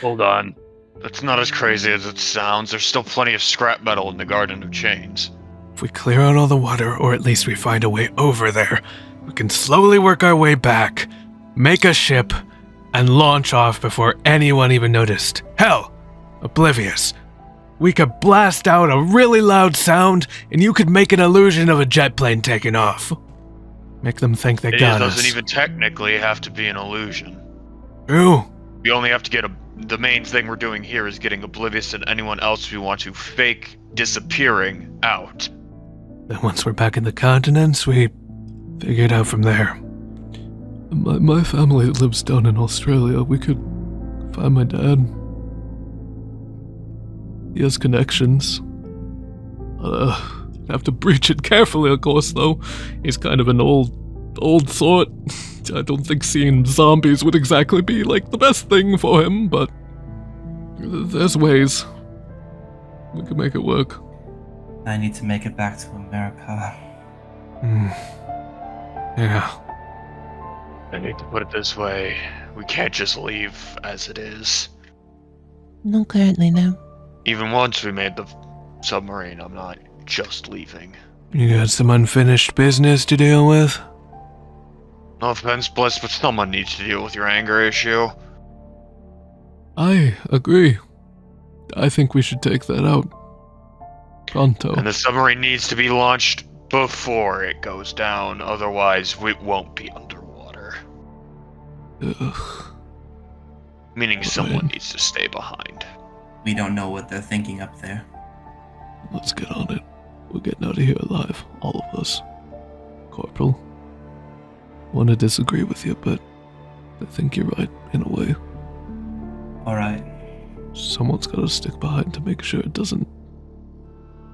Speaker 6: Hold on. That's not as crazy as it sounds. There's still plenty of scrap metal in the Garden of Chains.
Speaker 3: If we clear out all the water, or at least we find a way over there, we can slowly work our way back, make a ship, and launch off before anyone even noticed. Hell, Oblivious. We could blast out a really loud sound, and you could make an illusion of a jet plane taking off. Make them think they
Speaker 6: It
Speaker 3: got
Speaker 6: doesn't
Speaker 3: us.
Speaker 6: even technically have to be an illusion.
Speaker 3: True.
Speaker 6: We only have to get the main thing we're doing here is getting Oblivious and anyone else we want to fake disappearing out.
Speaker 3: Then once we're back in the continents, we figure it out from there. My family lives down in Australia. We could find my dad. He has connections. Have to breach it carefully, of course, though. He's kind of an old sort. I don't think seeing zombies would exactly be, like, the best thing for him, but there's ways. We can make it work.
Speaker 2: I need to make it back to America.
Speaker 3: Yeah.
Speaker 6: I need to put it this way. We can't just leave as it is.
Speaker 7: Not currently, no.
Speaker 6: Even once we made the submarine, I'm not just leaving.
Speaker 3: You got some unfinished business to deal with?
Speaker 6: No offense, Bliss, but someone needs to deal with your anger issue.
Speaker 3: I agree. I think we should take that out. Pronto.
Speaker 6: And the submarine needs to be launched before it goes down, otherwise it won't be underwater.
Speaker 3: Ugh.
Speaker 6: Meaning
Speaker 3: Fine.
Speaker 6: someone needs to stay behind.
Speaker 2: We don't know what they're thinking up there.
Speaker 3: Let's get on it. We're getting out of here alive, all of us. Corporal, want to disagree with you, but I think you're right, in a way.
Speaker 2: Alright.
Speaker 3: Someone's got to stick behind to make sure it doesn't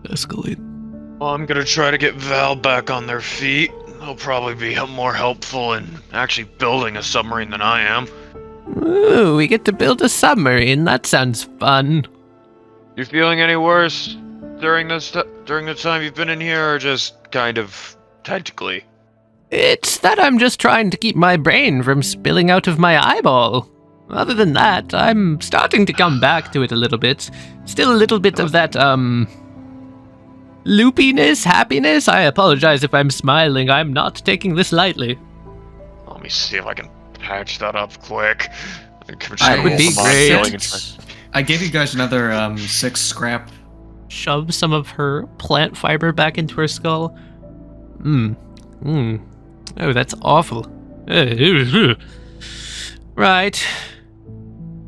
Speaker 3: escalate.
Speaker 6: Well, I'm gonna try to get Val back on their feet. They'll probably be more helpful in actually building a submarine than I am.
Speaker 1: Ooh, we get to build a submarine. That sounds fun.
Speaker 6: You feeling any worse during the time you've been in here, or just kind of technically?
Speaker 1: It's that I'm just trying to keep my brain from spilling out of my eyeball. Other than that, I'm starting to come back to it a little bit. Still a little bit of that, loopiness, happiness. I apologize if I'm smiling. I'm not taking this lightly.
Speaker 6: Let me see if I can patch that up quick.
Speaker 1: That would be great.
Speaker 4: I gave you guys another 6 scrap.
Speaker 1: Shove some of her plant fiber back into her skull. Oh, that's awful. Right.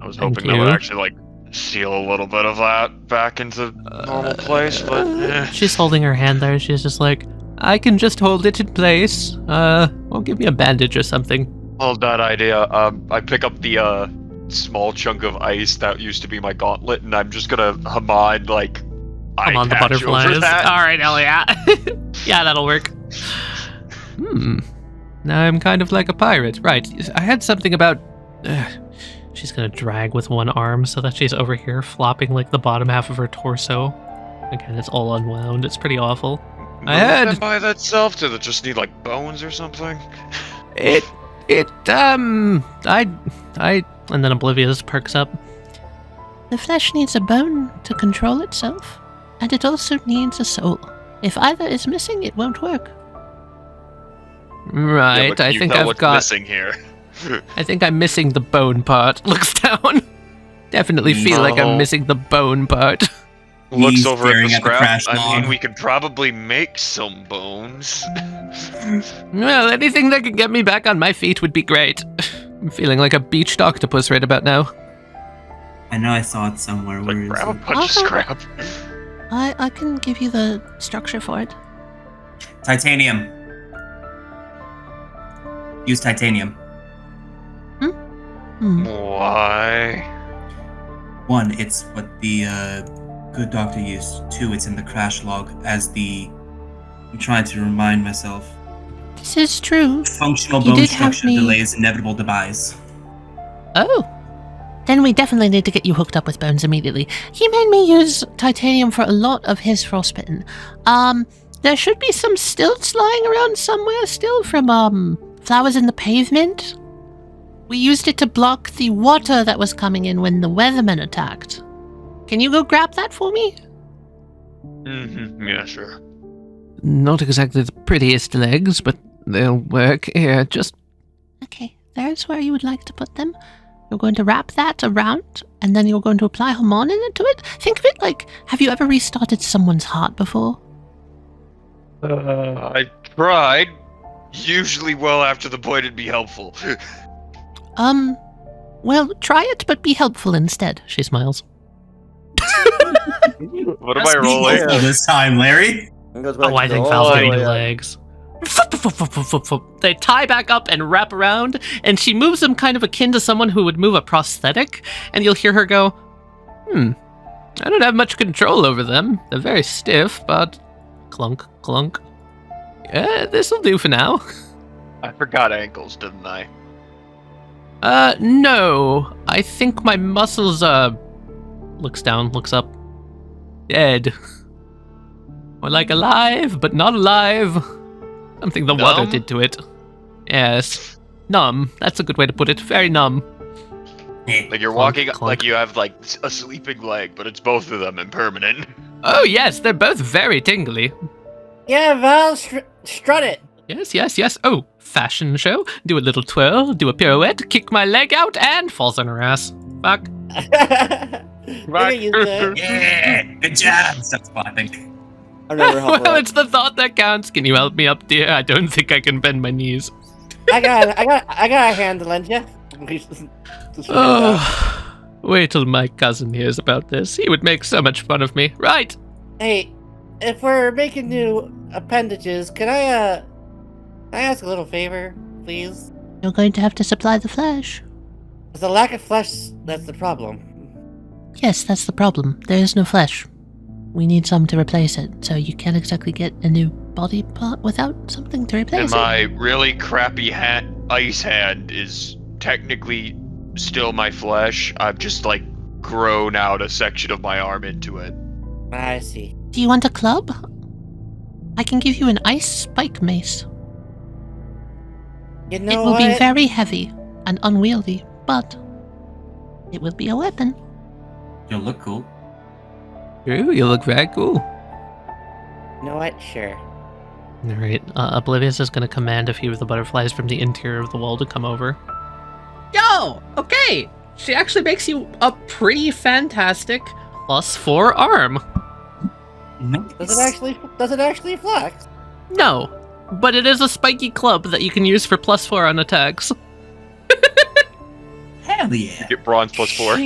Speaker 6: I was
Speaker 1: Thank
Speaker 6: hoping that would
Speaker 1: you.
Speaker 6: actually, seal a little bit of that back into normal place, but
Speaker 1: She's holding her hand there. She's just like, I can just hold it in place. Well, give me a bandage or something.
Speaker 6: Hold that idea. I pick up the small chunk of ice that used to be my gauntlet, and I'm just gonna Hamad
Speaker 1: I'm on the
Speaker 6: patch over
Speaker 1: butterflies.
Speaker 6: that.
Speaker 1: All right, Elliot. Yeah, that'll work. Now I'm kind of like a pirate. Right. I had something about... she's gonna drag with one arm so that she's over here flopping like the bottom half of her torso. Again, it's all unwound. It's pretty awful. I had...
Speaker 6: Them by that self? Does it just need bones or something?
Speaker 1: And then Oblivious perks up.
Speaker 7: The flesh needs a bone to control itself, and it also needs a soul. If either is missing, it won't work.
Speaker 1: Right,
Speaker 6: Yeah, but
Speaker 1: I
Speaker 6: you
Speaker 1: think
Speaker 6: know
Speaker 1: I've
Speaker 6: what's
Speaker 1: got...
Speaker 6: missing here.
Speaker 1: I think I'm missing the bone part. Looks down. Definitely feel like I'm
Speaker 6: No.
Speaker 1: missing the bone part.
Speaker 6: Looks
Speaker 2: He's
Speaker 6: over at
Speaker 2: staring
Speaker 6: the
Speaker 2: at the
Speaker 6: scrap.
Speaker 2: crash
Speaker 6: I mean,
Speaker 2: log.
Speaker 6: we could probably make some bones.
Speaker 1: Well, anything that can get me back on my feet would be great. I'm feeling like a beached octopus right about now.
Speaker 2: I know I saw it somewhere. Where is
Speaker 6: Grab a
Speaker 2: it?
Speaker 6: bunch of scrap.
Speaker 7: I can give you the structure for it.
Speaker 2: Titanium. Use titanium.
Speaker 6: Why?
Speaker 2: 1, it's what the good doctor used. 2, it's in the crash log as the... I'm trying to remind myself.
Speaker 7: This is true.
Speaker 2: Functional
Speaker 7: You
Speaker 2: bone
Speaker 7: did have
Speaker 2: structure
Speaker 7: me-
Speaker 2: delays inevitable demise.
Speaker 7: Oh. Then we definitely need to get you hooked up with bones immediately. He made me use titanium for a lot of his frostbitten. There should be some stilts lying around somewhere still from, flowers in the pavement. We used it to block the water that was coming in when the weathermen attacked. Can you go grab that for me?
Speaker 6: Yeah, sure.
Speaker 1: Not exactly the prettiest legs, but they'll work. Here, just...
Speaker 7: Okay, there's where you would like to put them. You're going to wrap that around, and then you're going to apply hormone into it. Think of it like, have you ever restarted someone's heart before?
Speaker 6: I tried. Usually well after the point it'd be helpful.
Speaker 7: Well, try it, but be helpful instead.
Speaker 1: She smiles.
Speaker 6: What am I rolling?
Speaker 2: Hopeful this time, Larry.
Speaker 1: Oh, I think Val's getting new legs. They tie back up and wrap around, and she moves them kind of akin to someone who would move a prosthetic, and you'll hear her go, I don't have much control over them. They're very stiff, but clunk, clunk. Yeah, this'll do for now.
Speaker 6: I forgot ankles, didn't I?
Speaker 1: No. I think my muscles, looks down, looks up. Dead. Or like alive, but not alive. Something the water
Speaker 6: Numb?
Speaker 1: did to it. Yes. Numb. That's a good way to put it. Very numb.
Speaker 6: Like you're
Speaker 1: Clunk,
Speaker 6: walking,
Speaker 1: clunk.
Speaker 6: like you have like a sleeping leg, but it's both of them and permanent.
Speaker 1: Oh yes, they're both very tingly.
Speaker 5: Yeah, Val, strut it.
Speaker 1: Yes. Oh, fashion show. Do a little twirl, do a pirouette, kick my leg out, and falls on her ass. Fuck.
Speaker 5: Right.
Speaker 2: Yeah, good job. Stop clapping.
Speaker 5: I've never helped her
Speaker 1: Well,
Speaker 5: out.
Speaker 1: it's the thought that counts. Can you help me up, dear? I don't think I can bend my knees.
Speaker 5: I got a hand to lend you.
Speaker 1: Oh, wait till my cousin hears about this. He would make so much fun of me. Right.
Speaker 5: Hey, if we're making new appendages, can I ask a little favor, please?
Speaker 7: You're going to have to supply the flesh.
Speaker 5: It's the lack of flesh that's the problem.
Speaker 7: Yes, that's the problem. There is no flesh. We need some to replace it, so you can't exactly get a new body part without something to
Speaker 6: And
Speaker 7: replace it.
Speaker 6: my really crappy ice hand is technically still my flesh. I've just like grown out a section of my arm into it.
Speaker 5: I see.
Speaker 7: Do you want a club? I can give you an ice spike mace.
Speaker 5: You
Speaker 7: It
Speaker 5: know
Speaker 7: will
Speaker 5: what?
Speaker 7: be very heavy and unwieldy, but it will be a weapon.
Speaker 2: You'll look cool.
Speaker 1: True, you look very cool.
Speaker 5: You know what? Sure.
Speaker 1: Alright, Oblivious is going to command a few of the butterflies from the interior of the wall to come over. Yo! Okay! She actually makes you a pretty fantastic +4 arm.
Speaker 2: Nice.
Speaker 5: Does it actually flex?
Speaker 1: No, but it is a spiky club that you can use for +4 on attacks.
Speaker 2: Hell yeah.
Speaker 6: Get bronze +4.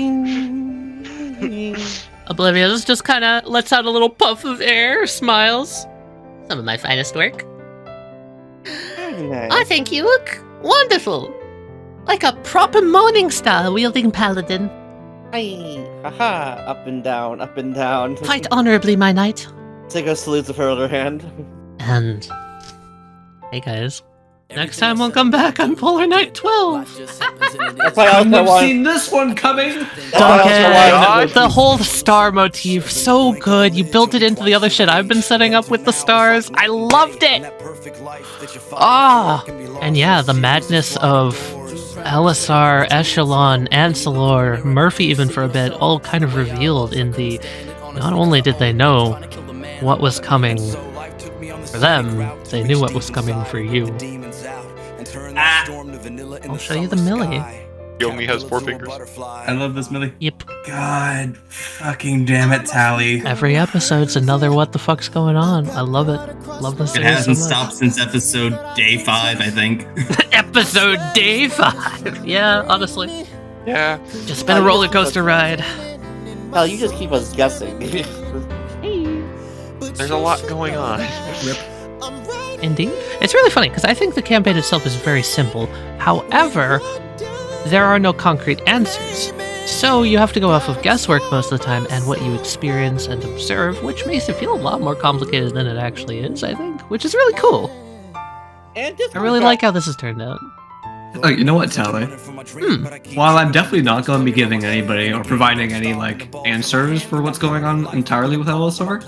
Speaker 1: Oblivious just kind of lets out a little puff of air, smiles. Some of my finest work.
Speaker 5: Very nice.
Speaker 7: I think you look wonderful. Like a proper Morning Star wielding paladin.
Speaker 5: Aye, haha, up and down, up and down.
Speaker 7: Fight honorably, my knight.
Speaker 5: Seiko salutes with her other hand.
Speaker 1: And hey guys, next time we'll come back on Polar Night 12.
Speaker 5: That's why I
Speaker 4: Couldn't
Speaker 5: also
Speaker 4: have
Speaker 5: want.
Speaker 4: seen this one coming.
Speaker 5: That's why I also wanted-
Speaker 1: The whole star motif, so good. You built it into the other shit I've been setting up with the stars. I loved it. Ah, and yeah, the madness of Elisar, Echelon, Ancillor, Murphy even for a bit, all kind of revealed in the... Not only did they know what was coming for them, they knew what was coming for you. I'll show you the Millie.
Speaker 6: He only has 4 fingers.
Speaker 2: I love this, Millie.
Speaker 1: Yep.
Speaker 2: God fucking damn it, Tali.
Speaker 1: Every episode's another what the fuck's going on. I love it. Love this
Speaker 2: It
Speaker 1: series
Speaker 2: hasn't
Speaker 1: so much.
Speaker 2: stopped since episode day 5, I think.
Speaker 1: Episode day 5. Yeah, honestly.
Speaker 6: Yeah.
Speaker 1: Just been a roller coaster ride.
Speaker 5: Hell, you just keep us guessing.
Speaker 6: There's a lot going on.
Speaker 1: Indeed. It's really funny because I think the campaign itself is very simple. However, there are no concrete answers. So you have to go off of guesswork most of the time and what you experience and observe, which makes it feel a lot more complicated than it actually is, I think, which is really cool.
Speaker 5: And just
Speaker 1: I really like how this has turned out.
Speaker 4: Oh, you know what, Tali? While I'm definitely not going to be giving anybody or providing any like answers for what's going on entirely with Elisar,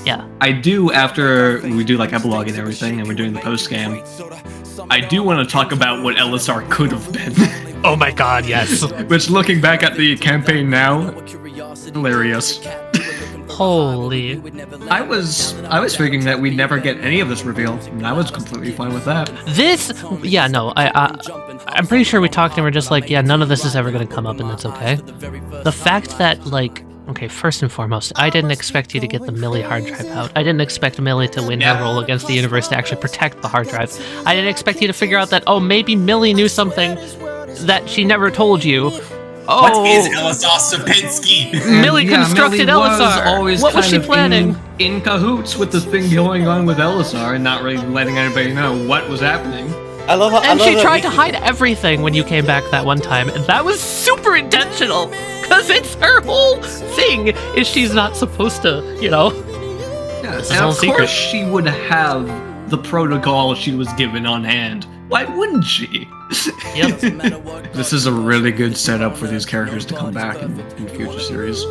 Speaker 1: Yeah.
Speaker 4: I do, after we do like epilogue and everything, and we're doing the post game, I do want to talk about what Elisar could have been.
Speaker 1: Oh my god, yes.
Speaker 4: Which, looking back at the campaign now, hilarious.
Speaker 1: Holy.
Speaker 4: I was figuring that we'd never get any of this reveal, and I was completely fine with that.
Speaker 1: This, yeah, no, I'm pretty sure we talked and we're just like, yeah, none of this is ever going to come up and that's okay. The fact that, like, okay, first and foremost, I didn't expect you to get the Millie hard drive out. I didn't expect Millie to win her role against the universe to actually protect the hard drive. I didn't expect you to figure out that, oh, maybe Millie knew something that she never told you. Oh,
Speaker 2: What is Elisar Sapinski?
Speaker 1: Millie constructed
Speaker 4: Millie was
Speaker 1: Elisar.
Speaker 4: always
Speaker 1: What was
Speaker 4: kind
Speaker 1: she
Speaker 4: of
Speaker 1: planning?
Speaker 4: in cahoots with the thing going on with Elisar and not really letting anybody know what was happening.
Speaker 5: I love how.
Speaker 1: And she tried to hide everything when you came back that one time, and that was super intentional, because it's her whole thing is she's not supposed to, you know.
Speaker 4: Yeah,
Speaker 1: This is
Speaker 4: and
Speaker 1: all
Speaker 4: of
Speaker 1: secret.
Speaker 4: course she would have the protocol she was given on hand. Why wouldn't she?
Speaker 1: Yep.
Speaker 4: This is a really good setup for these characters to come back in future series.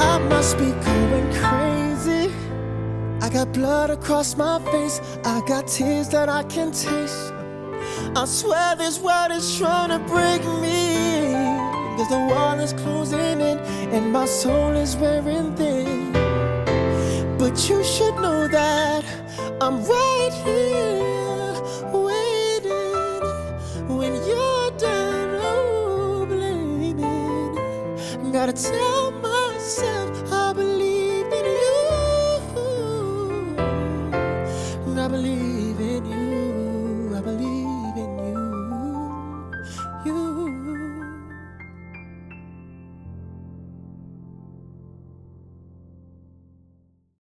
Speaker 8: I must be going crazy. I got blood across my face, I got tears that I can taste. I swear this world is trying to break me, 'cause the wall is closing in and my soul is wearing thin. But you should know that I'm right here waiting when you're done bleeding. Gotta tell myself